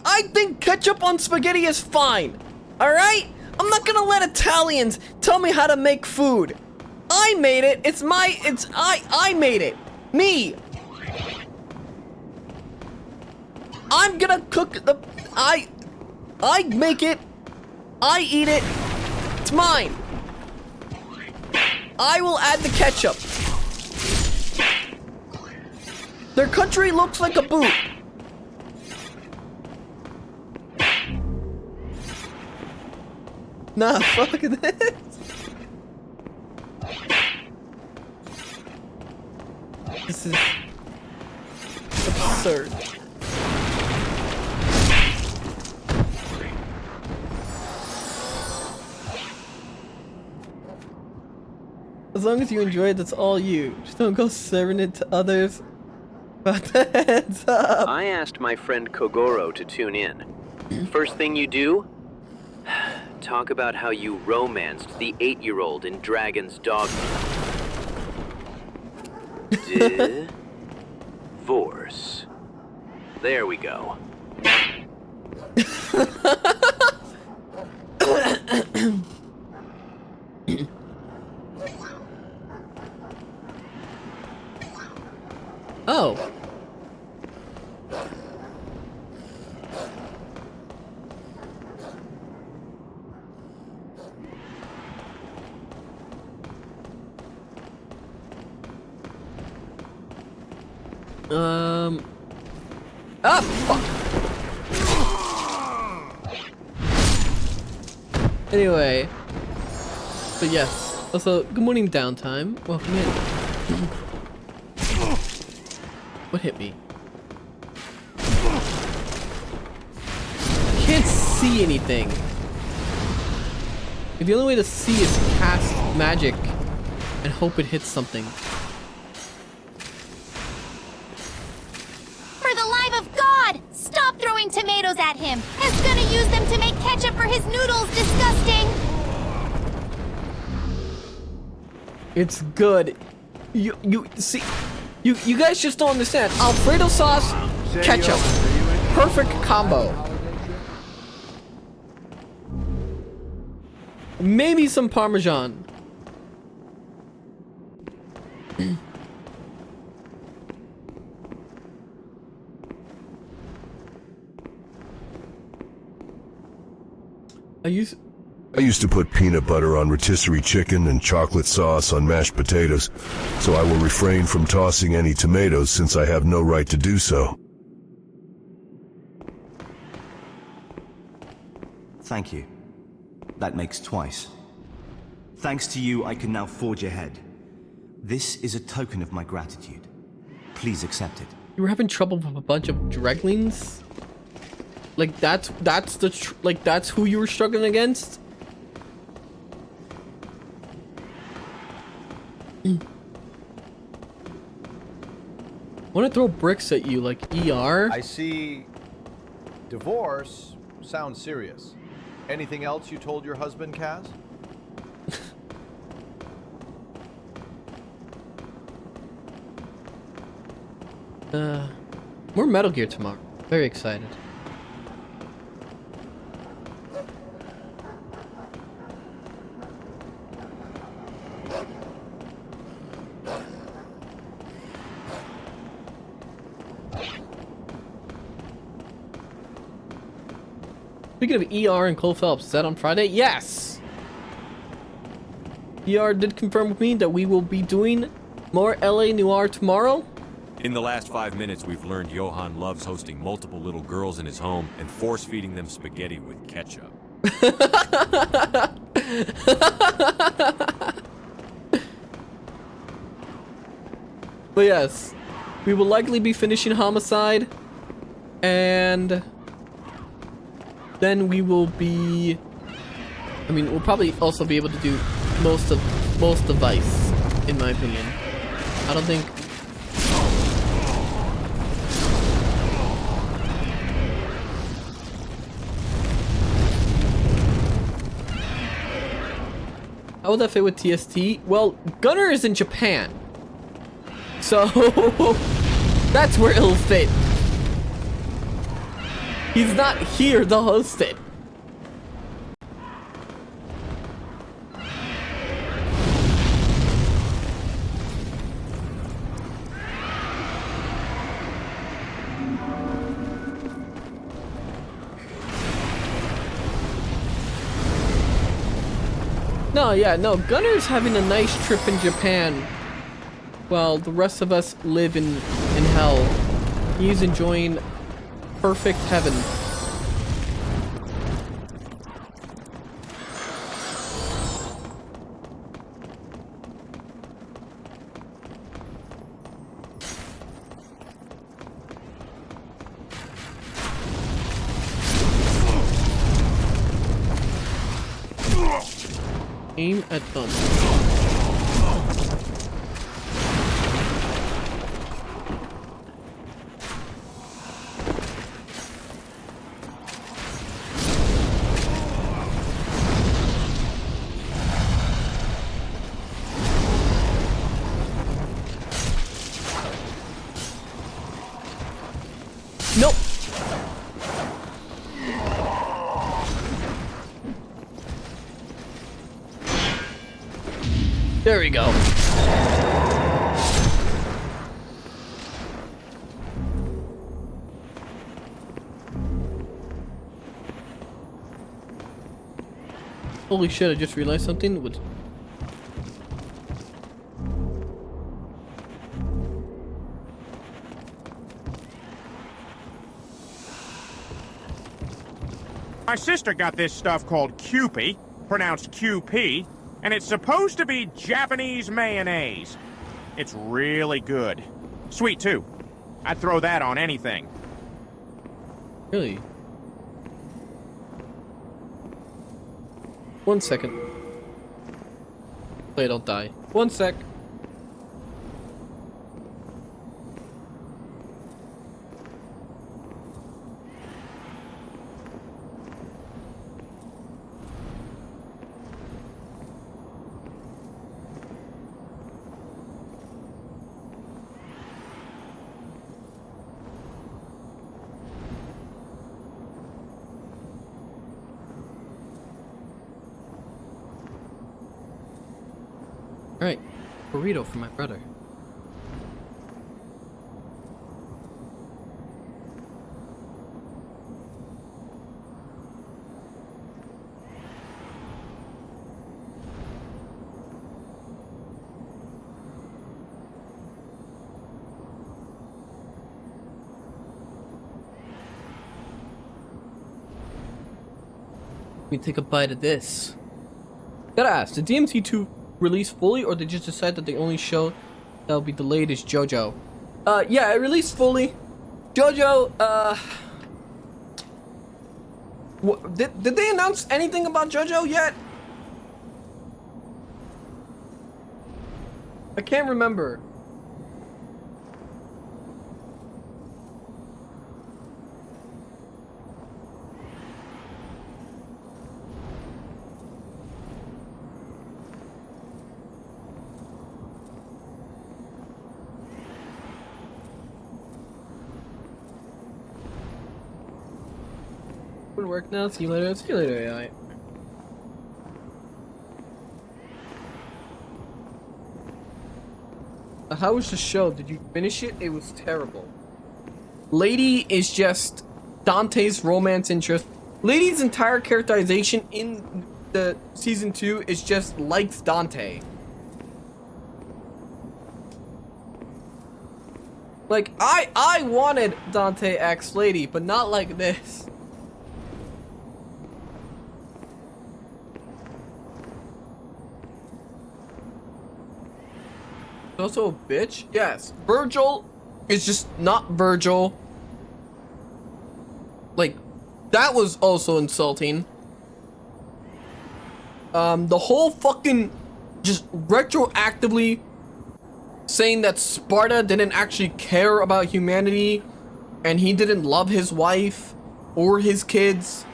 I think ketchup on spaghetti is fine. Alright? I'm not gonna let Italians tell me how to make food. I made it. I made it. Me. I'm gonna cook the I make it. I eat it. It's mine. I will add the ketchup. Their country looks like a boot. Nah, fuck this. This is absurd. As long as you enjoy it, that's all you. Just don't go serving it to others. But heads up. I asked my friend Kogoro to tune in. First thing you do? Talk about how you romanced the 8-year-old in Dragon's Dogma. Divorce. There we go. Oh. Ah, fuck. Anyway. But yes. Also, good morning, downtime. Welcome in. What hit me? I can't see anything. The only way to see is to cast magic and hope it hits something. For the life of God, stop throwing tomatoes at him. He's gonna use them to make ketchup for his noodles. Disgusting. It's good. You see, you guys just don't understand. Alfredo sauce, ketchup, perfect combo. Maybe some Parmesan. I used to put peanut butter on rotisserie chicken and chocolate sauce on mashed potatoes, so I will refrain from tossing any tomatoes since I have no right to do so. Thank you. That makes twice. Thanks to you, I can now forge ahead. This is a token of my gratitude. Please accept it. You were having trouble with a bunch of dreglings? Like that's who you were struggling against? I want to throw bricks at you, like ER. I see. Divorce sounds serious. Anything else you told your husband, Kaz? More Metal Gear tomorrow. Very excited. Speaking of ER and Cole Phelps, is that on Friday? Yes! ER did confirm with me that we will be doing more LA Noire tomorrow. In the last 5 minutes, we've learned Johann loves hosting multiple little girls in his home and force-feeding them spaghetti with ketchup. But yes, we will likely be finishing Homicide, and then we will be, I mean, we'll probably also be able to do most of Vice, in my opinion. I don't think. How would that fit with TST? Well, Gunner is in Japan, so that's where it'll fit. He's not here to host it. No, yeah, no, Gunner's having a nice trip in Japan while the rest of us live in hell. He's enjoying perfect heaven. Aim at them. Nope. There we go. Holy shit, I just realized something. My sister got this stuff called Kewpie, pronounced QP, and it's supposed to be Japanese mayonnaise. It's really good. Sweet, too. I'd throw that on anything. Really? 1 second. Play, don't die. 1 sec. Alright, burrito for my brother. me take a bite of this. Gotta ask, did DMC2 release fully, or did they just decide that the only show that'll be delayed is JoJo? Yeah, it released fully. JoJo, did they announce anything about JoJo yet? I can't remember. Would work now. See you later. See you later, AI. How was the show? Did you finish it? It was terrible. Lady is just Dante's romance interest. Lady's entire characterization in the season 2 is just likes Dante. Like, I wanted Dante X Lady, but not like this. Also a bitch? Yes. Virgil is just not Virgil. Like, that was also insulting. The whole fucking just retroactively saying that Sparta didn't actually care about humanity and he didn't love his wife or his kids.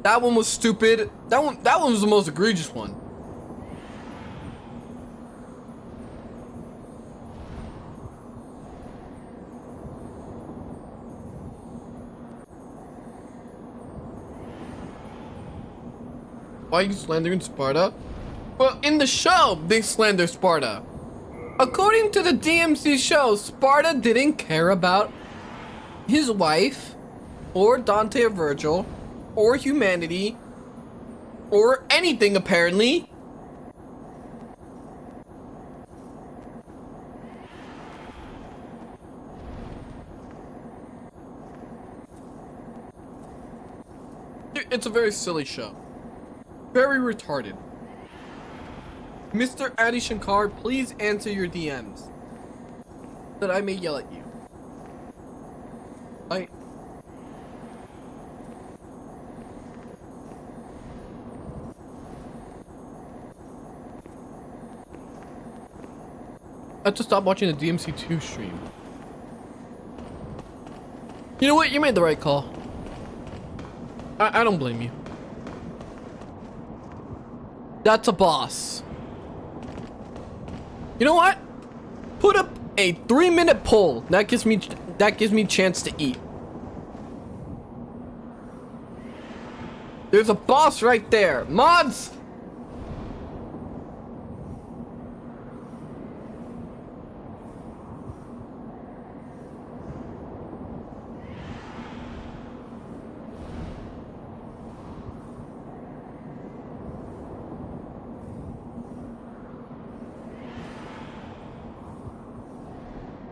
That one was stupid. That one was the most egregious one. Why are you slandering Sparta? Well, in the show, they slander Sparta. According to the DMC show, Sparta didn't care about his wife, or Dante or Virgil, or humanity, or anything apparently. It's a very silly show. Very retarded. Mr. Adi Shankar, please answer your DMs. That I may yell at you. I have to stop watching the DMC2 stream. You know what? You made the right call. I don't blame you. That's a boss. You know what? Put up a 3-minute poll. That gives me chance to eat. There's a boss right there. Mods!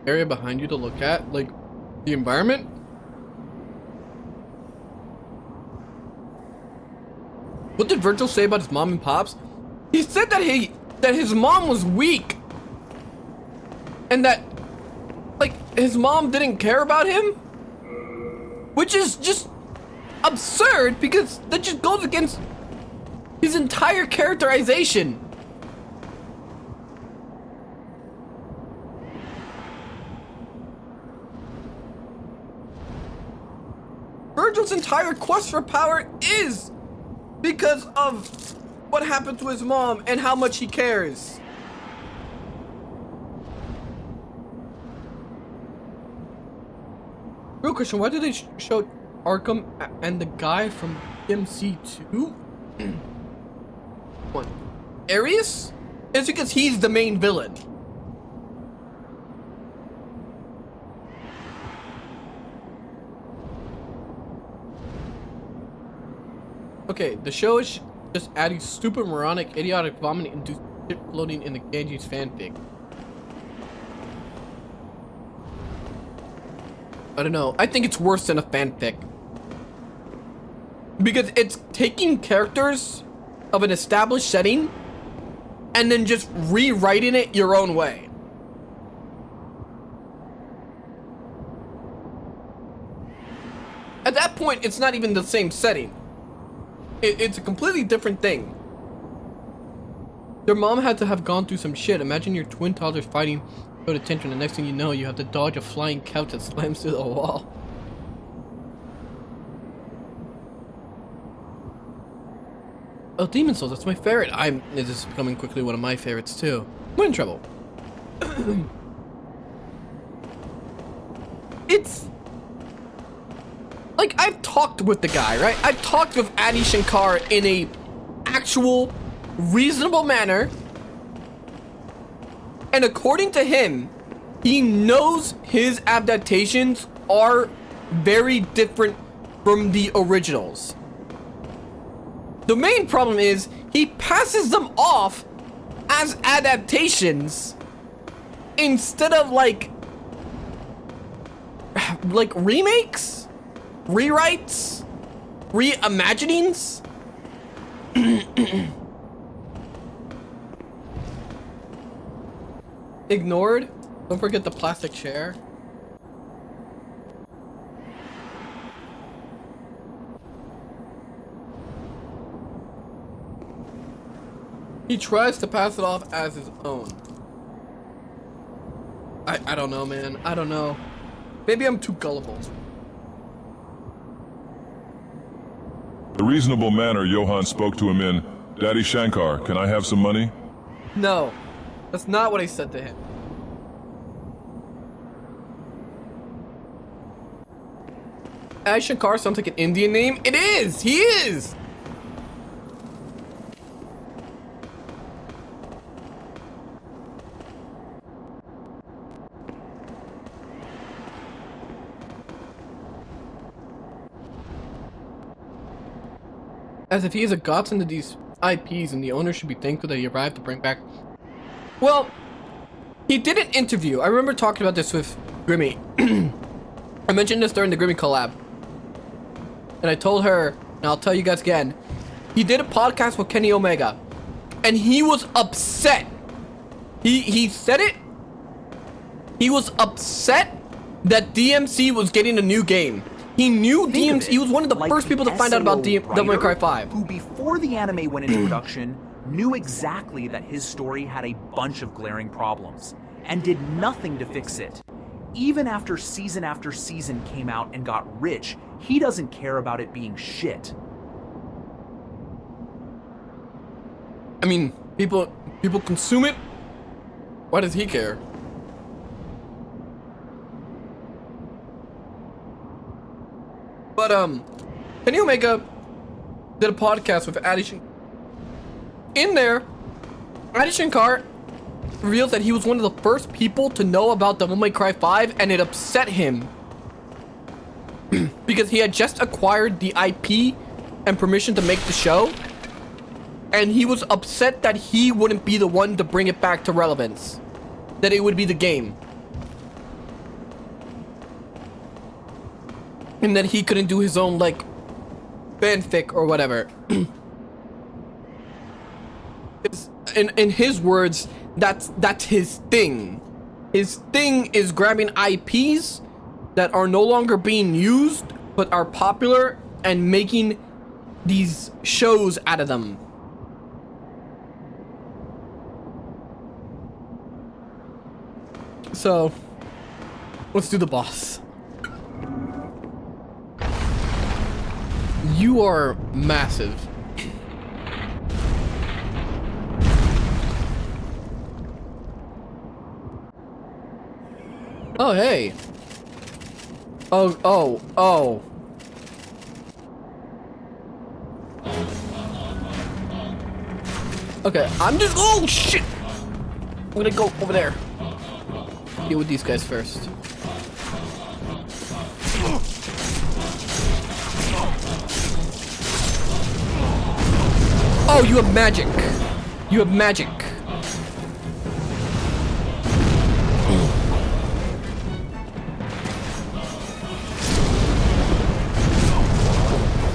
Area behind you to look at, like the environment. What did Virgil say about his mom and pops? He said that his mom was weak and that like his mom didn't care about him, which is just absurd because that just goes against his entire characterization. Virgil's entire quest for power is because of what happened to his mom and how much he cares. Real question, why did they show Arkham and the guy from MC2? What? Arius? It's because he's the main villain. Okay, the show is just adding stupid, moronic, idiotic, vomiting-induced shit floating in the Ganges fanfic. I don't know. I think it's worse than a fanfic. Because it's taking characters of an established setting and then just rewriting it your own way. At that point, it's not even the same setting. It's a completely different thing. Their mom had to have gone through some shit. Imagine your twin toddlers fighting for attention. The next thing you know, you have to dodge a flying couch that slams through the wall. Oh, Demon Souls, that's my favorite. This is becoming quickly one of my favorites too. We're in trouble. It's like, I've talked with the guy, right? I've talked with Adi Shankar in a actual reasonable manner. And according to him, he knows his adaptations are very different from the originals. The main problem is he passes them off as adaptations instead of like remakes, rewrites, reimaginings. Ignored. Don't forget the plastic chair. He tries to pass it off as his own. I don't know, man. I don't know. Maybe I'm too gullible. The reasonable manner Johann spoke to him in, Daddy Shankar, can I have some money? No, that's not what I said to him. Adi Shankar sounds like an Indian name. It is! He is! As if he is a godsend to these IPs and the owner should be thankful that he arrived to bring back. Well, he did an interview. I remember talking about this with Grimmy. I mentioned this during the Grimmy collab. And I told her, and I'll tell you guys again, he did a podcast with Kenny Omega. And he was upset. He said it. He was upset that DMC was getting a new game. He knew DMC. He was one of the first people to find out about Devil May Cry 5. Who, before the anime went into production, knew exactly that his story had a bunch of glaring problems, and did nothing to fix it. Even after season came out and got rich, he doesn't care about it being shit. I mean, people consume it. Why does he care? But Kenny Omega did a podcast with Adi Shankar. In there, Adi Shankar reveals that he was one of the first people to know about Devil May Cry 5, and it upset him because he had just acquired the IP and permission to make the show, and he was upset that he wouldn't be the one to bring it back to relevance, that it would be the game. And that he couldn't do his own, like, fanfic or whatever. In his words, that's his thing. His thing is grabbing IPs that are no longer being used, but are popular, and making these shows out of them. So, let's do the boss. You are massive. Oh, hey. Oh. Okay, I'm just, oh shit! I'm gonna go over there. Deal with these guys first. Oh, you have magic. You have magic.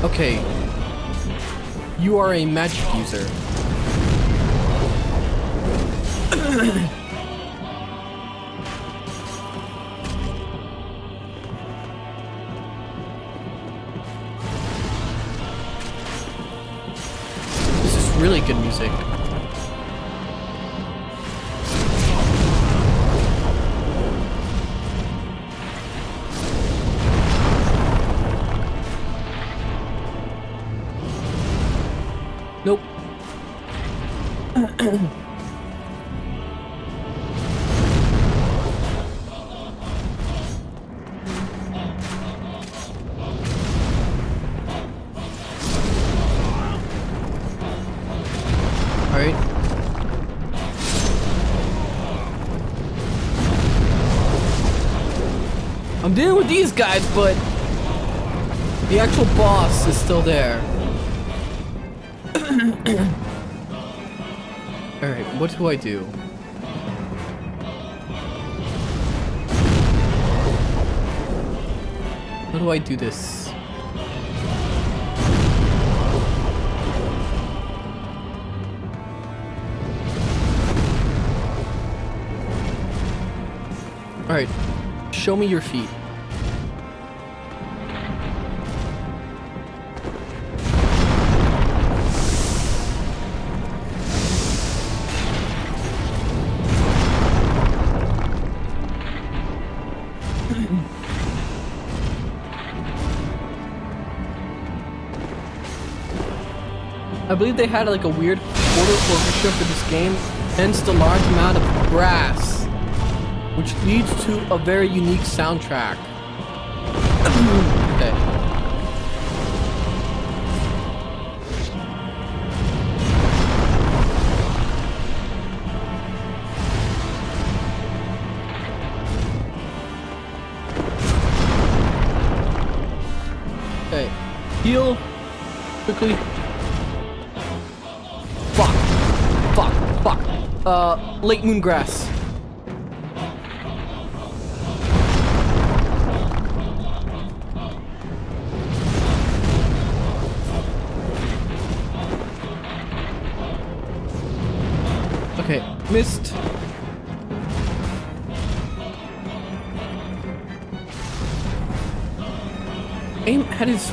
Okay. You are a magic user. This is really good music. Nope. Alright. I'm dealing with these guys, but the actual boss is still there. Alright, what do I do? How do I do this? Alright, show me your feet. I believe they had like a weird quarter orchestra for this game, hence the large amount of brass, which leads to a very unique soundtrack. Okay. Okay. Heal quickly. Fuck. Late moon grass. Okay, missed. Aim at his...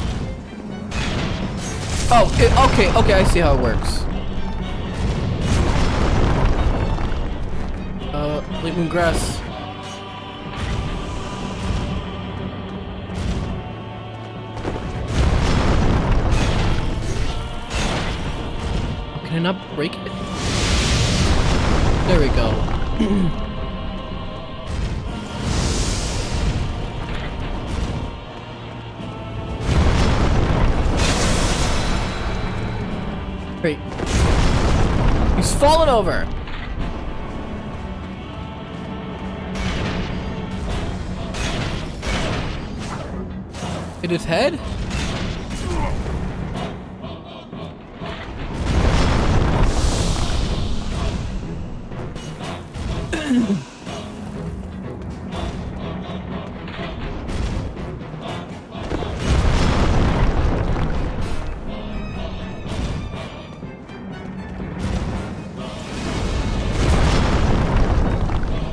Oh, okay, I see how it works. Late moon grass. Can I not break it? There we go. Great. He's fallen over. Hit his head?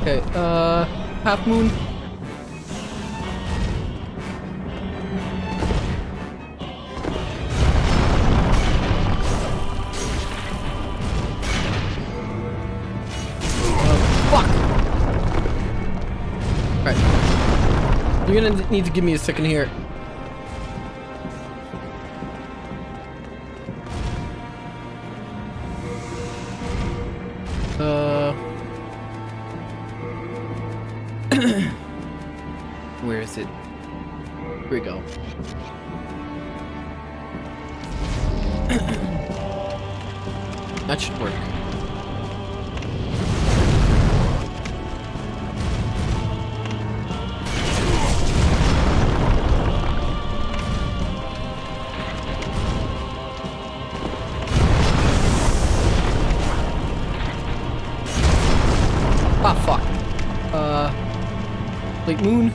Okay, half moon. You're gonna need to give me a second here. Where is it? Here we go. That should work. Ah, fuck. Late moon.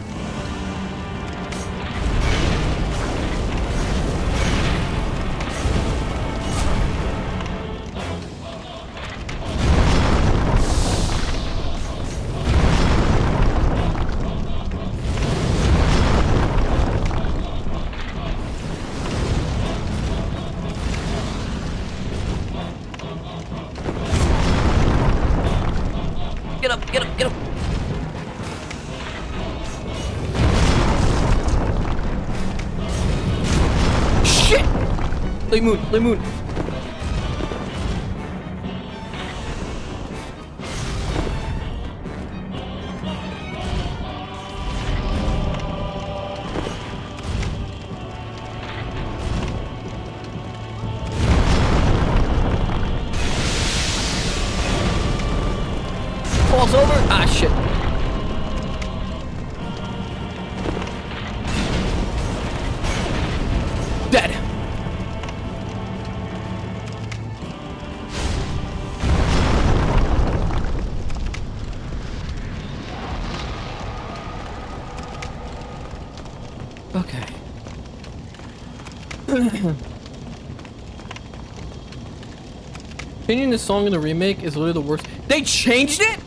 Moon, Lay Moon. Falls over. Ah, shit. Dead. Okay. Changing the song in the remake is literally the worst. They changed it?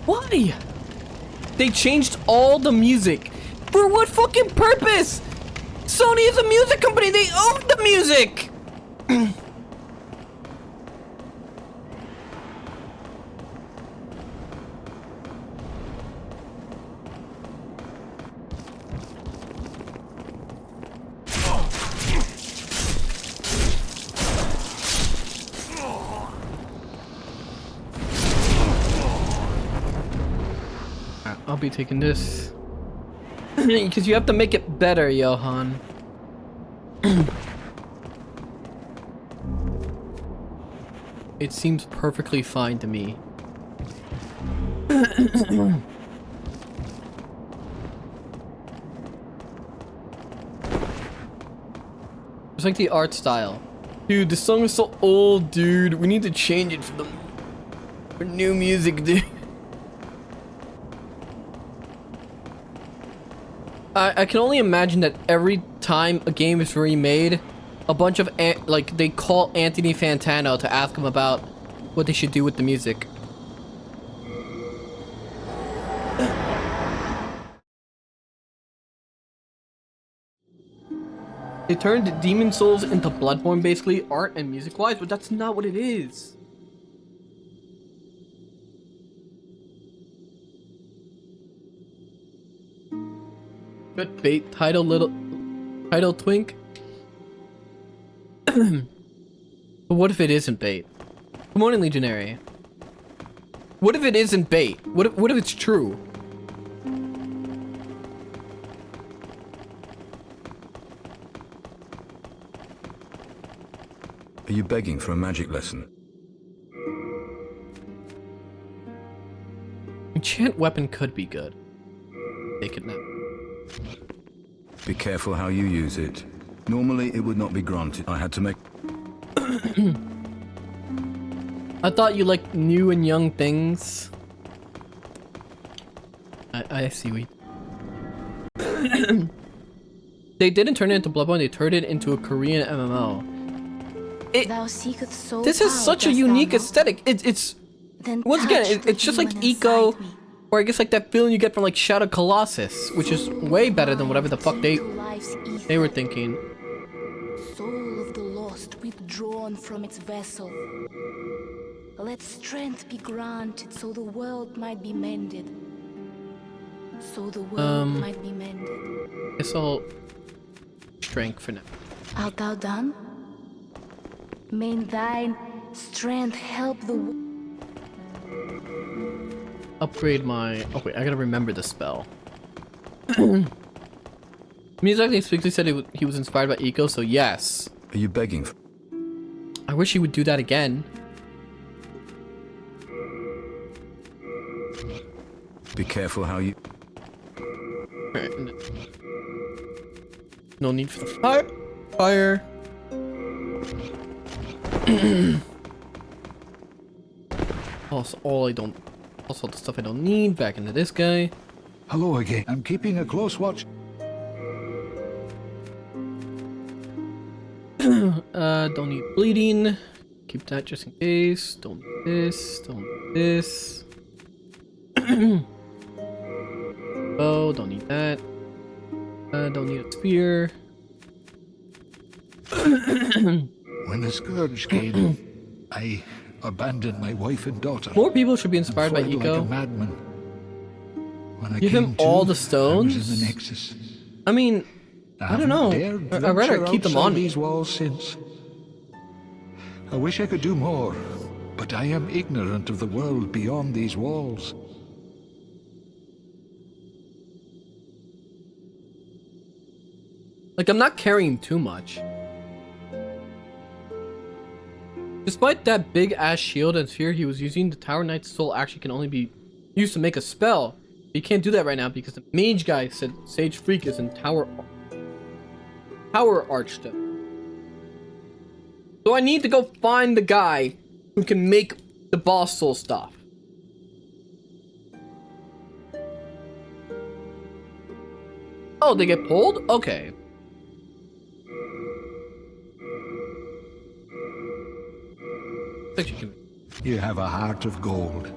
Why? They changed all the music. For what fucking purpose? Sony is a music company. They own the music. I'll be taking this. Because you have to make it better, Johann. It seems perfectly fine to me. It's like the art style. Dude, this song is so old, dude. We need to change it for new music, dude. I can only imagine that every time a game is remade, a bunch of like they call Anthony Fantano to ask him about what they should do with the music. They turned Demon Souls into Bloodborne, basically, art and music-wise, but that's not what it is. Good bait, title twink. But what if it isn't bait? Good morning, Legionary. What if it isn't bait? What if it's true? Are you begging for a magic lesson? Enchant weapon could be good. Take it now. Be careful how you use it. Normally, it would not be granted. I had to make... I thought you liked new and young things. I see we... They didn't turn it into Bloodborne, they turned it into a Korean MMO. This is such a unique aesthetic. It's once again, it's just like Eco, or I guess like that feeling you get from like Shadow Colossus, which is way better than whatever the fuck they were thinking. Soul of the lost withdrawn from its vessel. Let strength be granted so the world might be mended. So the world might be mended. Guess I'll strength for now. Art thou done? May thine strength help the Upgrade my... Oh wait, I gotta remember the spell. Miyazaki explicitly said he was inspired by Eco, so yes. Are you begging for... I wish he would do that again. Be careful how you... Alright. No need for the fire. Fire. Also, also the stuff I don't need. Back into this guy. Hello again. I'm keeping a close watch. Don't need bleeding. Keep that just in case. Don't need this. Don't need this. Oh, don't need that. Don't need a spear. When the scourge came, I abandoned my wife and daughter. More people should be inspired by fled like Eco. a madman. When I Give him came to, all the I was stones? in the Nexus. I mean, I don't know. I'd rather keep them on me. These walls since. I wish I could do more, but I am ignorant of the world beyond these walls. Like, I'm not carrying too much. Despite that big-ass shield and sphere he was using, the Tower Knight's soul actually can only be used to make a spell. But you can't do that right now because the mage guy said Sage Freak is in Tower Archstone. So I need to go find the guy who can make the boss soul stuff. Oh, they get pulled? Okay. You have a heart of gold.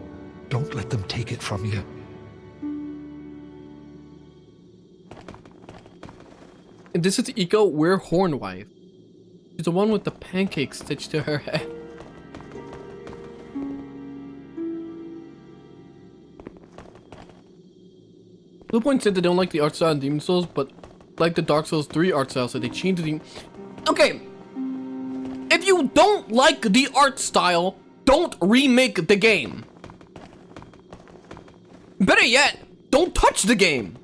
Don't let them take it from you. And this is Eco, we're Hornwife. She's the one with the pancake stitched to her head. Bluepoint said they don't like the art style in Demon Souls, but like the Dark Souls 3 art style, so they changed the... Okay! If you don't like the art style, don't remake the game. Better yet, don't touch the game.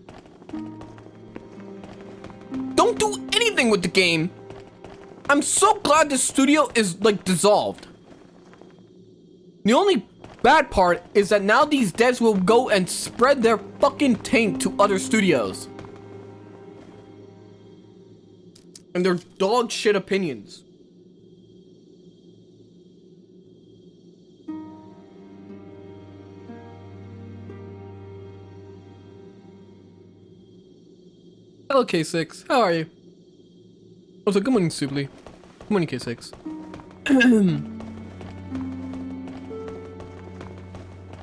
Don't do anything with the game. I'm so glad the studio is, like, dissolved. The only bad part is that now these devs will go and spread their fucking taint to other studios. And their dog shit opinions. Hello, K6. How are you? Also, good morning, Subli. Good morning, K6.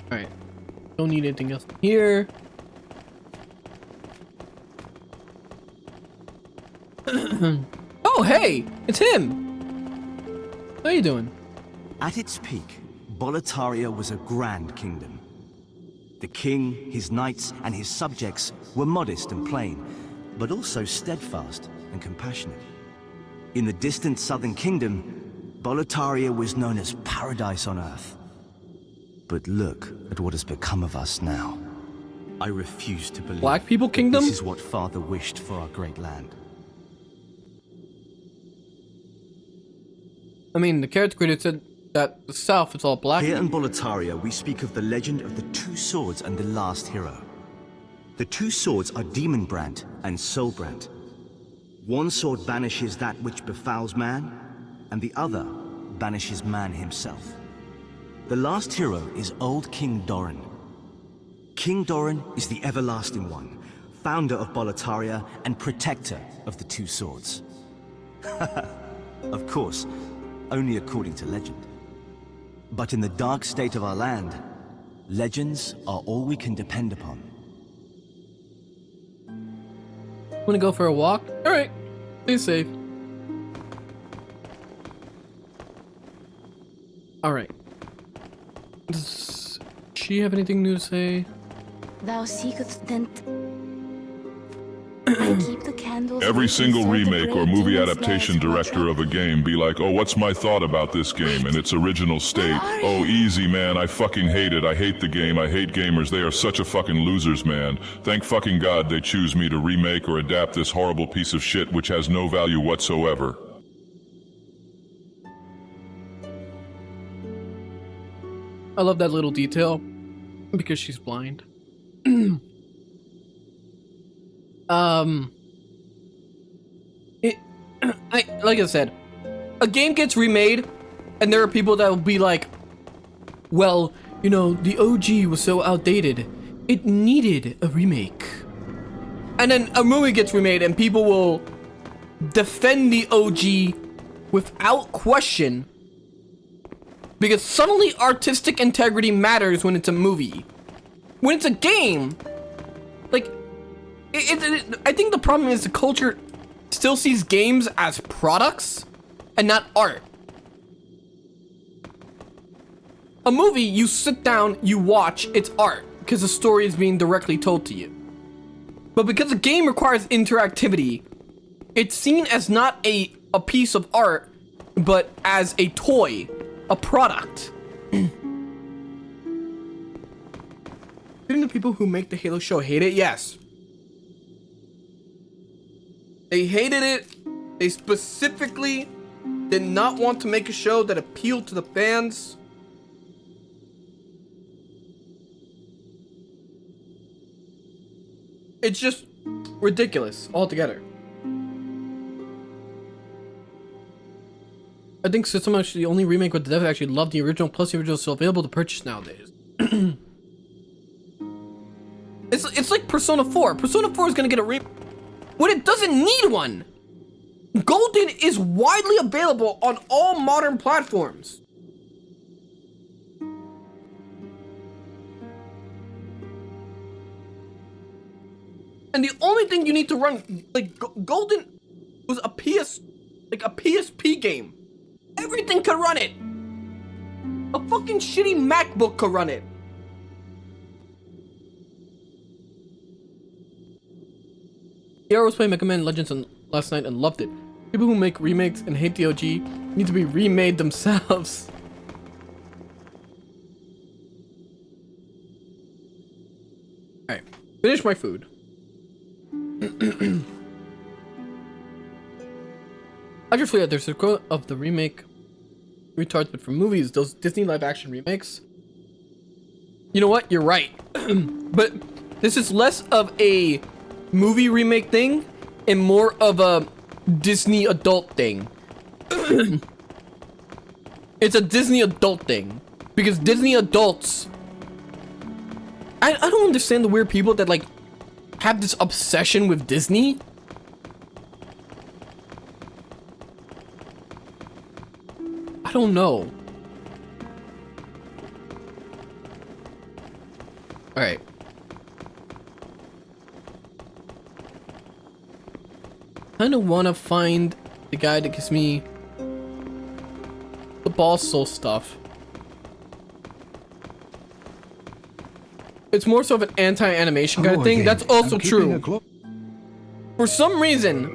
Alright. Don't need anything else here. Oh, hey! It's him! How you doing? At its peak, Boletaria was a grand kingdom. The king, his knights, and his subjects were modest and plain, but also steadfast and compassionate. In the distant southern kingdom, Boletaria was known as paradise on earth. But look at what has become of us now. I refuse to believe Black People Kingdom? this is what Father wished for our great land. I mean, the character creator said that the south is all black. Here in Boletaria, we speak of the legend of the two swords and the last hero. The two swords are Demonbrand and Soulbrand. One sword banishes that which befouls man, and the other banishes man himself. The last hero is old King Doran. King Doran is the Everlasting One, founder of Boletaria and protector of the two swords. Of course, only according to legend. But in the dark state of our land, legends are all we can depend upon. Wanna go for a walk? Alright. Stay safe. Alright. Does she have anything new to say? Thou seekest then. I keep the candles. Every single inside the remake or great movie demon's adaptation lair. director of a game be like, oh, what's my thought about this game in its original state? Oh, easy, man, I fucking hate it. I hate the game. I hate gamers. They are such a fucking losers, man. Thank fucking God they choose me to remake or adapt this horrible piece of shit which has no value whatsoever. I love that little detail because she's blind. Like I said, a game gets remade, and there are people that will be like, well, you know, the OG was so outdated, it needed a remake. And then a movie gets remade, and people will defend the OG without question, because suddenly artistic integrity matters when it's a movie. When it's a game, like, I think the problem is the culture still sees games as products and not art. A movie, you sit down, you watch, it's art, because the story is being directly told to you. But because a game requires interactivity, it's seen as not a piece of art, but as a toy, a product. Didn't the people who make the Halo show hate it? Yes. They hated it. They specifically did not want to make a show that appealed to the fans. It's just ridiculous altogether. I think System is actually the only remake where the devs actually loved the original, plus the original is still available to purchase nowadays. It's like Persona 4. Persona 4 is gonna get a remake when it doesn't need one. Golden is widely available on all modern platforms. And the only thing you need to run, like, Golden was a PSP game. Everything could run it. A fucking shitty MacBook could run it. Yeah, I was playing Mega Man Legends last night and loved it. People who make remakes and hate the OG need to be remade themselves. Alright, finish my food. I just feel that there's a quote of the remake retards, but for movies, those Disney live action remakes. You know what? You're right. But this is less of a movie remake thing and more of a Disney adult thing. It's a Disney adult thing because Disney adults, I don't understand the weird people that like have this obsession with Disney. I don't know. All right. I kind of want to find the guy that gives me the boss soul stuff. It's more so of an anti-animation kind of thing. That's also true. For some reason,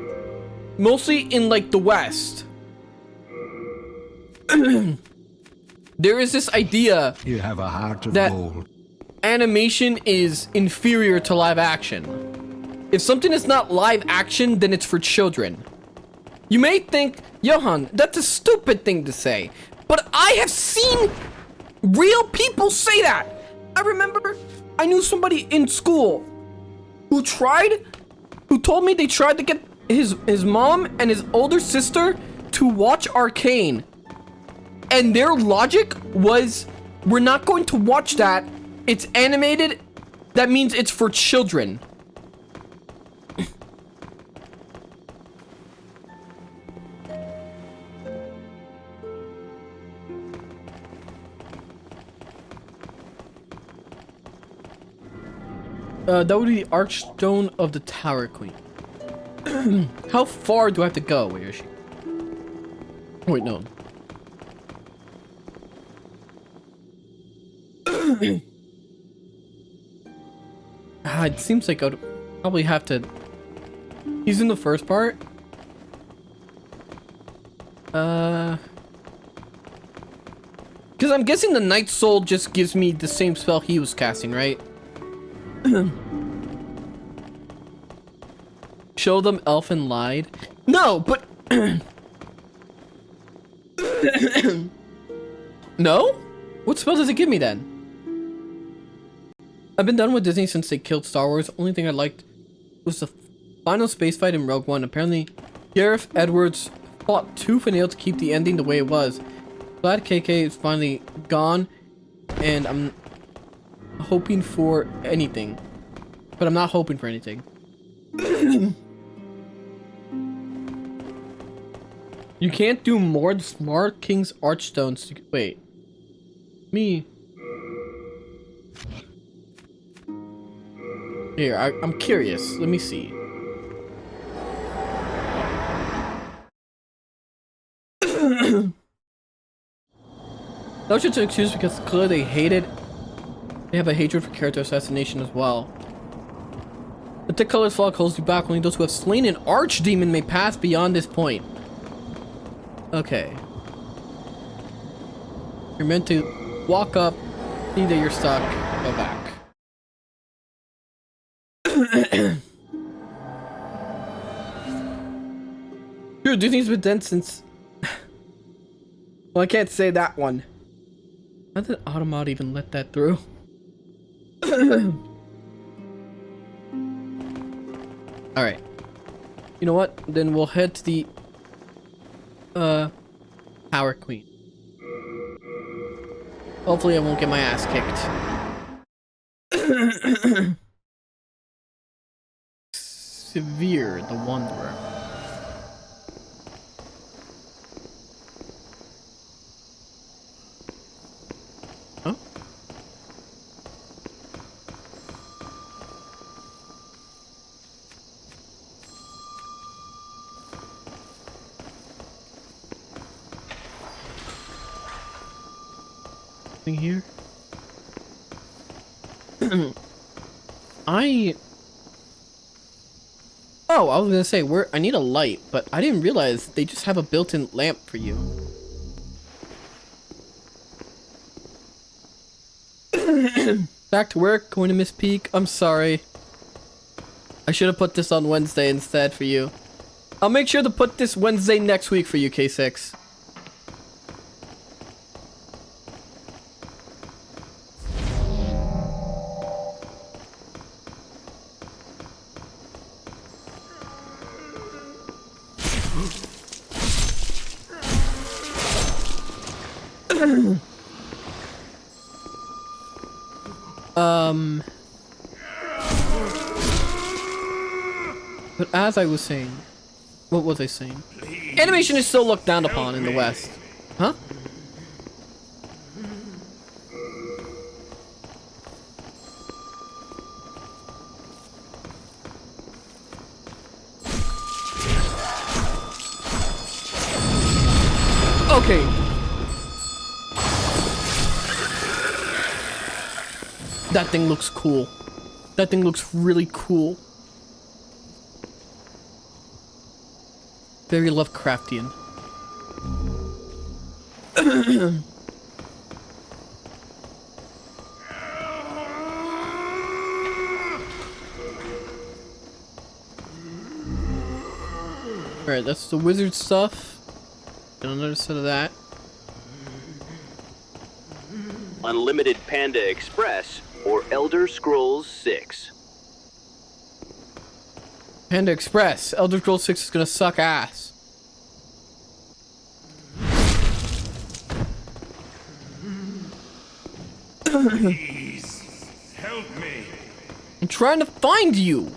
mostly in like the West, there is this idea You have a heart of that gold. animation is inferior to live action. If something is not live action, then it's for children. You may think, Johann, that's a stupid thing to say, but I have seen real people say that. I remember I knew somebody in school who told me they tried to get his mom and his older sister to watch Arcane. And their logic was, we're not going to watch that. It's animated. That means it's for children. That would be the Archstone of the Tower Queen. How far do I have to go? Where is she? Wait, no. It seems like I'd probably have to... He's in the first part? Because I'm guessing the Night Soul just gives me the same spell he was casting, right? Show them Elfin lied. No, but... No? What spell does it give me then? I've been done with Disney since they killed Star Wars. Only thing I liked was the final space fight in Rogue One. Apparently, Gareth Edwards fought tooth and nail to keep the ending the way it was. Glad KK is finally gone, and I'm hoping for anything. But I'm not hoping for anything. You can't do more than Smart King's Archstones to... Wait. Me... Here, I'm curious. Let me see. No just an excuse because clearly they hate it. They have a hatred for character assassination as well. The thick colored fog holds you back. Only those who have slain an archdemon may pass beyond this point. Okay. You're meant to walk up, see that you're stuck, go back. Dude, these things been dead since... Well, I can't say that one. How did Automod even let that through? Alright. You know what? Then we'll head to the... Power Queen. Hopefully I won't get my ass kicked. Severe, the Wanderer. Huh? Thing here? Oh, I was gonna say, I need a light, but I didn't realize they just have a built-in lamp for you. Back to work, going to Miss Peak. I'm sorry. I should have put this on Wednesday instead for you. I'll make sure to put this Wednesday next week for you, K6. But as I was saying, what was I saying? Animation is still looked down upon in the West. Huh? Okay. That thing looks cool. That thing looks really cool. Very Lovecraftian. Alright, that's the wizard stuff. Got another set of that. Unlimited Panda Express or Elder Scrolls 6. Panda Express. Elder Scrolls 6 is gonna suck ass. Please, help me. I'm trying to find you.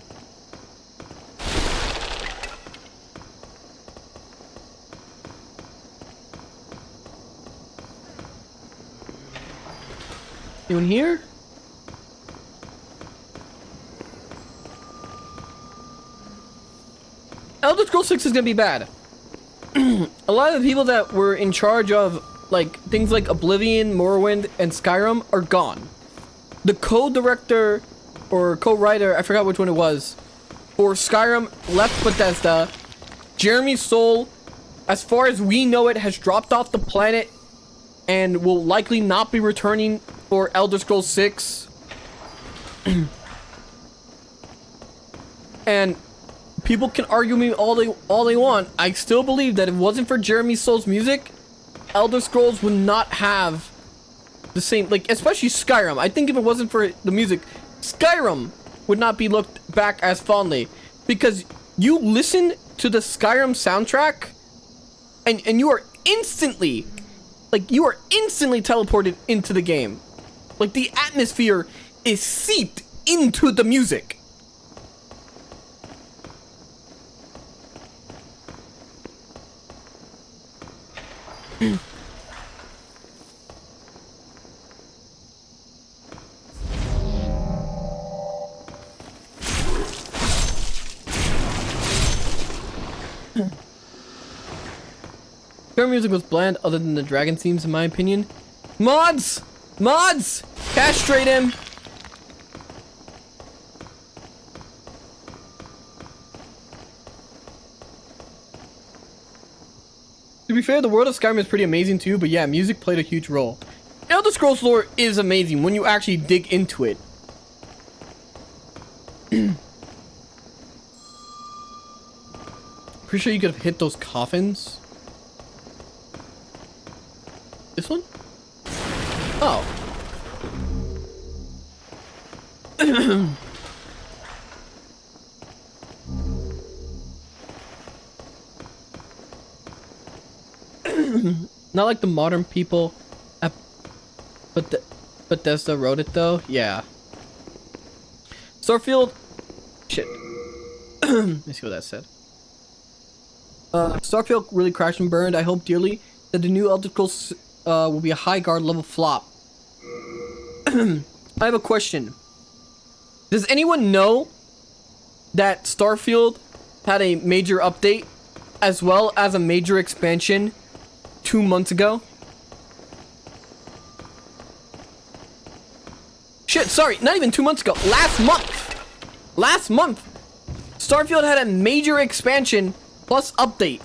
Anyone here? Elder Scrolls 6 is gonna be bad. A lot of the people that were in charge of like things like Oblivion, Morrowind, and Skyrim are gone. The co-director or co-writer, I forgot which one it was, for Skyrim left Bethesda. Jeremy Soule, as far as we know it, has dropped off the planet and will likely not be returning for Elder Scrolls 6. And people can argue me all they want. I still believe that if it wasn't for Jeremy Soule's music, Elder Scrolls would not have the same, like, especially Skyrim. I think if it wasn't for the music, Skyrim would not be looked back as fondly. Because you listen to the Skyrim soundtrack and you are instantly, like, you are instantly teleported into the game. Like, the atmosphere is seeped into the music. Their music was bland other than the dragon themes in my opinion. Mods! Mods! Castrate him! To be fair, the world of Skyrim is pretty amazing too, but yeah, music played a huge role. Elder Scrolls lore is amazing when you actually dig into it. Pretty sure you could have hit those coffins. This one? Oh. Not like the modern people at Bethesda wrote it though. Yeah. Starfield. Shit. Let me see what that said. Starfield really crashed and burned. I hope dearly that the new Elder Scrolls will be a high guard level flop. I have a question. Does anyone know that Starfield had a major update as well as a major expansion 2 months ago? Shit, sorry, not even 2 months ago. Last month! Last month! Starfield had a major expansion plus update.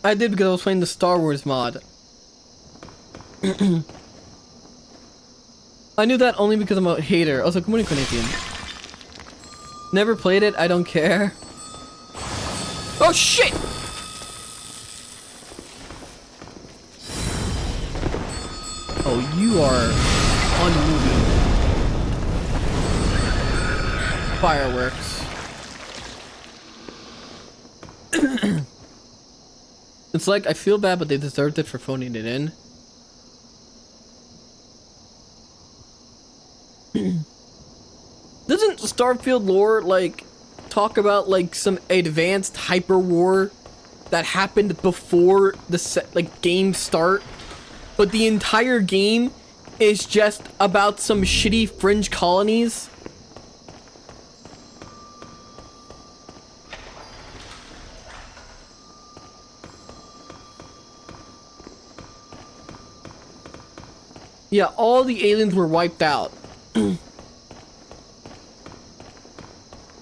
I did because I was playing the Star Wars mod. I knew that only because I'm a hater. Also, good morning, Corinthian. Never played it, I don't care. Oh shit! Oh, you are unmoving. Fireworks. It's like, I feel bad, but they deserved it for phoning it in. Doesn't Starfield lore, like, talk about, like, some advanced hyper war that happened before the game start? But the entire game is just about some shitty fringe colonies? Yeah, all the aliens were wiped out.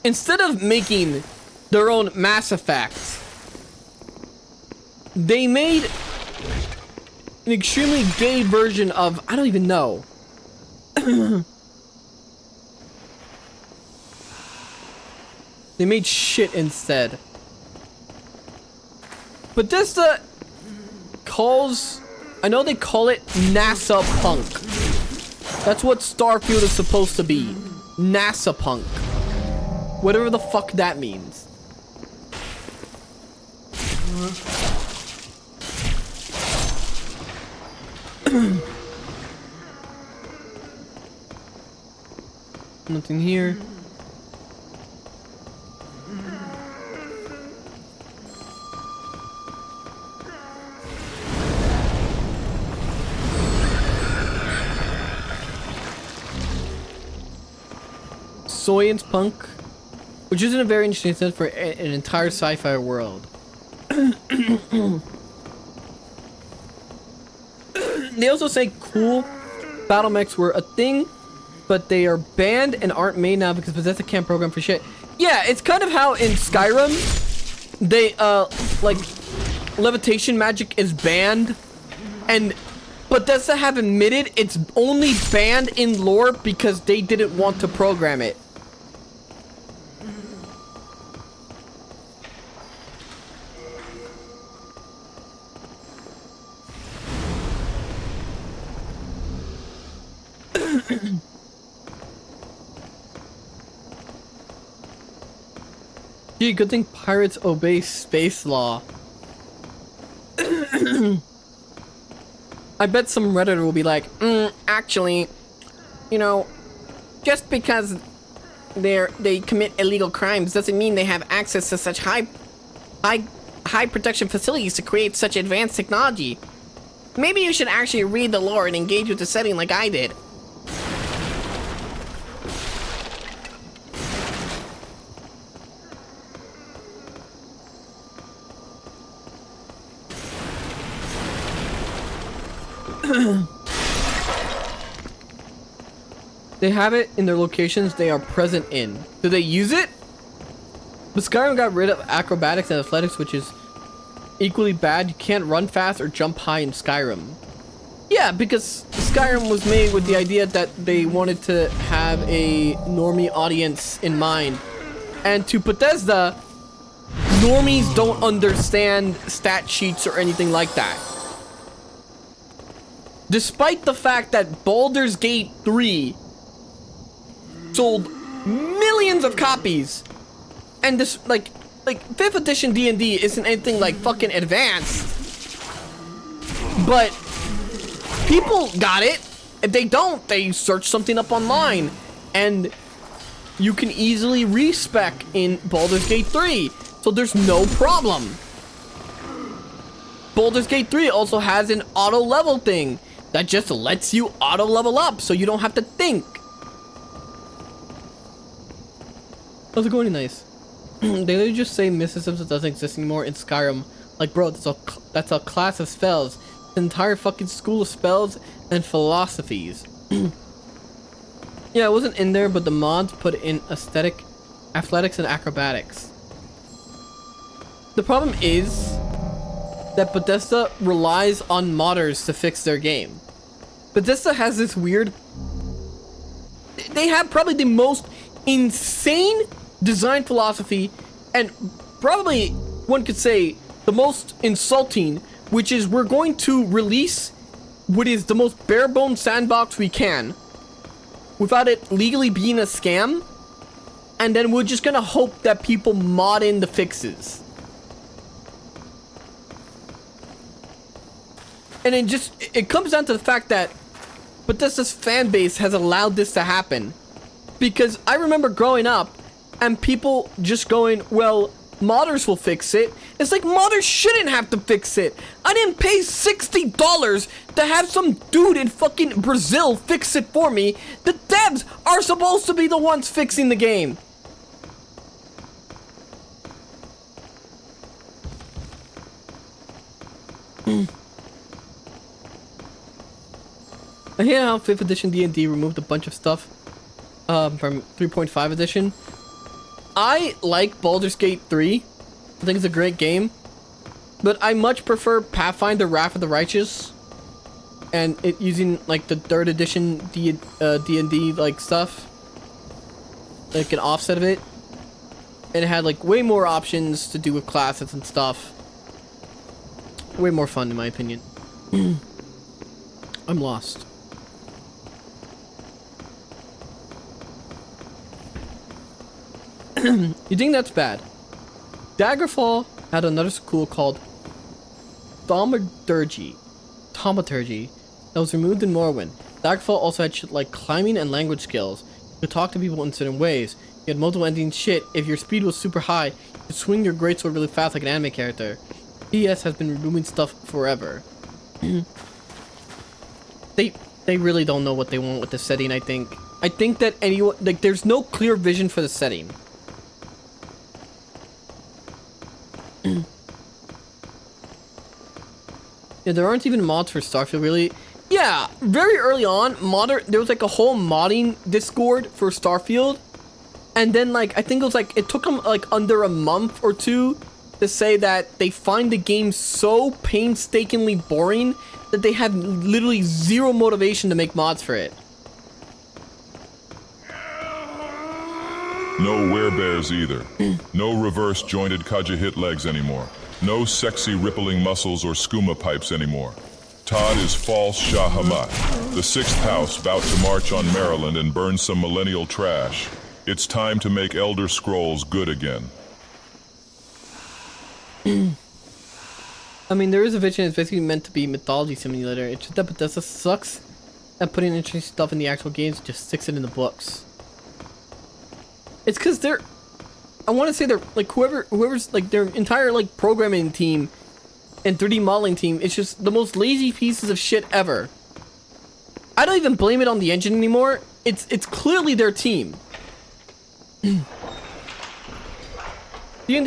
Instead of making their own Mass Effect, they made an extremely gay version of, I don't even know. They made shit instead. Bethesda calls, I know they call it NASA punk. That's what Starfield is supposed to be. NASA punk. Whatever the fuck that means. Nothing here. Soyance punk, which isn't a very interesting sense for an entire sci-fi world. They also say cool battle mechs were a thing, but they are banned and aren't made now because Bethesda can't program for shit. Yeah, it's kind of how in Skyrim, they, like, levitation magic is banned, and Bethesda have admitted it's only banned in lore because they didn't want to program it. Gee, good thing pirates obey space law. I bet some Redditor will be like, actually, you know, just because they commit illegal crimes doesn't mean they have access to such high protection facilities to create such advanced technology. Maybe you should actually read the lore and engage with the setting like I did. They have it in their locations they are present in. Do they use it? But Skyrim got rid of acrobatics and athletics, which is equally bad. You can't run fast or jump high in Skyrim. Yeah, because Skyrim was made with the idea that they wanted to have a normie audience in mind. And to Bethesda, normies don't understand stat sheets or anything like that. Despite the fact that Baldur's Gate 3 sold millions of copies, and this like 5th edition D&D isn't anything like fucking advanced, but people got it. If they don't, they search something up online, and you can easily respec in Baldur's Gate 3, so there's no problem. Baldur's Gate 3 also has an auto level thing that just lets you auto level up, so you don't have to think. How's it going? Nice. They literally just say mysticism doesn't exist anymore in Skyrim. Like, bro, that's a class of spells. An entire fucking school of spells and philosophies. Yeah, it wasn't in there, but the mods put in aesthetic, athletics, and acrobatics. The problem is that Bethesda relies on modders to fix their game. Bethesda has this weird... They have probably the most insane design philosophy, and probably one could say the most insulting, which is we're going to release what is the most bare bones sandbox we can without it legally being a scam, and then we're just gonna hope that people mod in the fixes. And it comes down to the fact that Bethesda's fan base has allowed this to happen. Because I remember growing up and people just going, well, modders will fix it. It's like, modders shouldn't have to fix it. I didn't pay $60 to have some dude in fucking Brazil fix it for me. The devs are supposed to be the ones fixing the game. I hate how 5th edition D&D removed a bunch of stuff from 3.5 edition. I like Baldur's Gate 3. I think it's a great game. But I much prefer Pathfinder Wrath of the Righteous. And it using like the 3rd edition D&D like stuff. Like an offset of it. And it had like way more options to do with classes and stuff. Way more fun in my opinion. I'm lost. You think that's bad? Daggerfall had another school called Thaumaturgy that was removed in Morrowind. Daggerfall also had shit like climbing and language skills. You could talk to people in certain ways. You had multiple ending shit. If your speed was super high, you could swing your greatsword really fast like an anime character. PS has been removing stuff forever. They really don't know what they want with the setting, I think. I think that anyone, like, there's no clear vision for the setting. Yeah, there aren't even mods for Starfield, really. Yeah, very early on, there was like a whole modding Discord for Starfield. And then, like, I think it was like, it took them like under a month or two to say that they find the game so painstakingly boring that they have literally zero motivation to make mods for it. No werebears either. No reverse jointed Kajahit legs anymore. No sexy rippling muscles or skooma pipes anymore. Todd is false Shah Hamad, the 6th house about to march on Maryland and burn some millennial trash. It's time to make Elder Scrolls good again. I mean, there is a vision. It's basically meant to be mythology simulator. It's just that Bethesda sucks at putting interesting stuff in the actual games. Just sticks it in the books. It's because they're, I want to say they're like whoever's like their entire like programming team and 3D modeling team. It's just the most lazy pieces of shit ever. I don't even blame it on the engine anymore. It's clearly their team. D&D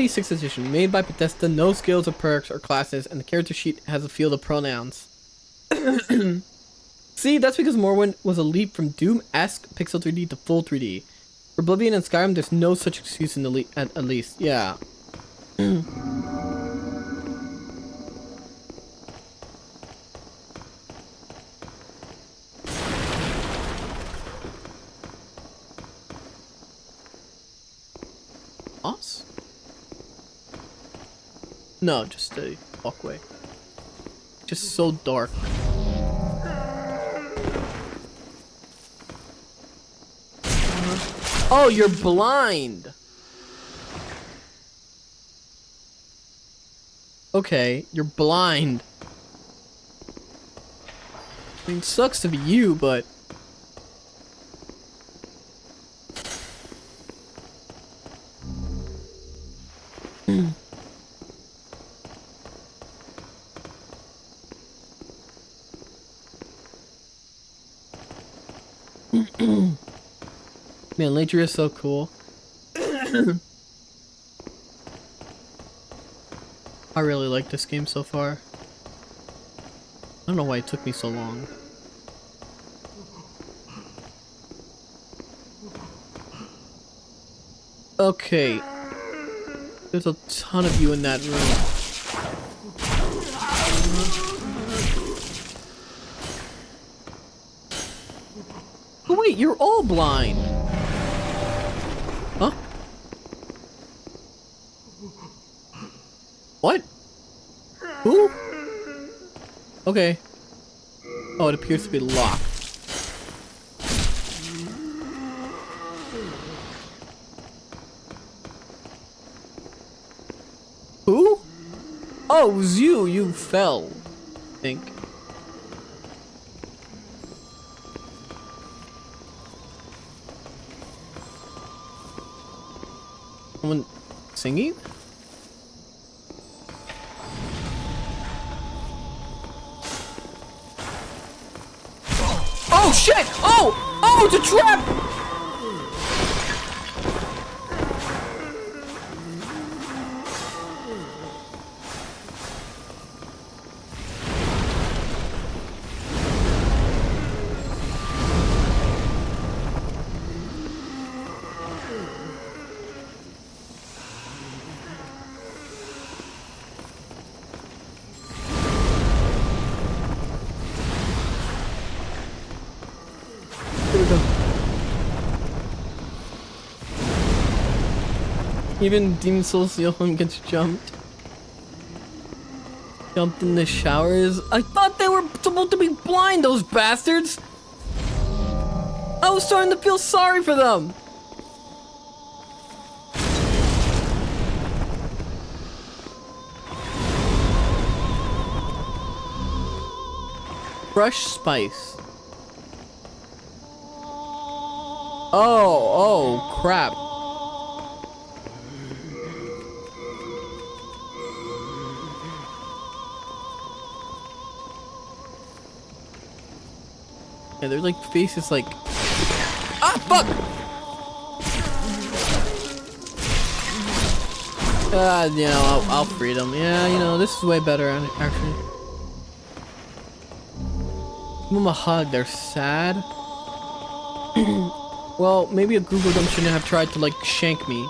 6th edition, made by Bethesda, no skills or perks or classes, and the character sheet has a field of pronouns. See, that's because Morrowind was a leap from Doom-esque pixel 3D to full 3D. For Oblivion and Skyrim, there's no such excuse in the at least. Yeah. Boss? No, just a walkway. Just so dark. Oh, you're blind. Okay, you're blind. I mean, sucks to be you, but... Man, Latria is so cool. I really like this game so far. I don't know why it took me so long. Okay. There's a ton of you in that room. Oh wait, you're all blind. Huh? What? Who? Okay. Oh, it appears to be locked. Who? Oh, it was you. You fell, I think. Someone singing? Oh shit! Oh! Oh, it's a trap! Even Demon Souls Johann gets jumped. Jumped in the showers. I thought they were supposed to be blind, those bastards! I was starting to feel sorry for them! Fresh spice. Oh crap. Yeah, their like faces like, ah, fuck! You know, I'll free them. Yeah, you know, this is way better actually. Give them a hug. They're sad. Well, maybe a group of them shouldn't have tried to like shank me.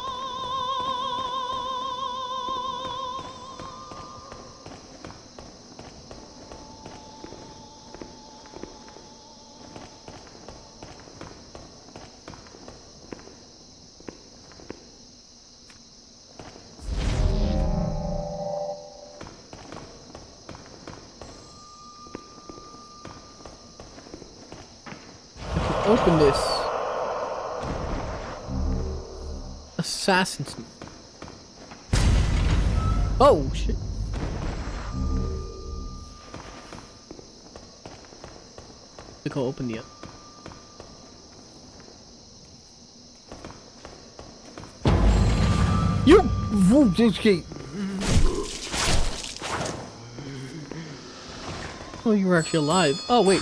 Open this. Assassin's. Oh shit. To go open the. You won't escape. Oh, you were actually alive. Oh wait.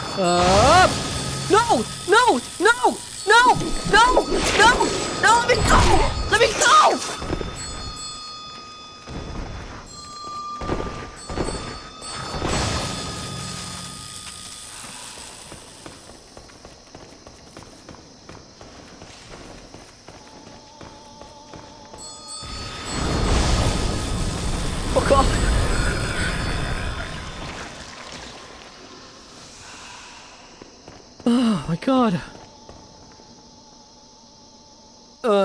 No! No! No! No! No! No! No! Let me go! Let me go! Fuck off. Oh my god.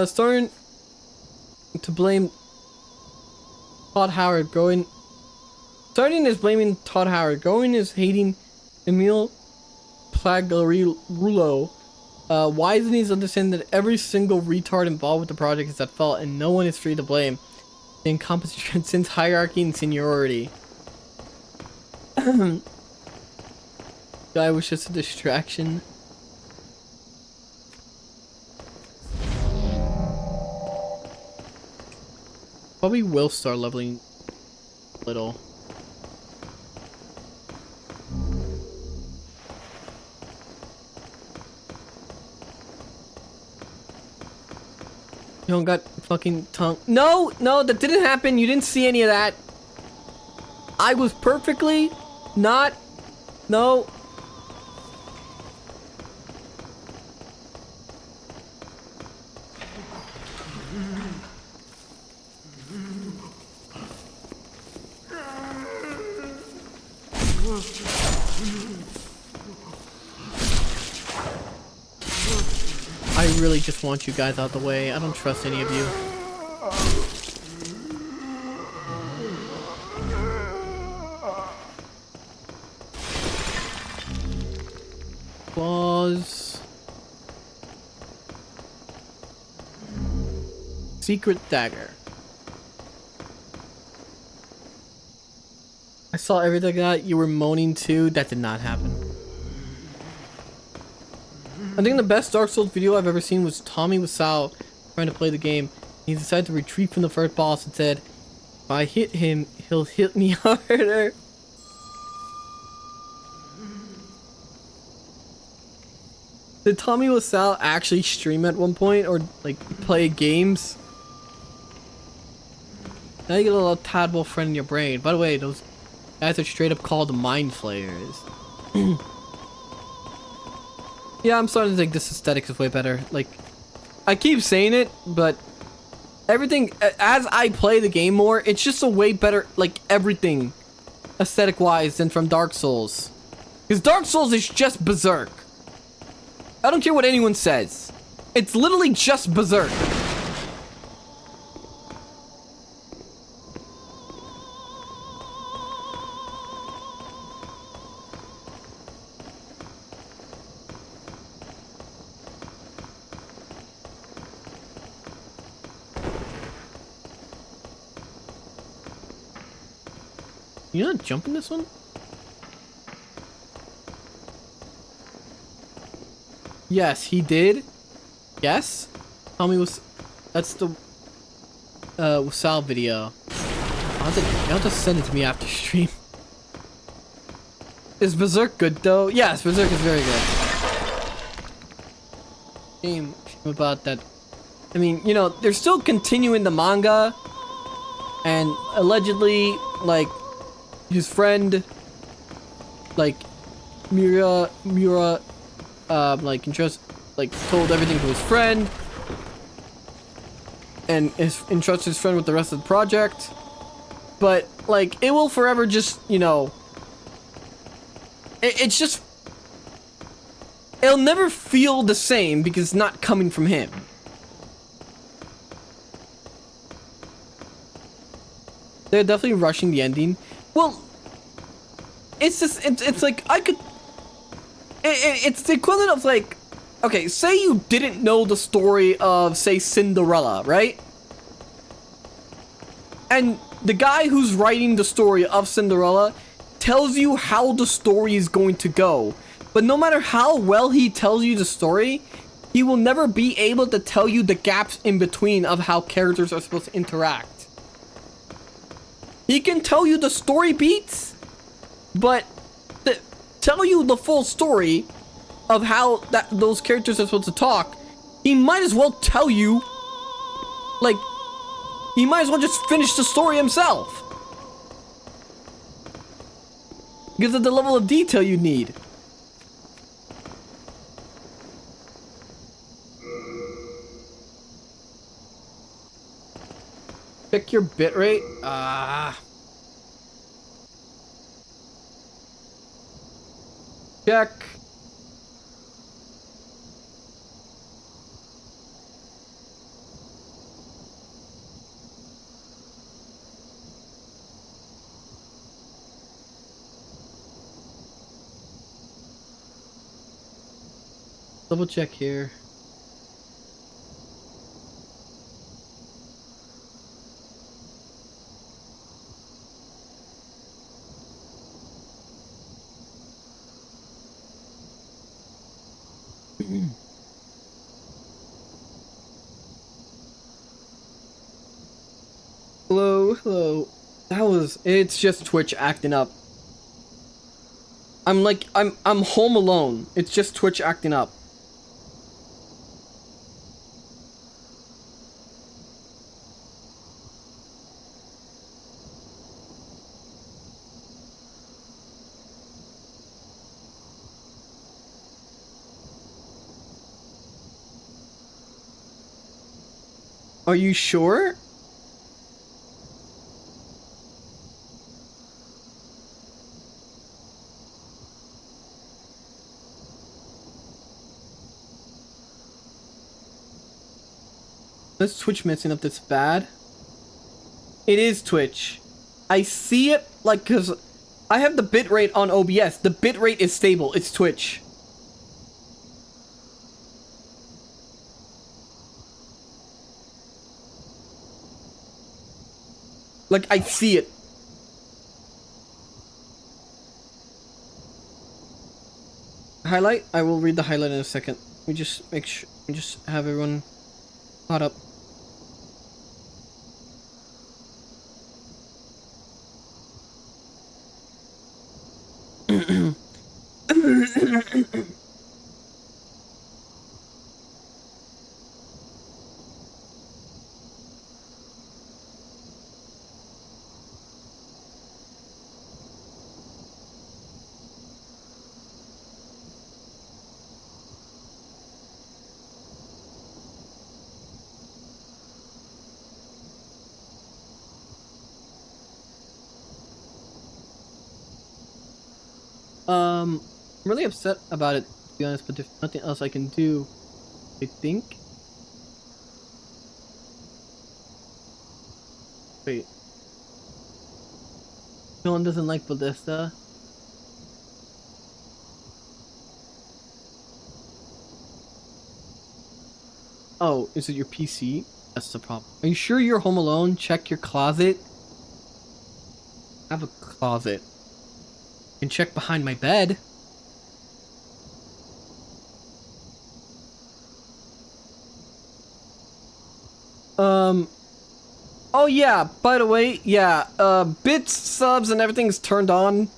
Starting to blame Todd Howard. Starting is blaming Todd Howard. Going is hating Emil Plagarulo. Why isn't he understanding that every single retard involved with the project is at fault and no one is free to blame? The incompetence transcends hierarchy and seniority. Guy was just a distraction. Probably will start leveling a little. You don't got fucking tongue. No, no, that didn't happen. You didn't see any of that. I was perfectly not. No. I really just want you guys out the way. I don't trust any of you. Claws. Secret dagger. I saw everything that you were moaning too. That did not happen. I think the best Dark Souls video I've ever seen was Tommy Wiseau trying to play the game. He decided to retreat from the first boss and said, if I hit him, he'll hit me harder. Did Tommy Wiseau actually stream at one point or like play games? Now you get a little tadpole friend in your brain. By the way, those guys are straight up called mind flayers. Yeah, I'm starting to think this aesthetic is way better. Like, I keep saying it, but everything, as I play the game more, it's just a way better, like, everything aesthetic-wise than from Dark Souls. Because Dark Souls is just Berserk. I don't care what anyone says. It's literally just Berserk. You not jumping this one? Yes, he did. Yes? Tell me that's the Wasal video. You'll have to send it to me after stream. Is Berserk good though? Yes, Berserk is very good. Shame about that. I mean, you know, they're still continuing the manga, and allegedly, like, his friend, like, Mura, like, told everything to his friend, and entrusted his friend with the rest of the project. But, like, it will forever just, you know, it's just, it'll never feel the same because it's not coming from him. They're definitely rushing the ending. Well, it's just, it's like, I could, it's the equivalent of like, okay, say you didn't know the story of, say, Cinderella, right? And the guy who's writing the story of Cinderella tells you how the story is going to go. But no matter how well he tells you the story, he will never be able to tell you the gaps in between of how characters are supposed to interact. He can tell you the story beats, but tell you the full story of how those characters are supposed to talk, he might as well tell you, like, he might as well just finish the story himself. Because of the level of detail you need. Check your bitrate. check. Double check here. Hello, hello. It's just Twitch acting up. I'm home alone. It's just Twitch acting up. Are you sure? Is Twitch messing up this bad? It is Twitch. I see it like, cause I have the bitrate on OBS. The bitrate is stable. It's Twitch. Like, I see it. Highlight? I will read the highlight in a second. We just make sure, we just have everyone caught up. I'm really upset about it, to be honest, but there's nothing else I can do, I think. Wait. No one doesn't like Ballista. Oh, is it your PC? That's the problem. Are you sure you're home alone? Check your closet. I have a closet. You can check behind my bed. Oh yeah, by the way, yeah, bits, subs, and everything's turned on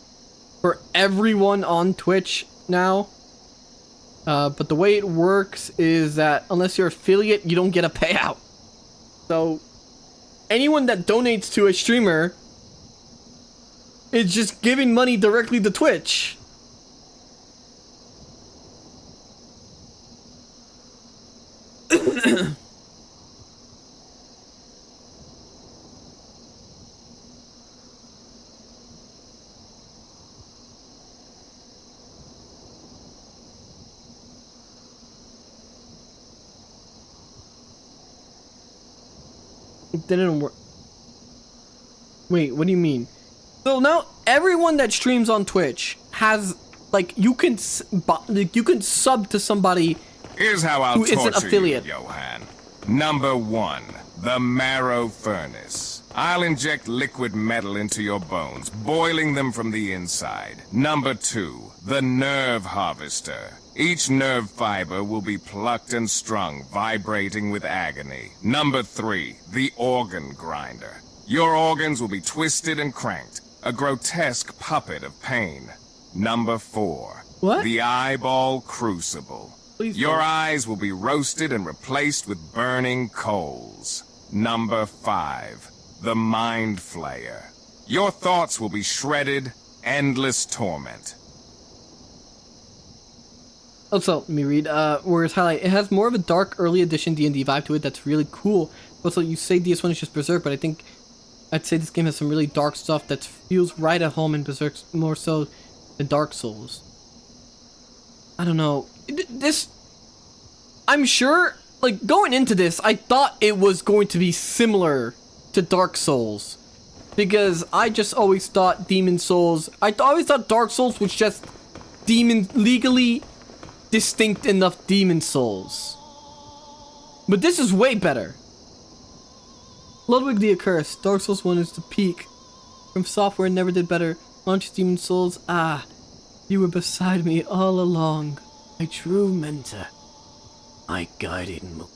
for everyone on Twitch now. But the way it works is that unless you're affiliate, you don't get a payout. So, anyone that donates to a streamer is just giving money directly to Twitch. It didn't work. Wait, what do you mean? So now everyone that streams on Twitch has, like, you can sub to somebody. Here's how I'll who isn't torture affiliate. you, Johann. Number 1, the marrow furnace. I'll inject liquid metal into your bones, boiling them from the inside. Number 2, the nerve harvester. Each nerve fiber will be plucked and strung, vibrating with agony. Number 3, the organ grinder. Your organs will be twisted and cranked, a grotesque puppet of pain. Number 4, what? The eyeball crucible. Please Your don't. eyes will be roasted and replaced with burning coals. Number 5, the mind flayer. Your thoughts will be shredded, endless torment. Also, let me read, where's highlight. It has more of a dark early edition D&D vibe to it that's really cool. Also, you say DS1 is just Berserk, but I think I'd say this game has some really dark stuff that feels right at home in Berserk more so than Dark Souls. I don't know. This, I'm sure, like, going into this, I thought it was going to be similar to Dark Souls. Because I just always thought Demon Souls, always thought Dark Souls was just legally distinct enough Demon Souls. But this is way better. Ludwig the Accursed, Dark Souls 1 is the peak. From Software never did better. Launches Demon Souls, you were beside me all along. My true mentor. My guiding moon.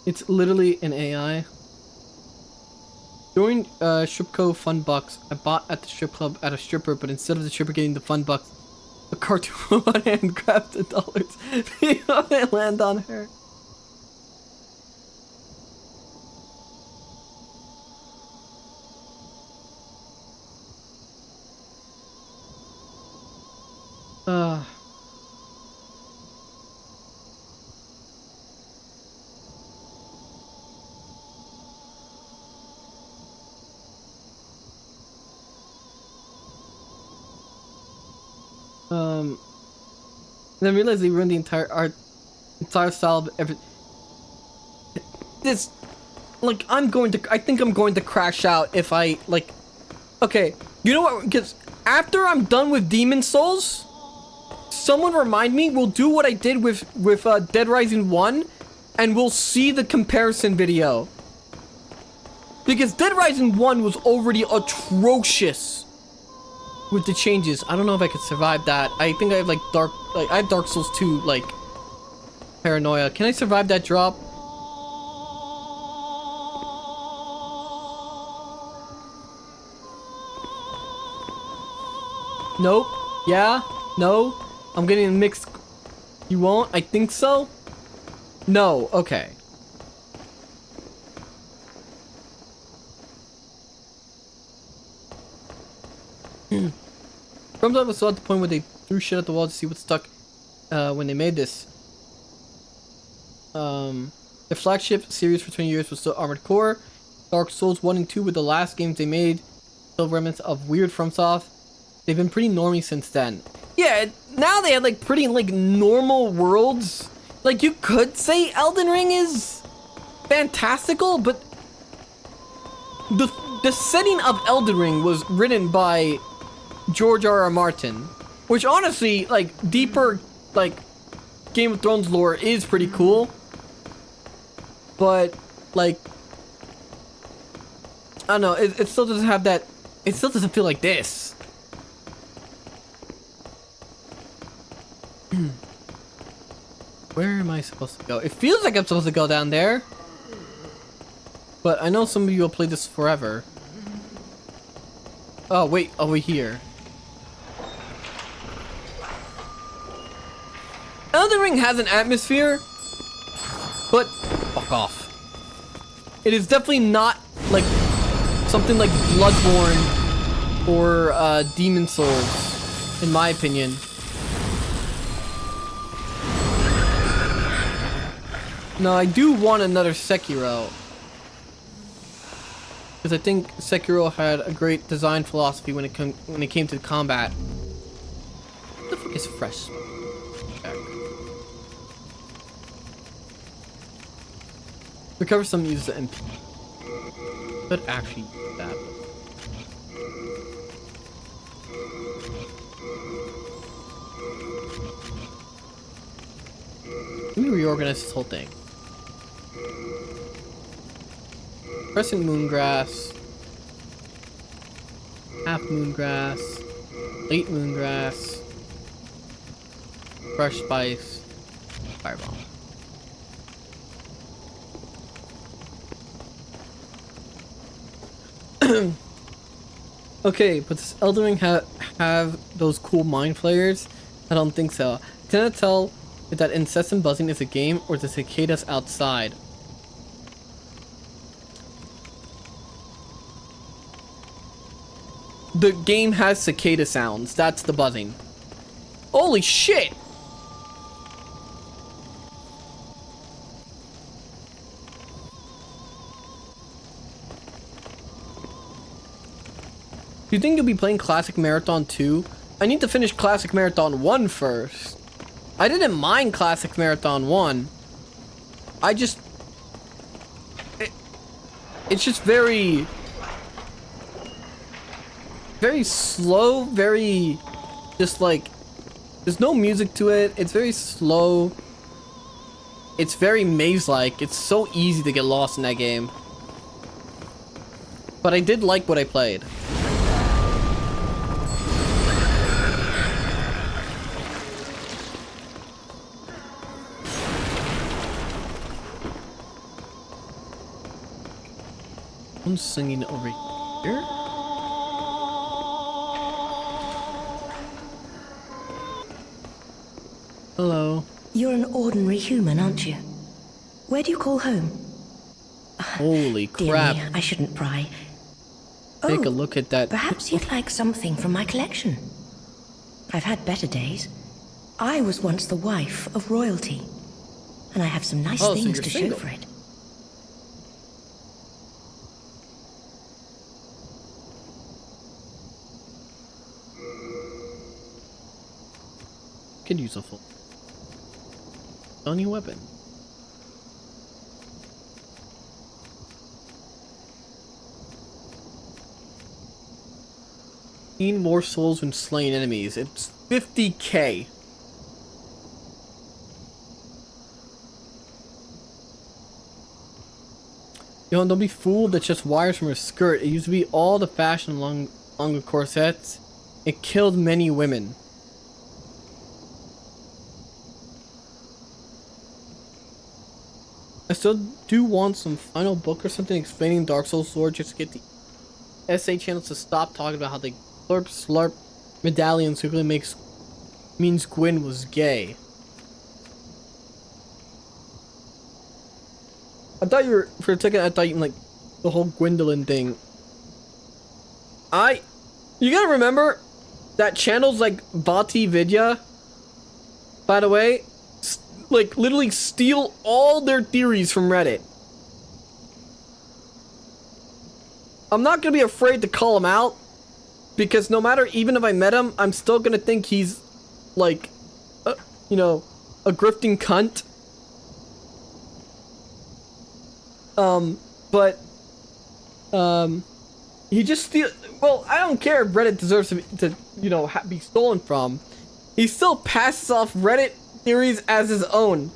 It's literally an AI. During Stripco Fun Bucks, I bought at the strip club at a stripper, but instead of the stripper getting the fun bucks, a cartoon robot hand grabbed the dollars and land on her. Then realized they ruined the entire style of every. This, like, I think I'm going to crash out if I, like, okay, you know what, because after I'm done with Demon Souls, someone remind me, we'll do what I did with Dead Rising 1, and we'll see the comparison video. Because Dead Rising 1 was already atrocious with the changes. I don't know if I could survive that. I think I have I have Dark Souls 2, like, paranoia. Can I survive that drop? Nope. Yeah? No? I'm getting mixed. You won't? I think so? No. Okay. FromSoft was still at the point where they threw shit at the wall to see what stuck when they made this. The flagship series for 20 years was still Armored Core. Dark Souls 1 and 2 were the last games they made. Still remnants of weird FromSoft. They've been pretty normie since then. Yeah, now they have like pretty like normal worlds. Like you could say Elden Ring is fantastical, but the setting of Elden Ring was written by George R.R. Martin, which honestly, like, deeper, like, Game of Thrones lore is pretty cool, but, like, I don't know, it still doesn't have that, it still doesn't feel like this. Where am I supposed to go? It feels like I'm supposed to go down there, but I know some of you will play this forever. Oh, wait, over here. Elden Ring has an atmosphere, but fuck off. It is definitely not like something like Bloodborne or Demon Souls, in my opinion. No, I do want another Sekiro, because I think Sekiro had a great design philosophy when it came to combat. What the fuck is fresh? Recover some uses the MP. Could actually do that. Let me reorganize this whole thing. Crescent Moongrass. Half Moongrass. Late Moongrass. Fresh Spice. Fireball. Okay, but does Elden Ring have those cool mind flayers? I don't think so. I cannot tell if that incessant buzzing is a game or the cicadas outside. The game has cicada sounds. That's the buzzing. Holy shit! you think you'll be playing Classic Marathon 2? I need to finish Classic Marathon 1 first. I didn't mind Classic Marathon 1. I just... It's just very slow, very... Just like... There's no music to it. It's very slow. It's very maze-like. It's so easy to get lost in that game. But I did like what I played. I'm singing over here. Hello. You're an ordinary human, aren't you? Where do you call home? Holy Dear crap. me, I shouldn't pry. Take a look at that. Perhaps you'd like something from my collection. I've had better days. I was once the wife of royalty, and I have some nice Oh, so things you're to single. show for it. Could use a full stony weapon. Need more souls when slaying enemies. It's 50k. Yo, don't be fooled. That's just wires from her skirt. It used to be all the fashion along the corsets. It killed many women. I still do want some final book or something explaining Dark Souls lore just to get the SA channels to stop talking about how they slurp medallions secretly means Gwyn was gay. I thought you were, for a second, I thought you like the whole Gwendolyn thing. You gotta remember that channels like Vati Vidya, by the way, like literally steal all their theories from Reddit. I'm not gonna be afraid to call him out, because no matter, even if I met him, I'm still gonna think he's like, you know, a grifting cunt. He just steal. Well, I don't care if Reddit deserves to you know, be stolen from. He still passes off Reddit theories as his own.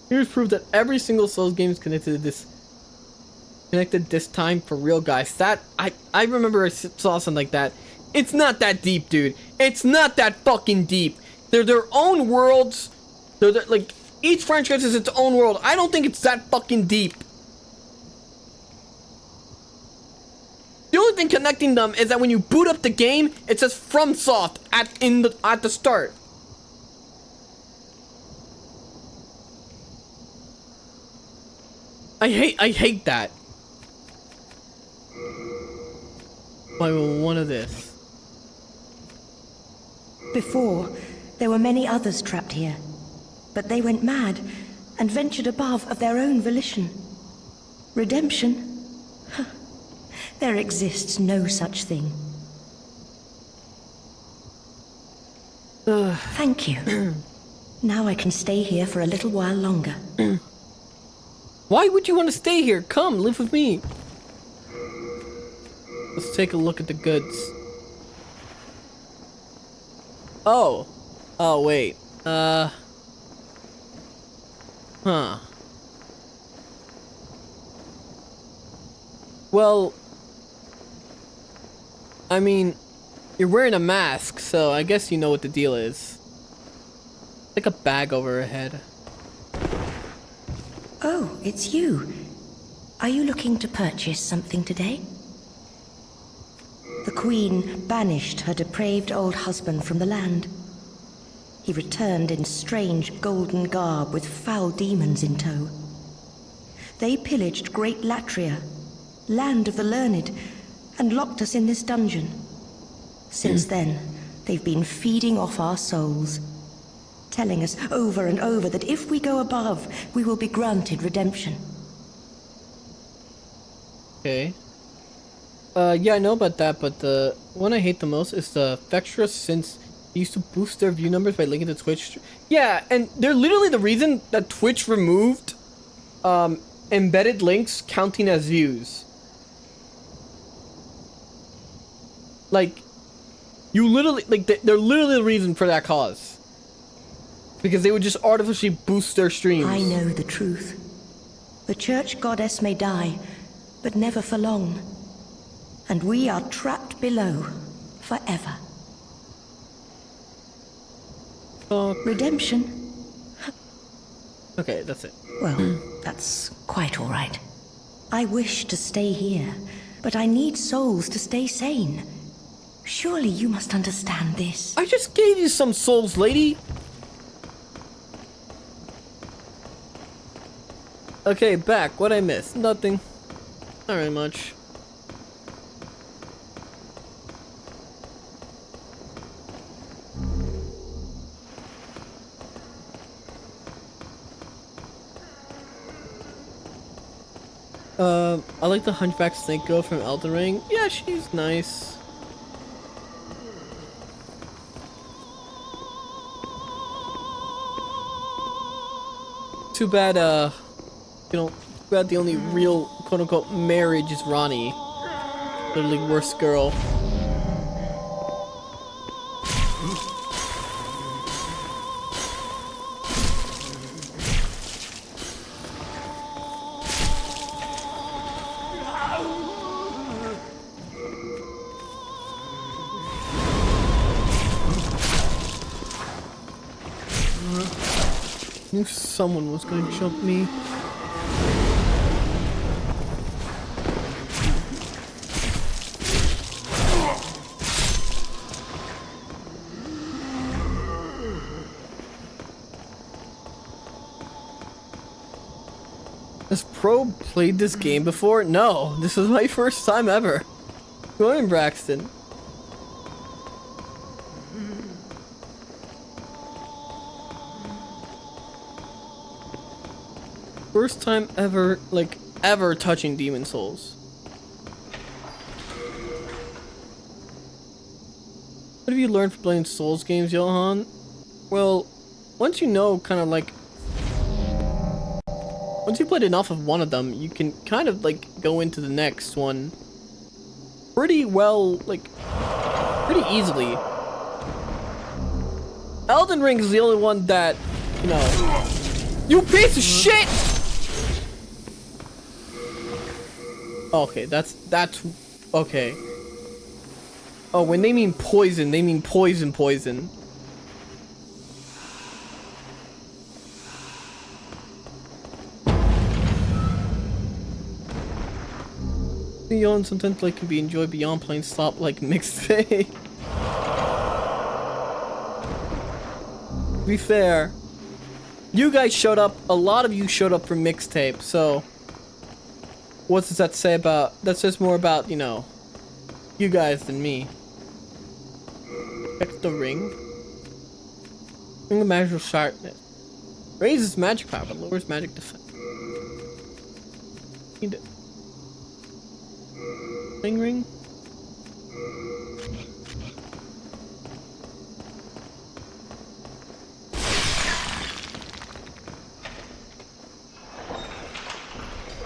Here's proof that every single Souls game is connected this time for real, guys. That I remember I saw something like that. It's not that deep, dude. It's not that fucking deep. They're their own worlds. They're like, each franchise is its own world. I don't think it's that fucking deep. The only thing connecting them is that when you boot up the game, it says FromSoft at the start. I hate that. Why one of this? Before, there were many others trapped here, but they went mad and ventured above of their own volition. Redemption? There exists no such thing. Thank you. Now I can stay here for a little while longer. Why would you want to stay here? Come, live with me. Let's take a look at the goods. Oh. Oh, wait. Huh. Well, I mean, you're wearing a mask, so I guess you know what the deal is. Like a bag over her head. Oh, it's you. Are you looking to purchase something today? The Queen banished her depraved old husband from the land. He returned in strange golden garb with foul demons in tow. They pillaged Great Latria, land of the learned, and locked us in this dungeon. Since then, they've been feeding off our souls, telling us over and over that if we go above, we will be granted redemption. Okay. Yeah, I know about that, but the one I hate the most is the Vectra, since they used to boost their view numbers by linking to Twitch. Yeah, and they're literally the reason that Twitch removed embedded links counting as views. Like, you literally, like, they're literally the reason for that cause. Because they would just artificially boost their streams. I know the truth. The church goddess may die, but never for long. And we are trapped below, forever. Redemption? Okay, that's it. Well, that's quite all right. I wish to stay here, but I need souls to stay sane. Surely you must understand this. I just gave you some souls, lady. Okay, back. What I missed? Nothing. Not very much. I like the Hunchback Snake Girl from Elden Ring. Yeah, she's nice. Too bad, you know, too bad the only real quote-unquote marriage is Ronnie. Literally worst girl. I knew someone was gonna jump me. Has Pro played this game before? No, this is my first time ever. Go in, Braxton. First time ever, like, ever touching Demon Souls. What have you learned from playing Souls games, Johann? Well, once you know, kind of like, once you played enough of one of them, you can kind of like go into the next one pretty well, like, pretty easily. Elden Ring is the only one that, you know, you piece of shit! Okay, that's okay. Oh, when they mean poison, they mean poison. Beyond sometimes like can be enjoyed beyond playing stop like mixtape. To be fair, you guys showed up, a lot of you showed up for mixtape, so what does that say about, that says more about, you know, you guys than me. Check the ring. Ring of magical sharpness. Raises magic power, but lowers magic defense. Need it. Ring.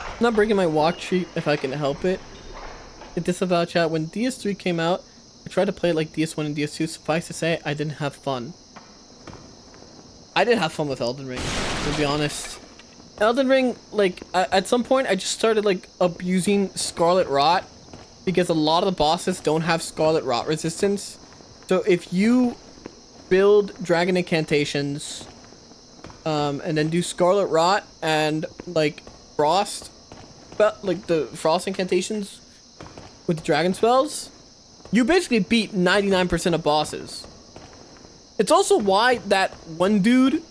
I'm not breaking my walk sheet if I can help it. It disavow chat. When DS3 came out, I tried to play it like DS1 and DS2. Suffice to say, I didn't have fun. I didn't have fun with Elden Ring, to be honest. Elden Ring, like, at some point, I just started, like, abusing Scarlet Rot. Because a lot of the bosses don't have Scarlet Rot resistance. So if you build Dragon Incantations, and then do Scarlet Rot and, like, Frost, but like the Frost Incantations with the Dragon spells, you basically beat 99% of bosses. It's also why that one dude,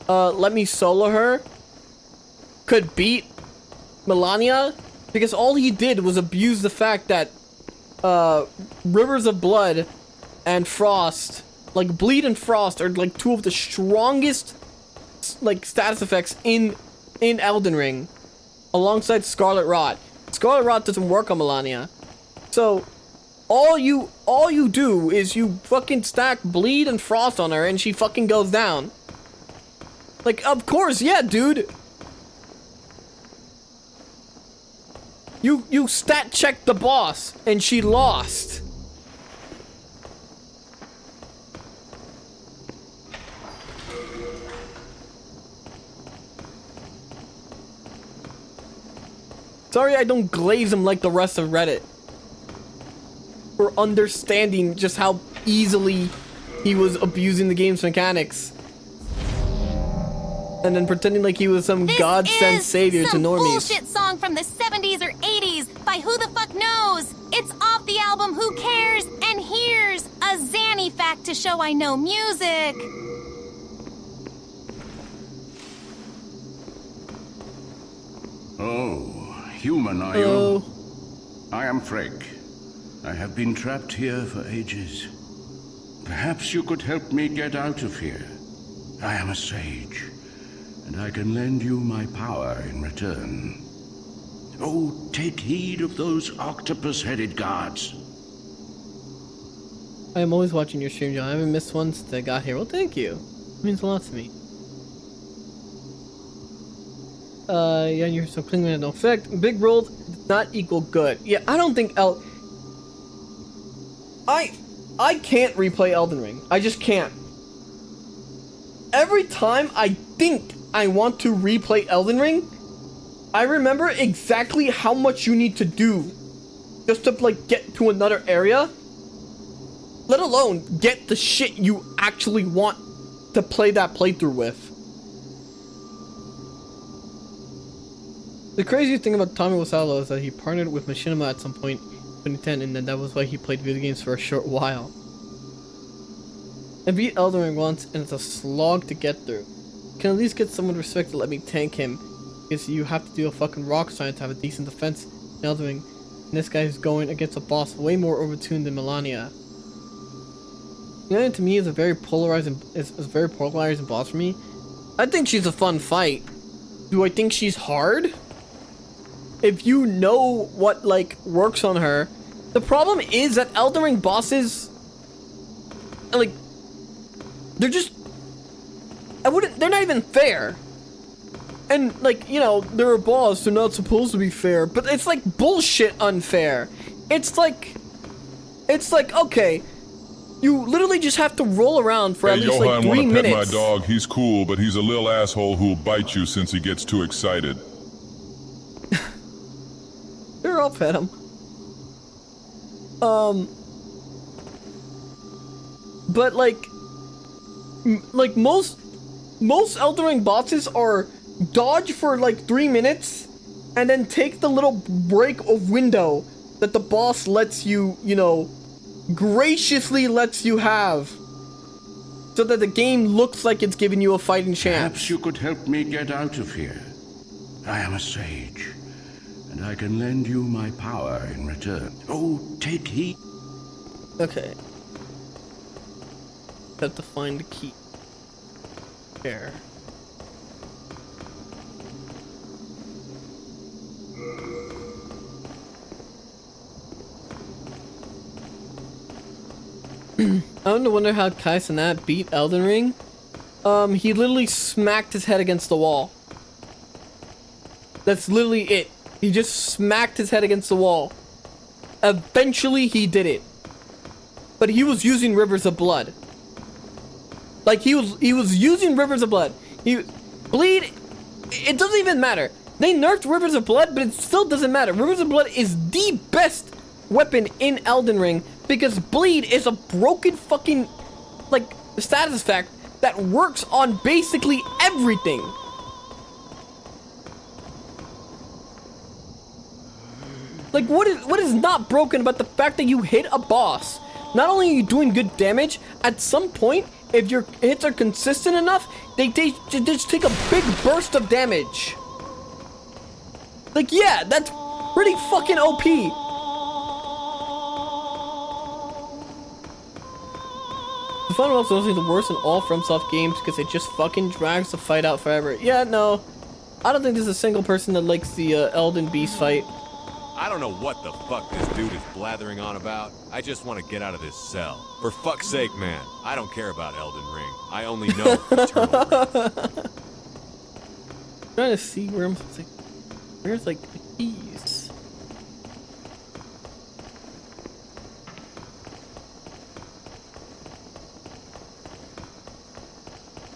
let me solo her, could beat Melania, because all he did was abuse the fact that Rivers of Blood and Frost, like Bleed and Frost, are like two of the strongest like status effects in Elden Ring, alongside Scarlet Rot. Scarlet Rot doesn't work on Melania. So, all you do is you fucking stack Bleed and Frost on her and she fucking goes down. Like, of course, yeah, dude. You stat checked the boss and she lost. Sorry I don't glaze him like the rest of Reddit. For understanding just how easily he was abusing the game's mechanics. And then pretending like he was some God-sent savior to normies. Bullshit song from the 70s or 80s by who the fuck knows. It's off the album Who Cares? And here's a Zanny fact to show I know music. Oh, human are you? I am Frek. I have been trapped here for ages. Perhaps you could help me get out of here. I am a sage, and I can lend you my power in return. Oh, take heed of those octopus-headed guards. I am always watching your stream, John. I haven't missed one since I got here. Well, thank you. It means a lot to me. Yeah, you're so clinging to no effect. Big rolled does not equal good. Yeah, I don't think I can't replay Elden Ring. I just can't. Every time I think I want to replay Elden Ring, I remember exactly how much you need to do just to, like, get to another area. Let alone get the shit you actually want to play that playthrough with. The craziest thing about Tommy Wiseau is that he partnered with Machinima at some point in 2010, and then that was why he played video games for a short while. I beat Elden Ring once, and it's a slog to get through. Can at least get someone to respect to let me tank him, because you have to do a fucking rock sign to have a decent defense in Elden Ring. And this guy is going against a boss way more overtuned than Melania. Melania to me is a very polarizing boss for me. I think she's a fun fight. Do I think she's hard? If you know what, like, works on her. The problem is that Elden Ring bosses, like, they're just, they're not even fair. And, like, you know, they're a boss, they're not supposed to be fair, but it's like bullshit unfair. It's like, okay, you literally just have to roll around for at least Johann, like 3 minutes. Pet my dog. He's cool, but he's a little asshole who'll bite you since he gets too excited. Sure, I'll pet him. But like most Elden Ring bosses are dodge for like 3 minutes and then take the little break of window that the boss lets you, you know, graciously lets you have, so that the game looks like it's giving you a fighting chance. Perhaps you could help me get out of here. I am a sage, and I can lend you my power in return. Oh, take heed. Okay. Have to find the key. There. I don't wonder how Kai Cenat beat Elden Ring. He literally smacked his head against the wall. That's literally it. He just smacked his head against the wall. Eventually he did it. But he was using Rivers of Blood. Like he was using Rivers of Blood. Bleed, it doesn't even matter. They nerfed Rivers of Blood, but it still doesn't matter. Rivers of Blood is the best weapon in Elden Ring, because Bleed is a broken fucking, like, status effect that works on basically everything. Like, what is not broken about the fact that you hit a boss? Not only are you doing good damage, at some point, if your hits are consistent enough, they just take a big burst of damage. Like, yeah, that's pretty fucking OP. The Final Boss is honestly the worst in all FromSoft games because it just fucking drags the fight out forever. Yeah, no. I don't think there's a single person that likes the Elden Beast fight. I don't know what the fuck this dude is blathering on about. I just want to get out of this cell. For fuck's sake, man. I don't care about Elden Ring. I only know Eternal Ring. Trying to see where I'm supposed to... Where's, like, the keys?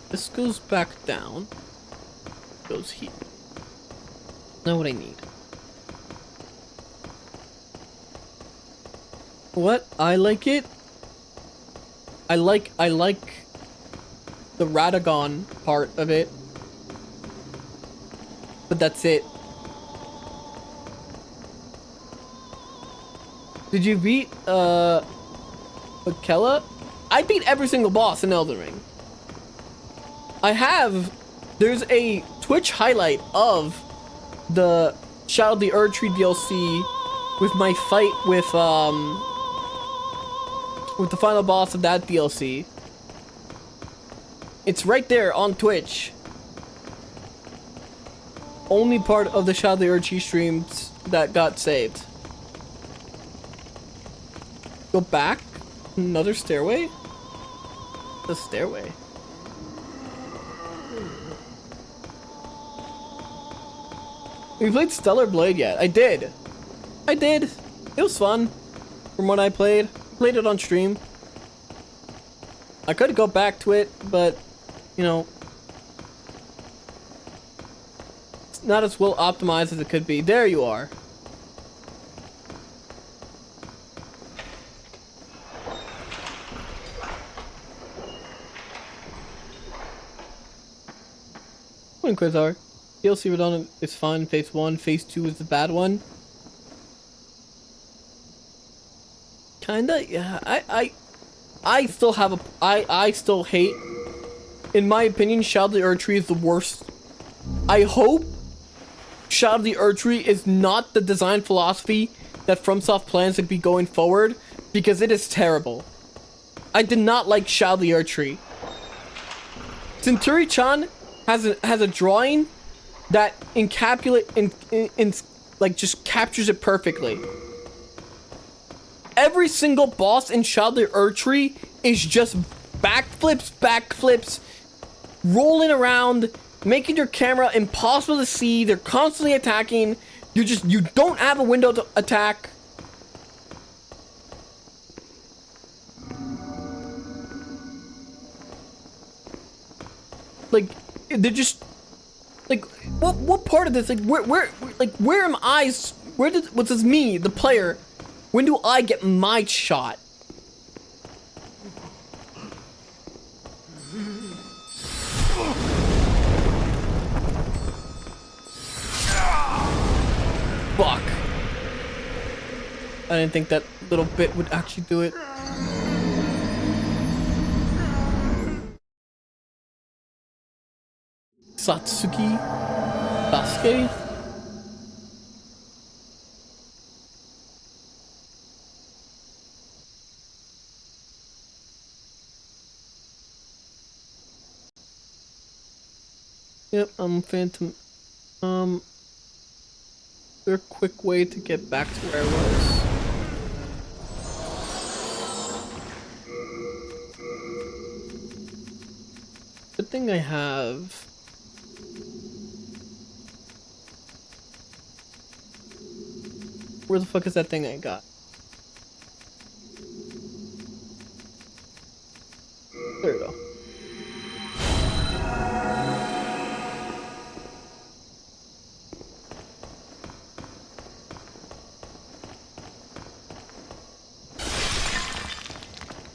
This goes back down. Goes here. Now what I need. What? I like it. I like the Radagon part of it. But that's it. Did you beat Akela? I beat every single boss in Elden Ring. I have. There's a Twitch highlight of the Shadow of the Erdtree DLC with my fight with the final boss of that DLC. It's right there on Twitch. Only part of the Shadow of the Erdtree streams that got saved. Go back. Another stairway? The stairway. Have you played Stellar Blade yet? I did. I did. It was fun. From what I played. Played it on stream. I could go back to it, but, you know, it's not as well optimized as it could be. There you are. Morning, Quizar. DLC Redundant is fun. Phase 1. Phase 2 is the bad one. Kinda, yeah. I still have a... I still hate... In my opinion, Shadow of the Erdtree is the worst. I hope Shadow of the Erdtree is not the design philosophy that FromSoft plans to be going forward, because it is terrible. I did not like Shadow of the Erdtree. Centuri-chan has a drawing that like just captures it perfectly. Every single boss in Shadow of the Erdtree is just backflips, rolling around, making your camera impossible to see. They're constantly attacking. You don't have a window to attack. Like, they're just... Like, what part of this? Like, where am I? What's this me, the player? When do I get my shot? Fuck. I didn't think that little bit would actually do it. Satsuki? Sasuke? Yep, I'm Phantom. Is there a quick way to get back to where I was? Good thing I have... Where the fuck is that thing I got? There we go.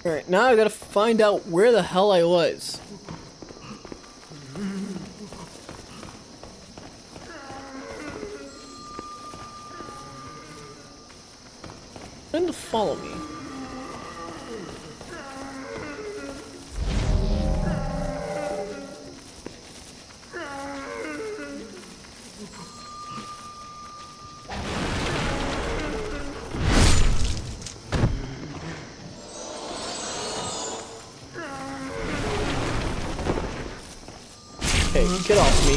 Alright, now I gotta find out where the hell I was. Trying to follow me. Hey, get off me.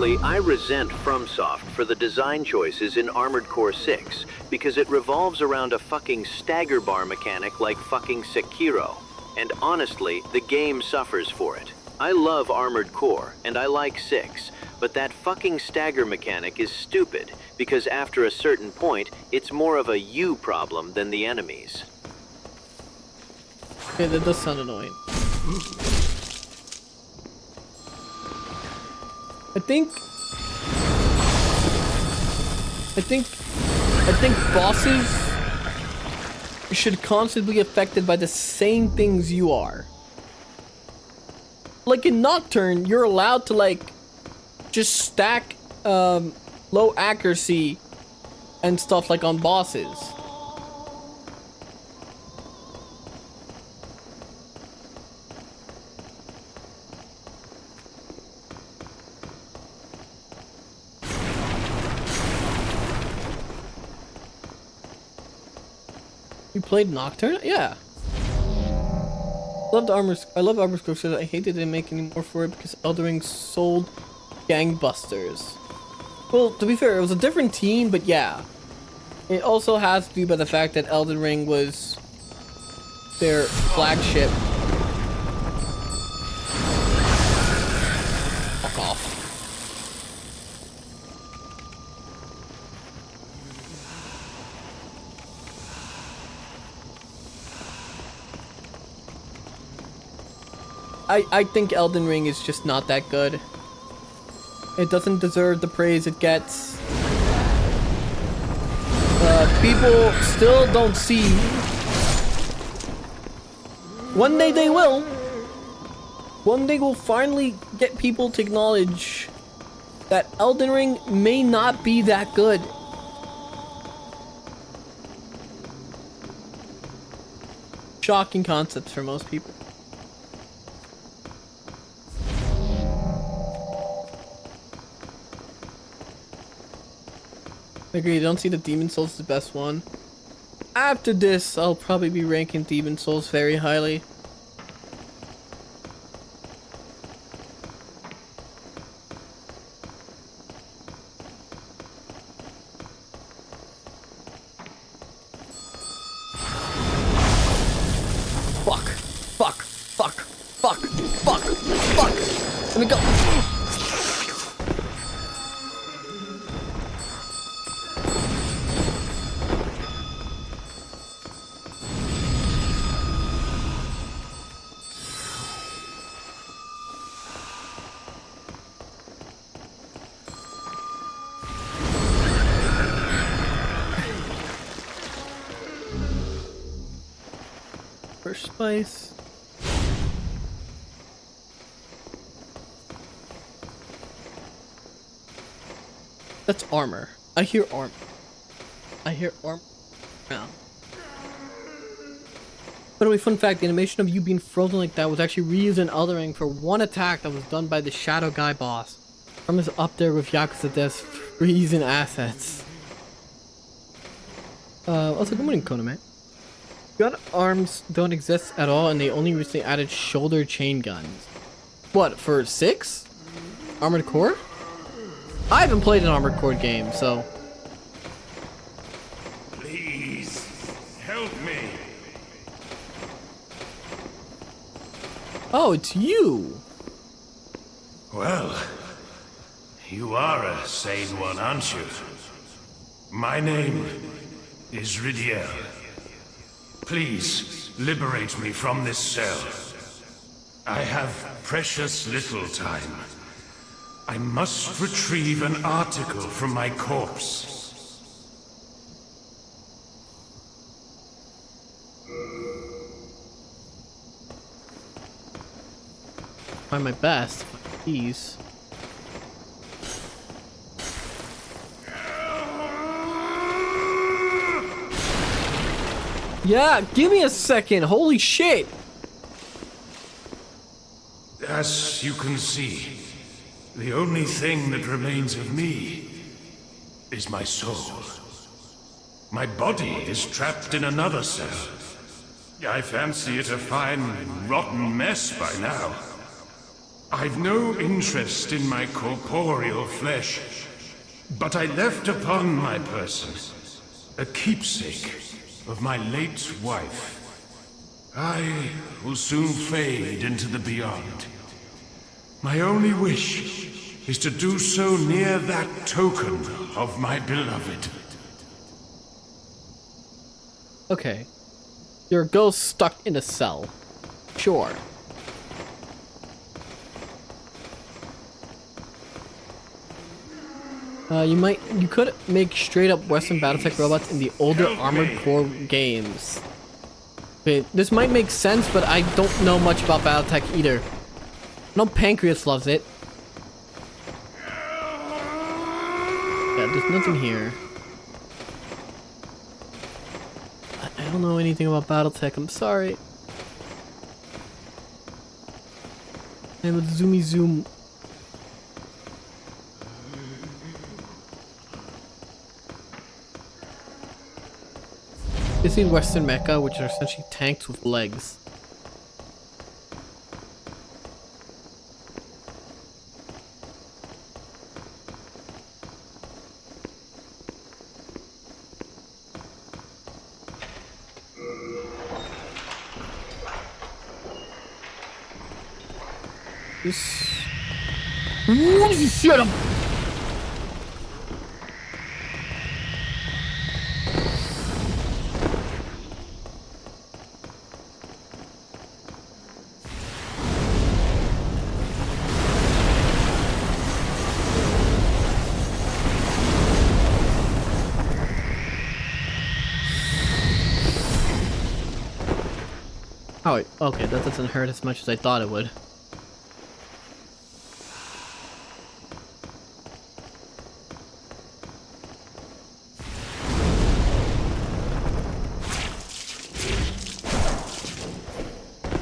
Honestly, I resent FromSoft for the design choices in Armored Core 6 because it revolves around a fucking stagger bar mechanic like fucking Sekiro. And honestly, the game suffers for it. I love Armored Core, and I like 6, but that fucking stagger mechanic is stupid because after a certain point, it's more of a you problem than the enemies. Okay, that does sound annoying. I think bosses should constantly be affected by the same things you are. Like in Nocturne, you're allowed to like just stack low accuracy and stuff like on bosses. You played Nocturne? Yeah. I love Armor Core 6. I hate they didn't make any more for it because Elden Ring sold gangbusters. Well, to be fair, it was a different team, but yeah. It also has to do by the fact that Elden Ring was their flagship. Fuck off. I think Elden Ring is just not that good. It doesn't deserve the praise it gets. People still don't see. One day they will. One day we'll finally get people to acknowledge that Elden Ring may not be that good. Shocking concepts for most people. I agree, I don't see the Demon Souls as the best one. After this, I'll probably be ranking Demon Souls very highly. Fuck. Fuck. Fuck. Fuck. Fuck. Fuck. Let me go. Spice. That's armor. I hear armor. I hear armor. Now. By the way, fun fact, the animation of you being frozen like that was actually reused in Elden Ring for one attack that was done by the Shadow Guy boss. Arm is up there with Yakuza Death's freezing assets. Also, good morning, Koname. Gun arms don't exist at all, and they only recently added shoulder chain guns. What, for 6? Armored Core? I haven't played an Armored Core game, so... Please, help me. Oh, it's you! Well, you are a sane one, aren't you? My name is Ridiel. Please, liberate me from this cell. I have precious little time. I must retrieve an article from my corpse. Try my best, please. Yeah, give me a second. Holy shit. As you can see, the only thing that remains of me is my soul. My body is trapped in another cell. I fancy it a fine, rotten mess by now. I've no interest in my corporeal flesh, but I left upon my person a keepsake of my late wife. I will soon fade into the beyond. My only wish is to do so near that token of my beloved. Okay. You're a ghost stuck in a cell. Sure. You could make straight up Western Battletech robots in the older Armored Core games. Okay, this might make sense, but I don't know much about Battletech either. No, Pancreas loves it. Yeah, there's nothing here. I don't know anything about Battletech, I'm sorry. And with zoomy zoom. This is Western Mecha, which are essentially tanks with legs. Shut up! Oh, okay, that doesn't hurt as much as I thought it would.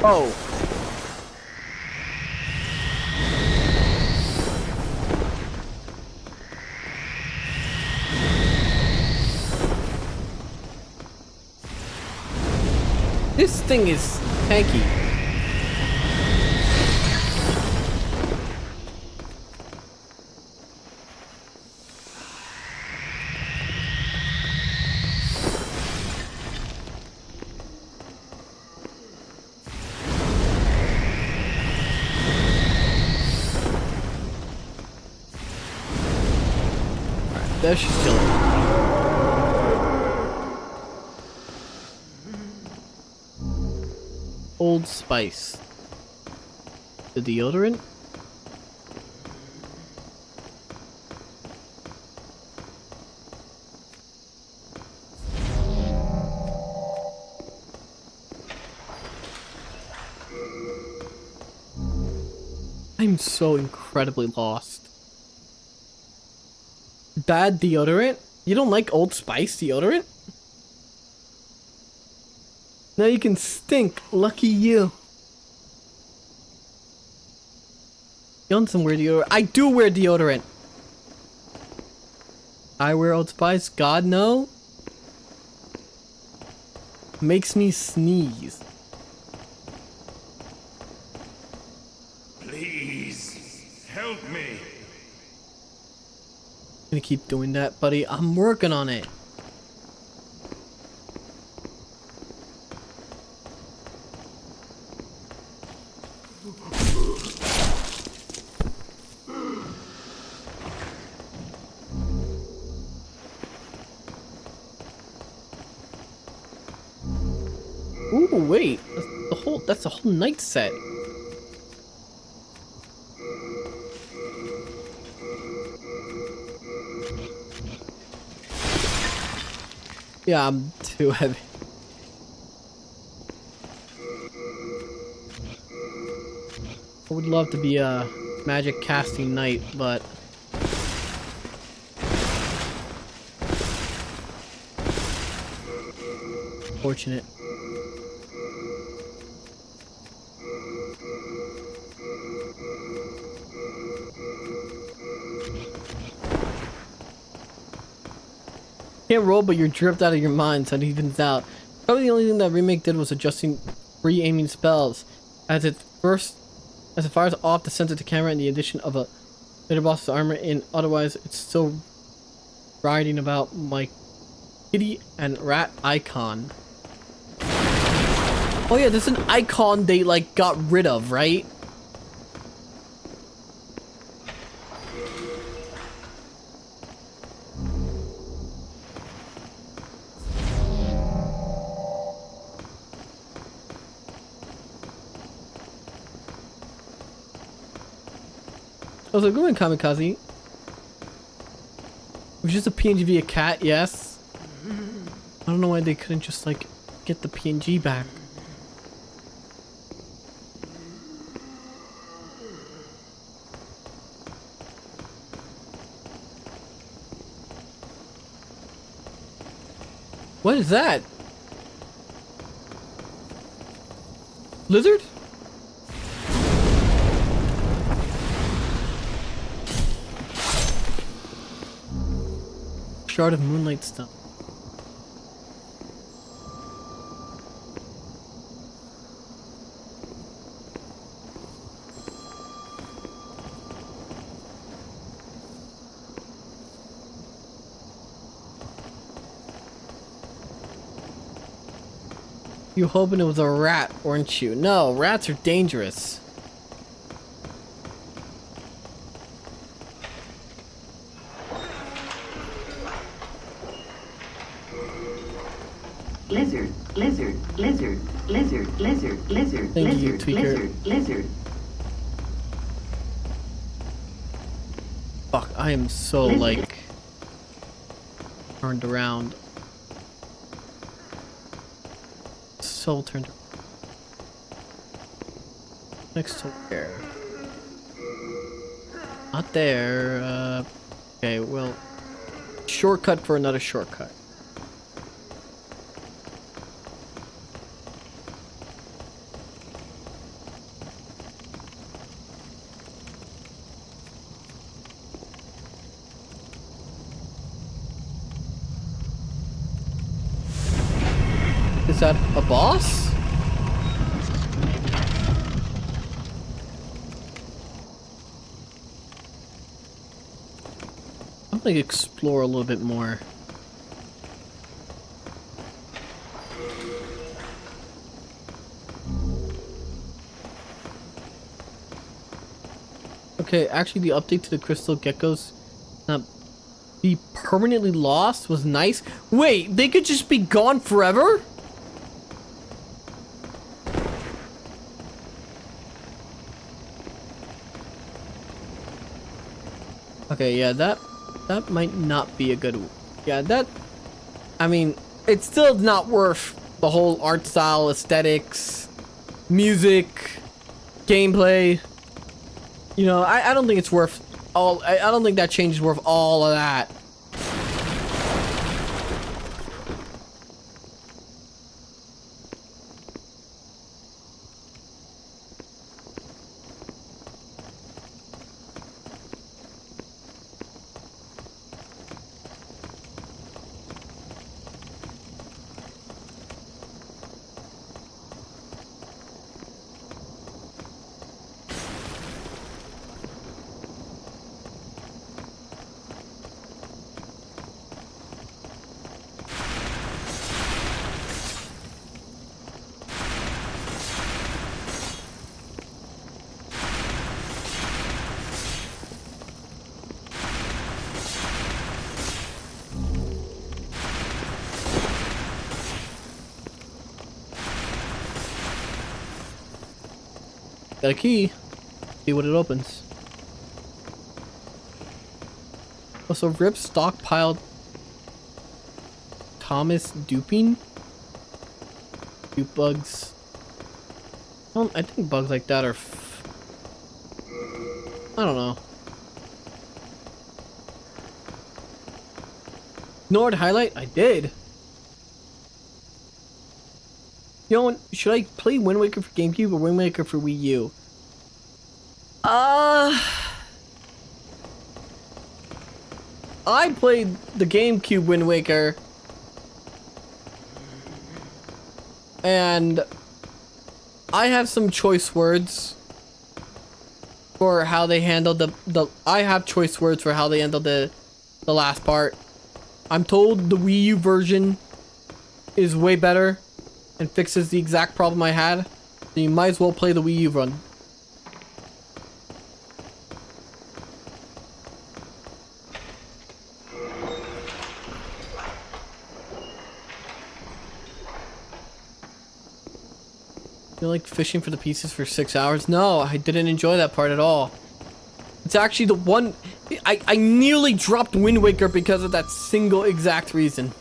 Oh. This thing is tanky. There she's killing. Old Spice. The deodorant? I'm so incredibly lost. Bad deodorant? You don't like Old Spice deodorant? Now you can stink. Lucky you. You want some weird deodorant? I do wear deodorant. I wear Old Spice? God, no. Makes me sneeze. Please, help me. I'm gonna keep doing that, buddy. I'm working on it. Ooh, wait. That's a whole night set. Yeah, I'm too heavy. I would love to be a magic casting knight, but fortunate. Can't roll, but you're dripped out of your mind, so it evens out. Probably the only thing that remake did was adjusting free aiming spells, as its first As it fires off the sensor to camera and the addition of a later boss's armor in, otherwise it's still riding about my kitty and rat icon. Oh yeah, there's an icon they like got rid of, right? I was like, going kamikaze. It was just a PNG via cat, yes. I don't know why they couldn't just like get the PNG back. What is that? Lizard? Shard of moonlight stuff. You hoping it was a rat, weren't you? No, rats are dangerous. Lizard, lizard, lizard, lizard, lizard, lizard, Thank you, lizard, Tweaker. lizard, lizard. Fuck, I am so Lizard. like turned around. So turned around. Next to where? Not there. Okay, well, shortcut for another shortcut. Is that a boss? I'm gonna explore a little bit more. Okay, actually the update to the crystal geckos be permanently lost was nice. Wait, they could just be gone forever? Okay, yeah, that might not be a good... Yeah, that... I mean, it's still not worth the whole art style, aesthetics, music, gameplay. You know, I don't think it's worth all... I don't think that change is worth all of that. Got a key. See what it opens. Also, Rip stockpiled Thomas duping? Dupe bugs. I think bugs like that are I don't know. Nord highlight? I did. Yo, should I play Wind Waker for GameCube or Wind Waker for Wii U? I played the GameCube Wind Waker. And I have some choice words. for how they handled the I have choice words for how they handled the last part. I'm told the Wii U version is way better and fixes the exact problem I had. So you might as well play the Wii U run. You like fishing for the pieces for 6 hours? No, I didn't enjoy that part at all. It's actually the one... I nearly dropped Wind Waker because of that single exact reason.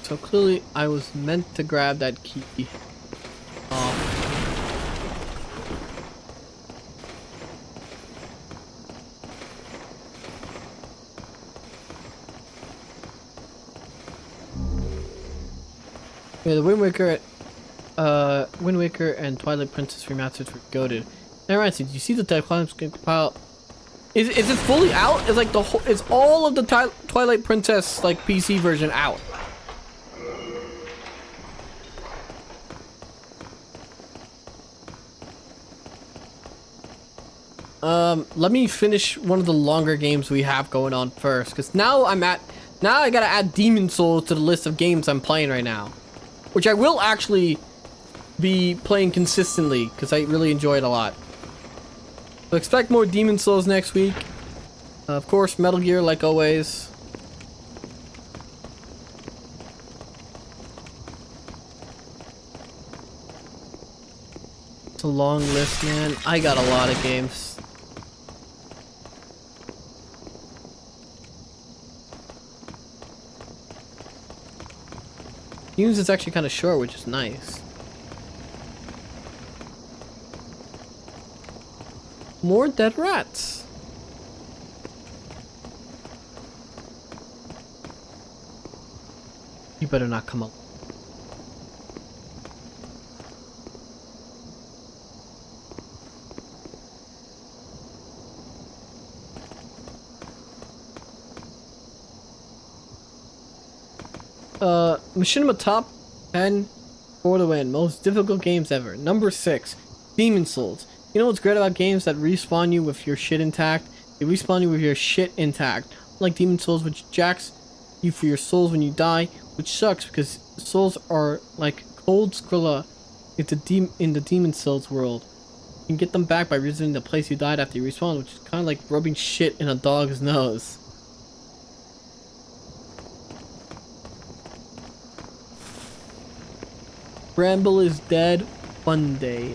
So clearly I was meant to grab that key. Yeah, the Wind Waker and Twilight Princess remasters were goated. Never mind, did you see the Twilight compile? Is it fully out? Is like the whole, is all of the Twilight Princess like PC version out? Let me finish one of the longer games we have going on first, because now I gotta add Demon Souls to the list of games I'm playing right now, which I will actually be playing consistently because I really enjoy it a lot. So expect more Demon Souls next week. Of course, Metal Gear like always. It's a long list, man. I got a lot of games. Games is actually kind of short, which is nice. More dead rats. You better not come up. Machinima top 10 for the win. Most difficult games ever. Number 6, Demon Souls. You know what's great about games that respawn you with your shit intact? They respawn you with your shit intact. Like Demon Souls, which jacks you for your souls when you die, which sucks because souls are like cold Skrilla in the Demon Souls world. You can get them back by visiting the place you died after you respawn, which is kind of like rubbing shit in a dog's nose. Bramble is dead. Fun day.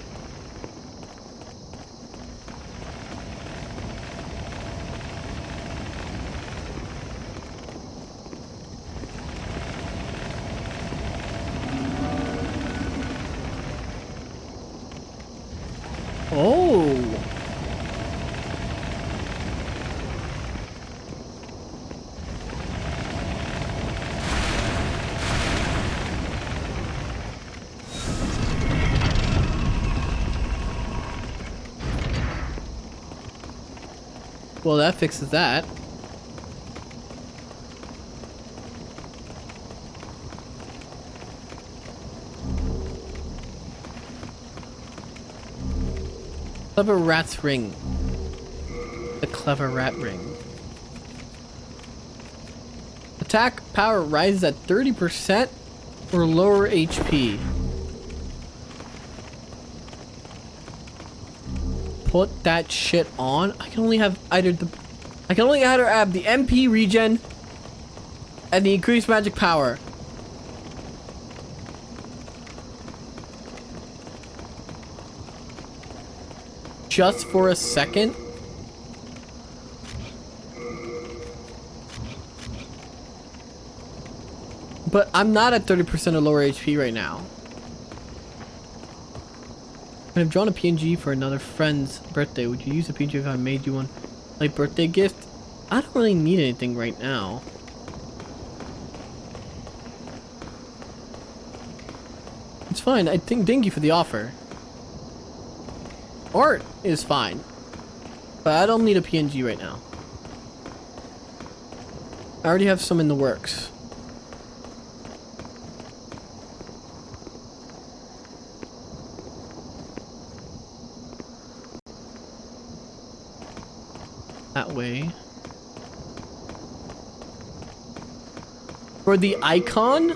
Oh. Well, that fixes that. Clever Rat's Ring. The Clever Rat Ring. Attack power rises at 30% or lower HP. Put that shit on. I can only have either the MP regen and the increased magic power. Just for a second. But I'm not at 30% or lower HP right now. I've drawn a PNG for another friend's birthday. Would you use a PNG if I made you one like birthday gift? I don't really need anything right now. It's fine. I think. Thank you for the offer. Art is fine, but I don't need a PNG right now. I already have some in the works. That way. For the icon?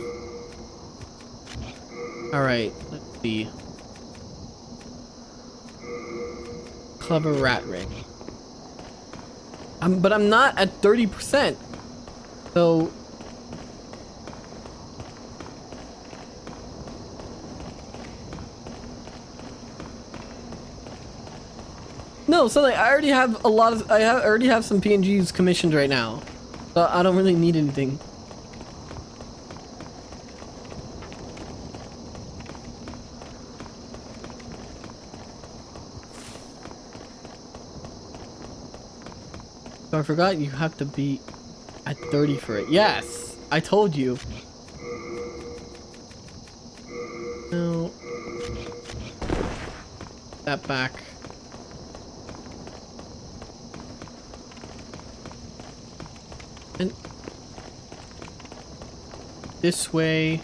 Alright, let's see. Clever rat ring. But I'm not at 30%. So... No, so like, I already have a lot of... I already have some PNGs commissioned right now. So I don't really need anything. So I forgot you have to be at 30 for it. Yes! I told you. No. That back. And this way.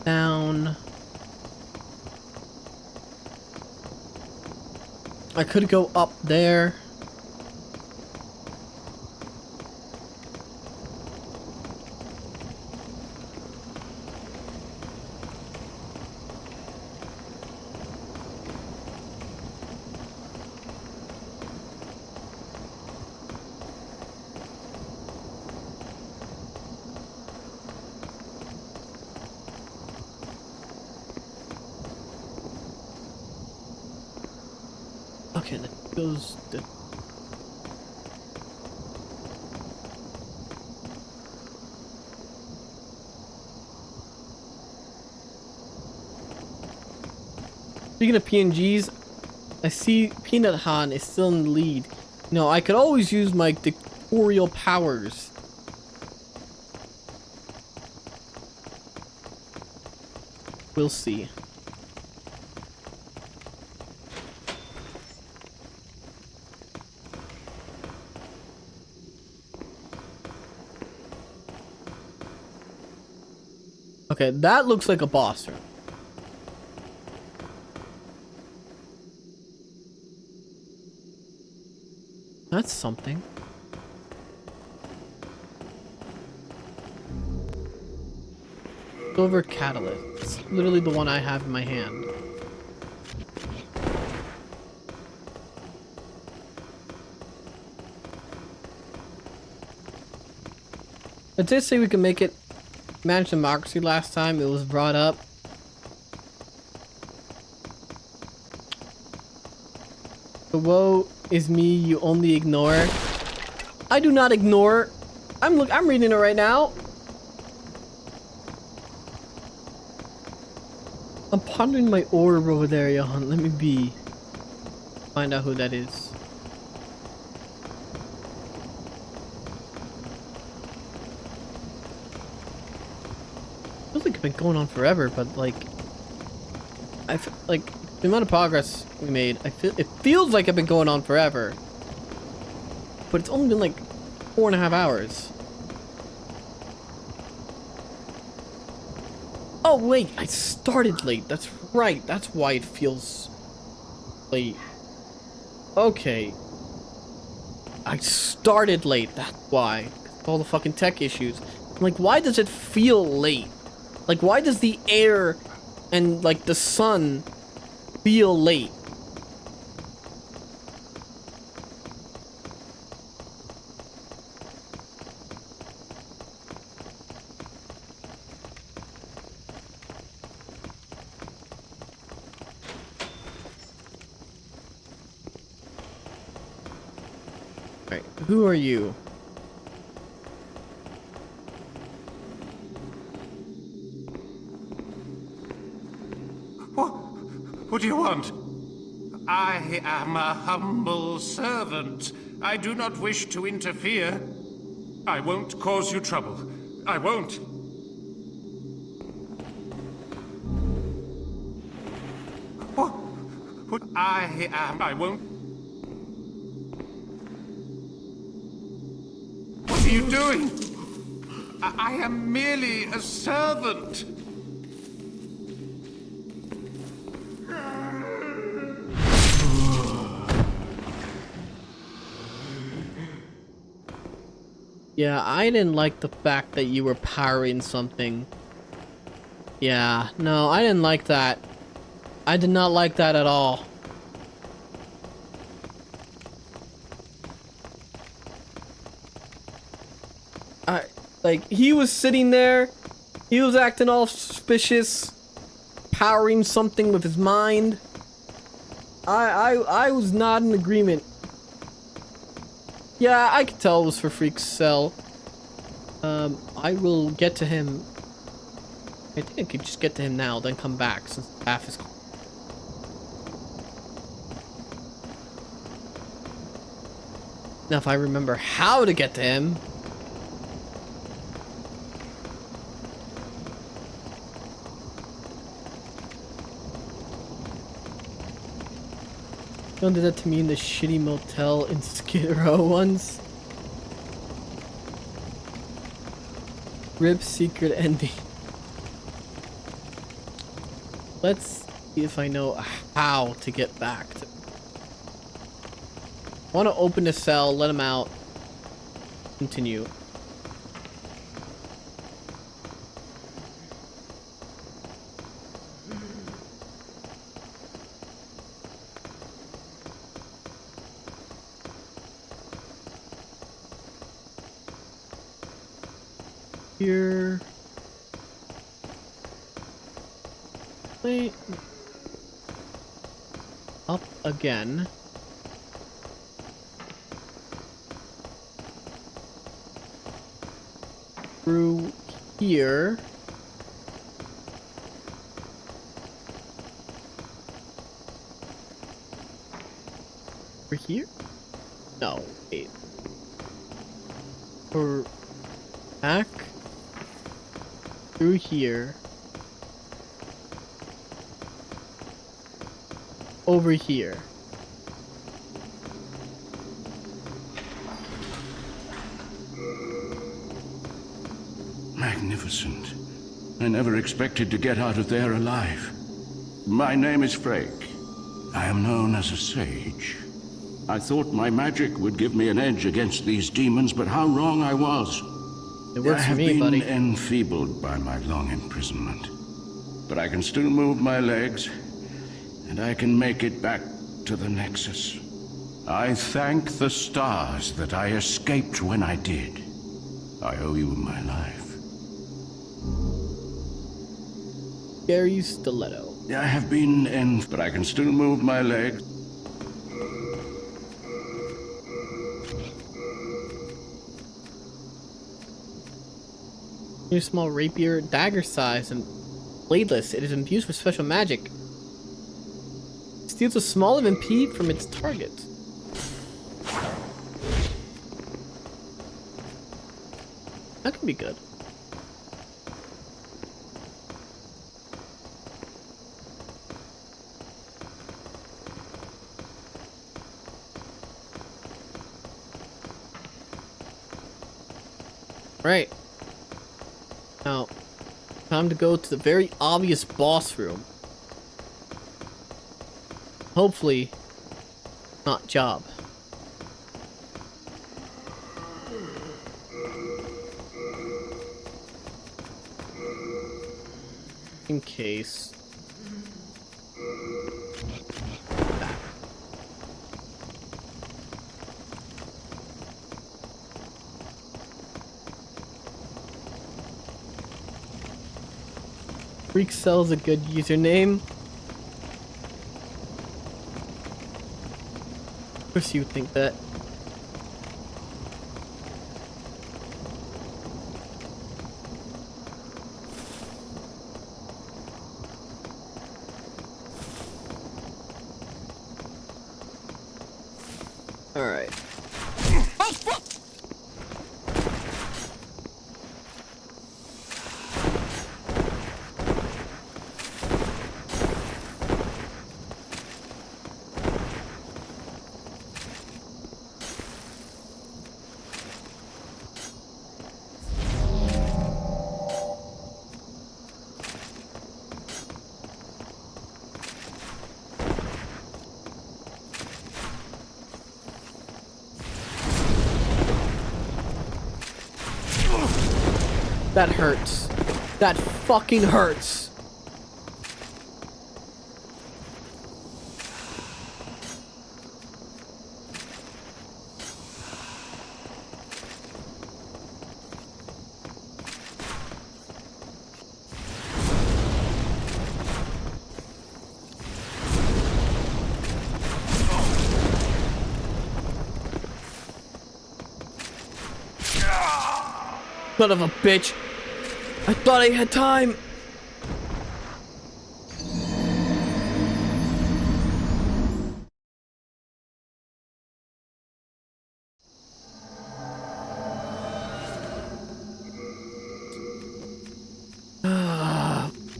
Down. I could go up there. Okay, that goes the... Speaking of PNGs, I see Peanut Han is still in the lead. You know, I could always use my dictatorial powers. We'll see. Okay, that looks like a boss room. That's something. Silver catalyst. It's literally the one I have in my hand. I did say we could make it manage democracy last time. It was brought up. The woe is me, you only ignore. I do not ignore. I'm reading it right now. I'm pondering my orb over there, Johann. Let me be. Find out who that is. Feels like it's been going on forever, but like, like the amount of progress we made, it feels like it's been going on forever, but it's only been like 4.5 hours. Oh wait, I started late. That's right. That's why it feels late. Okay. I started late. That's why. All the fucking tech issues. Like, why does it feel late? Like, why does the air and, like, the sun feel late? Alright, who are you? What do you want? I am a humble servant I do not wish to interfere. I won't cause you trouble. I won't. What? I won't. What are you doing? I am merely a servant. Yeah, I didn't like the fact that you were powering something. Yeah, no, I didn't like that. I did not like that at all. Like, he was sitting there, he was acting all suspicious, powering something with his mind. I was not in agreement. Yeah, I could tell it was for Freak's cell. I will get to him. I think I could just get to him now, then come back, since half is... Now, if I remember how to get to him... Don't do that to me in the shitty motel in Sekiro once. RIP secret ending. Let's see if I know how to get back to... I want to open the cell, let him out. Continue. Here. Wait. Up again. Through here. Over here? No, wait. Or back through here. Over here. Magnificent. I never expected to get out of there alive. My name is Frake. I am known as a sage. I thought my magic would give me an edge against these demons, but how wrong I was. It works for me, buddy. I have been enfeebled by my long imprisonment. But I can still move my legs, and I can make it back to the Nexus. I thank the stars that I escaped when I did. I owe you my life. Scary stiletto. I have been but I can still move my legs. New small rapier, dagger size, and bladeless. It is infused with special magic. Steals a small MP from its target. That could be good. Right. Now, time to go to the very obvious boss room. Hopefully, not Job. In case. Freak Cell's a good username. Of course you would think that. Alright. That hurts. That fucking hurts. Son of a bitch. I thought I had time.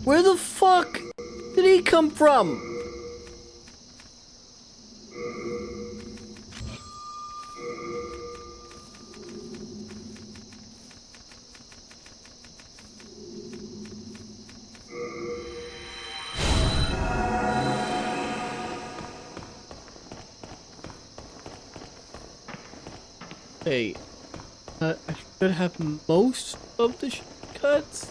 Where the fuck did he come from? Hey, I should have most of the cuts.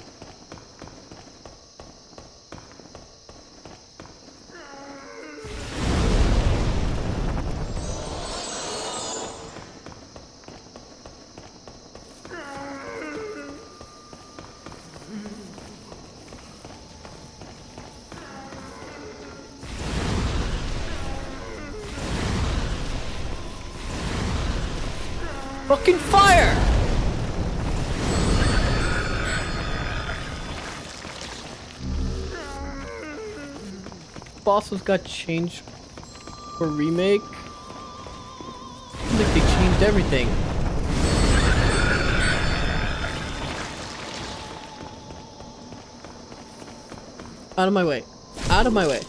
Fucking fire! Bosses got changed for remake. I think they changed everything. Out of my way. Out of my way.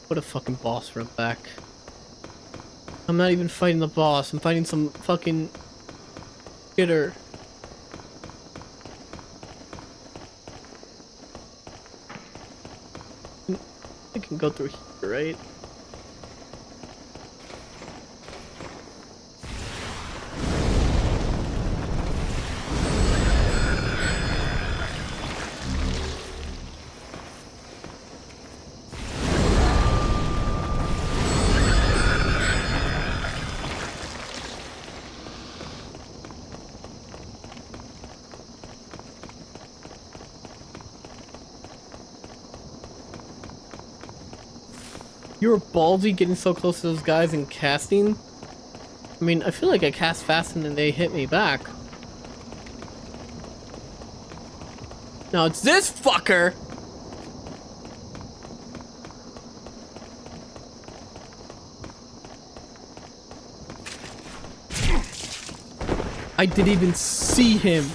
What a fucking boss for a back. I'm not even fighting the boss. I'm fighting some fucking hitter. I can go through here, right? You were ballsy getting so close to those guys and casting. I mean, I feel like I cast fast and then they hit me back. Now it's this fucker! I didn't even see him.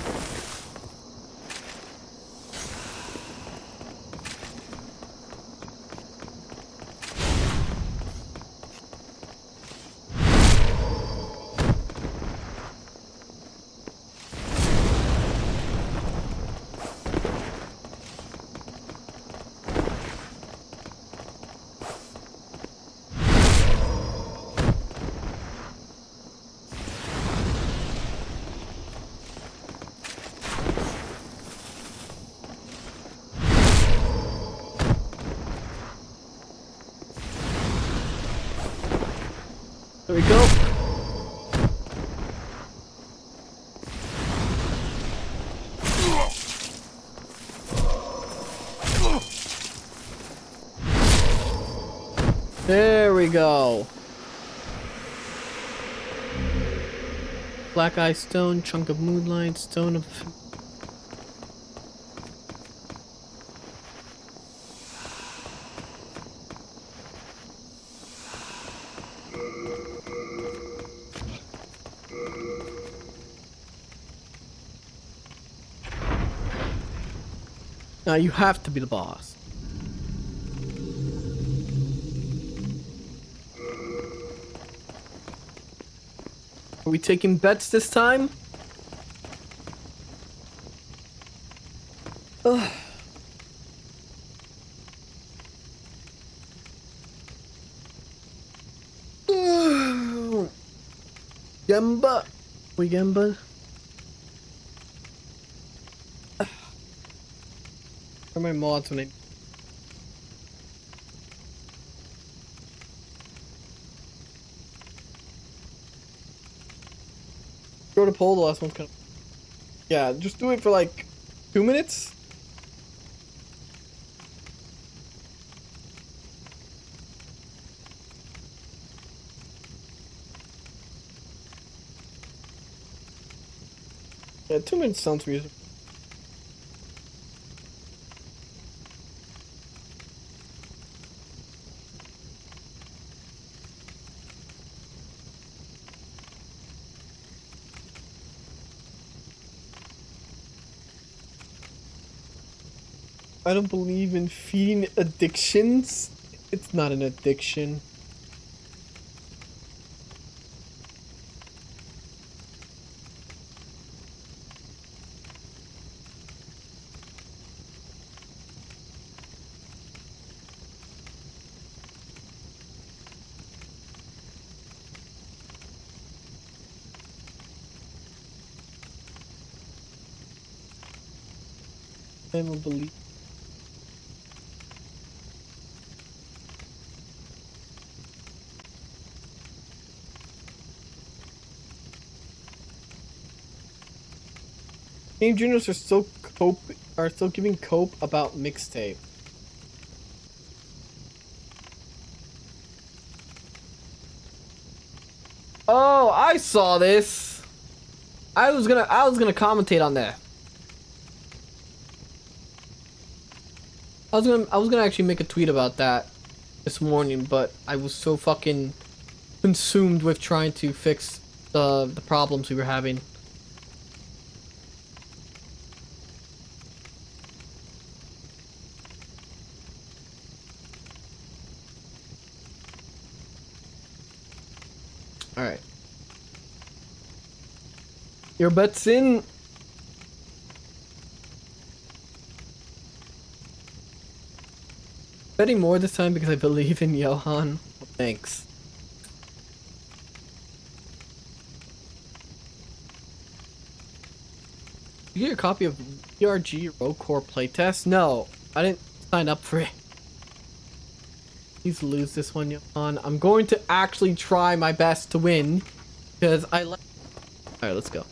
There we go. There we go. Black eye stone, chunk of moonlight, stone of... Now you have to be the boss. Are we taking bets this time? Ugh. Weekemba. Where are my mods when I... Go to poll, the last one's kind of... Yeah, just do it for like 2 minutes. Yeah, 2 minutes sounds reasonable. I don't believe in feeding addictions. It's not an addiction. I don't believe. Game juniors are still giving cope about mixtape. Oh, I saw this. I was gonna commentate on that. I was gonna actually make a tweet about that this morning, but I was so fucking consumed with trying to fix the problems we were having. All right. Your bet's in. Betting more this time because I believe in Johann. Well, thanks. Did you get a copy of ERG Rogue Core playtest? No, I didn't sign up for it. Please lose this one, Johann. I'm going to actually try my best to win because I like. All right, let's go.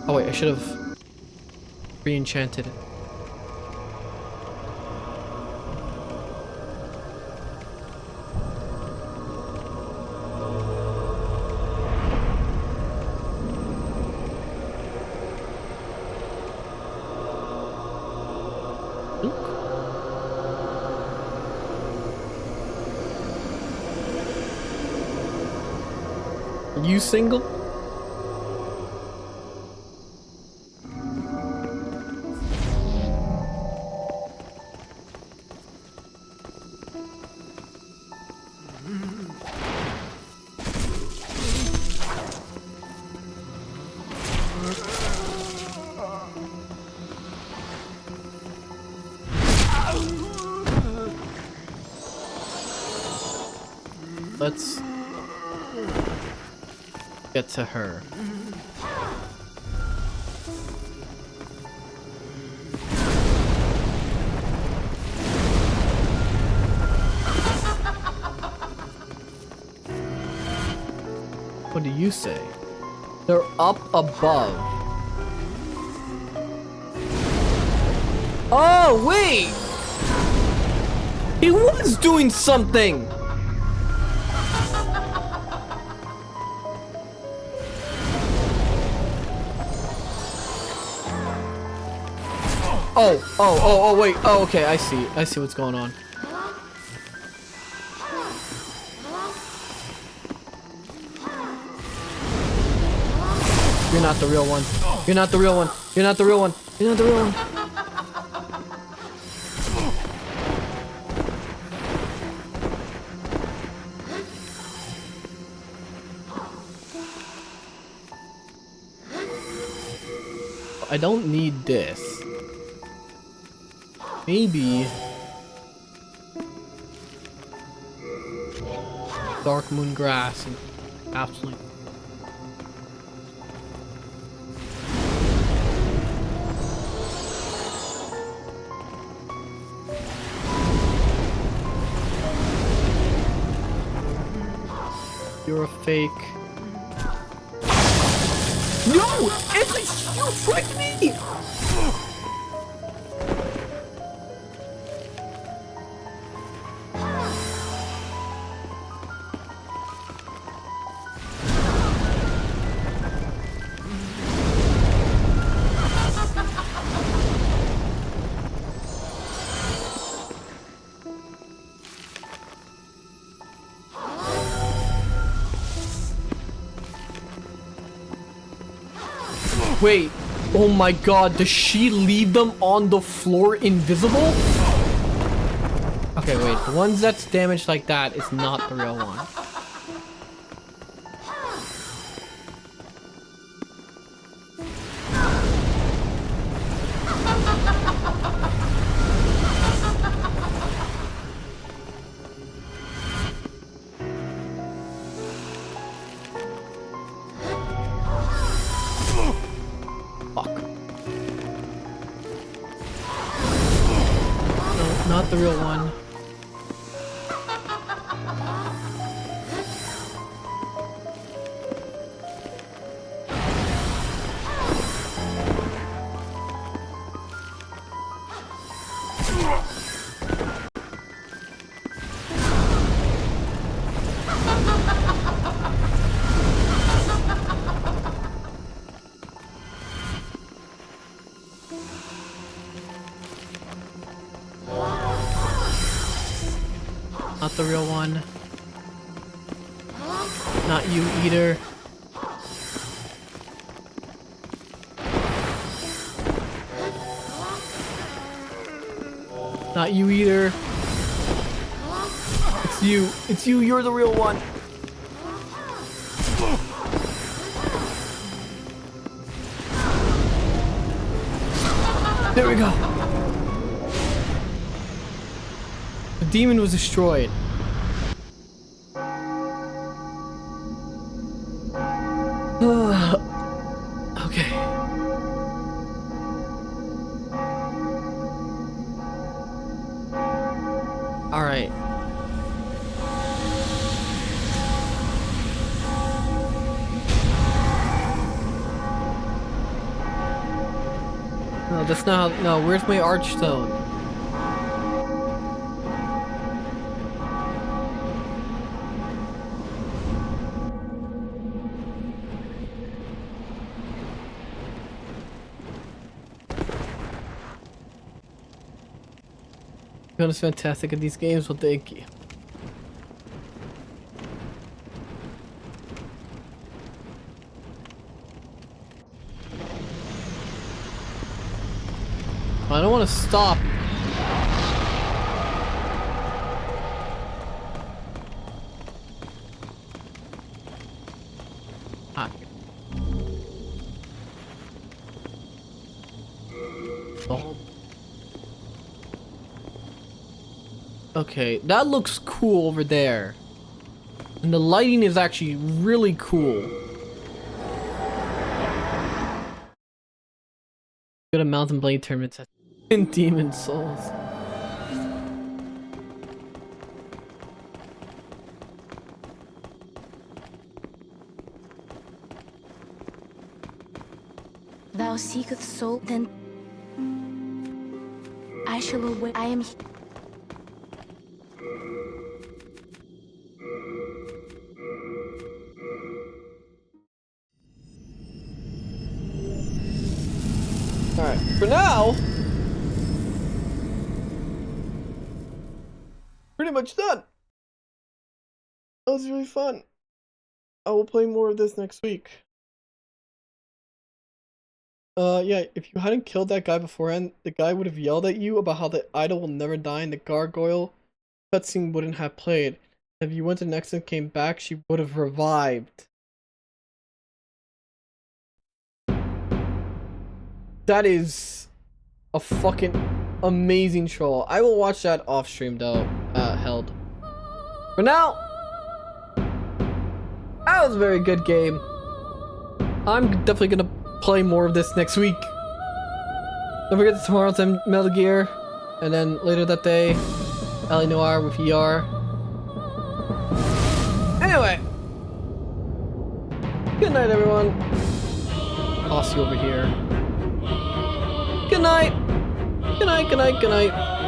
Oh wait, I should have re-enchanted it. Are you single? Let's get to her. What do you say? They're up above. Oh, wait! He was doing something! Oh, wait. Oh, okay, I see what's going on. You're not the real one. You're not the real one. You're not the real one. You're not the real one. I don't need this. Maybe Dark Moon Grass and absolutely You're a fake. No! It's a you tricked me! Wait, oh my god, does she leave them on the floor invisible? Okay, wait, the ones that's damaged like that is not the real one. Not the real one. Not the real one. Not you either. Not you either. It's you. It's you. You're the real one. There we go. The demon was destroyed. Okay. All right. No, that's not. No, where's my archstone? Johann is fantastic at these games. Well, thank you. I don't want to stop. Ah. Oh. Okay, that looks cool over there. And the lighting is actually really cool. Go to Mountain Blade tournaments in Demon Souls. Thou seeketh soul, then I shall await. I am. Alright, for now, pretty much done. That was really fun. I will play more of this next week. Yeah, if you hadn't killed that guy beforehand, the guy would have yelled at you about how the idol will never die and the gargoyle cutscene wouldn't have played. If you went to next and came back, she would have revived. That is a fucking amazing troll. I will watch that off stream though, held. For now, that was a very good game. I'm definitely gonna play more of this next week. Don't forget that tomorrow's Metal Gear, and then later that day, L.A. Noire with ER. Anyway, Good night, everyone. Toss you over here. Good night. Good night, good night, good night.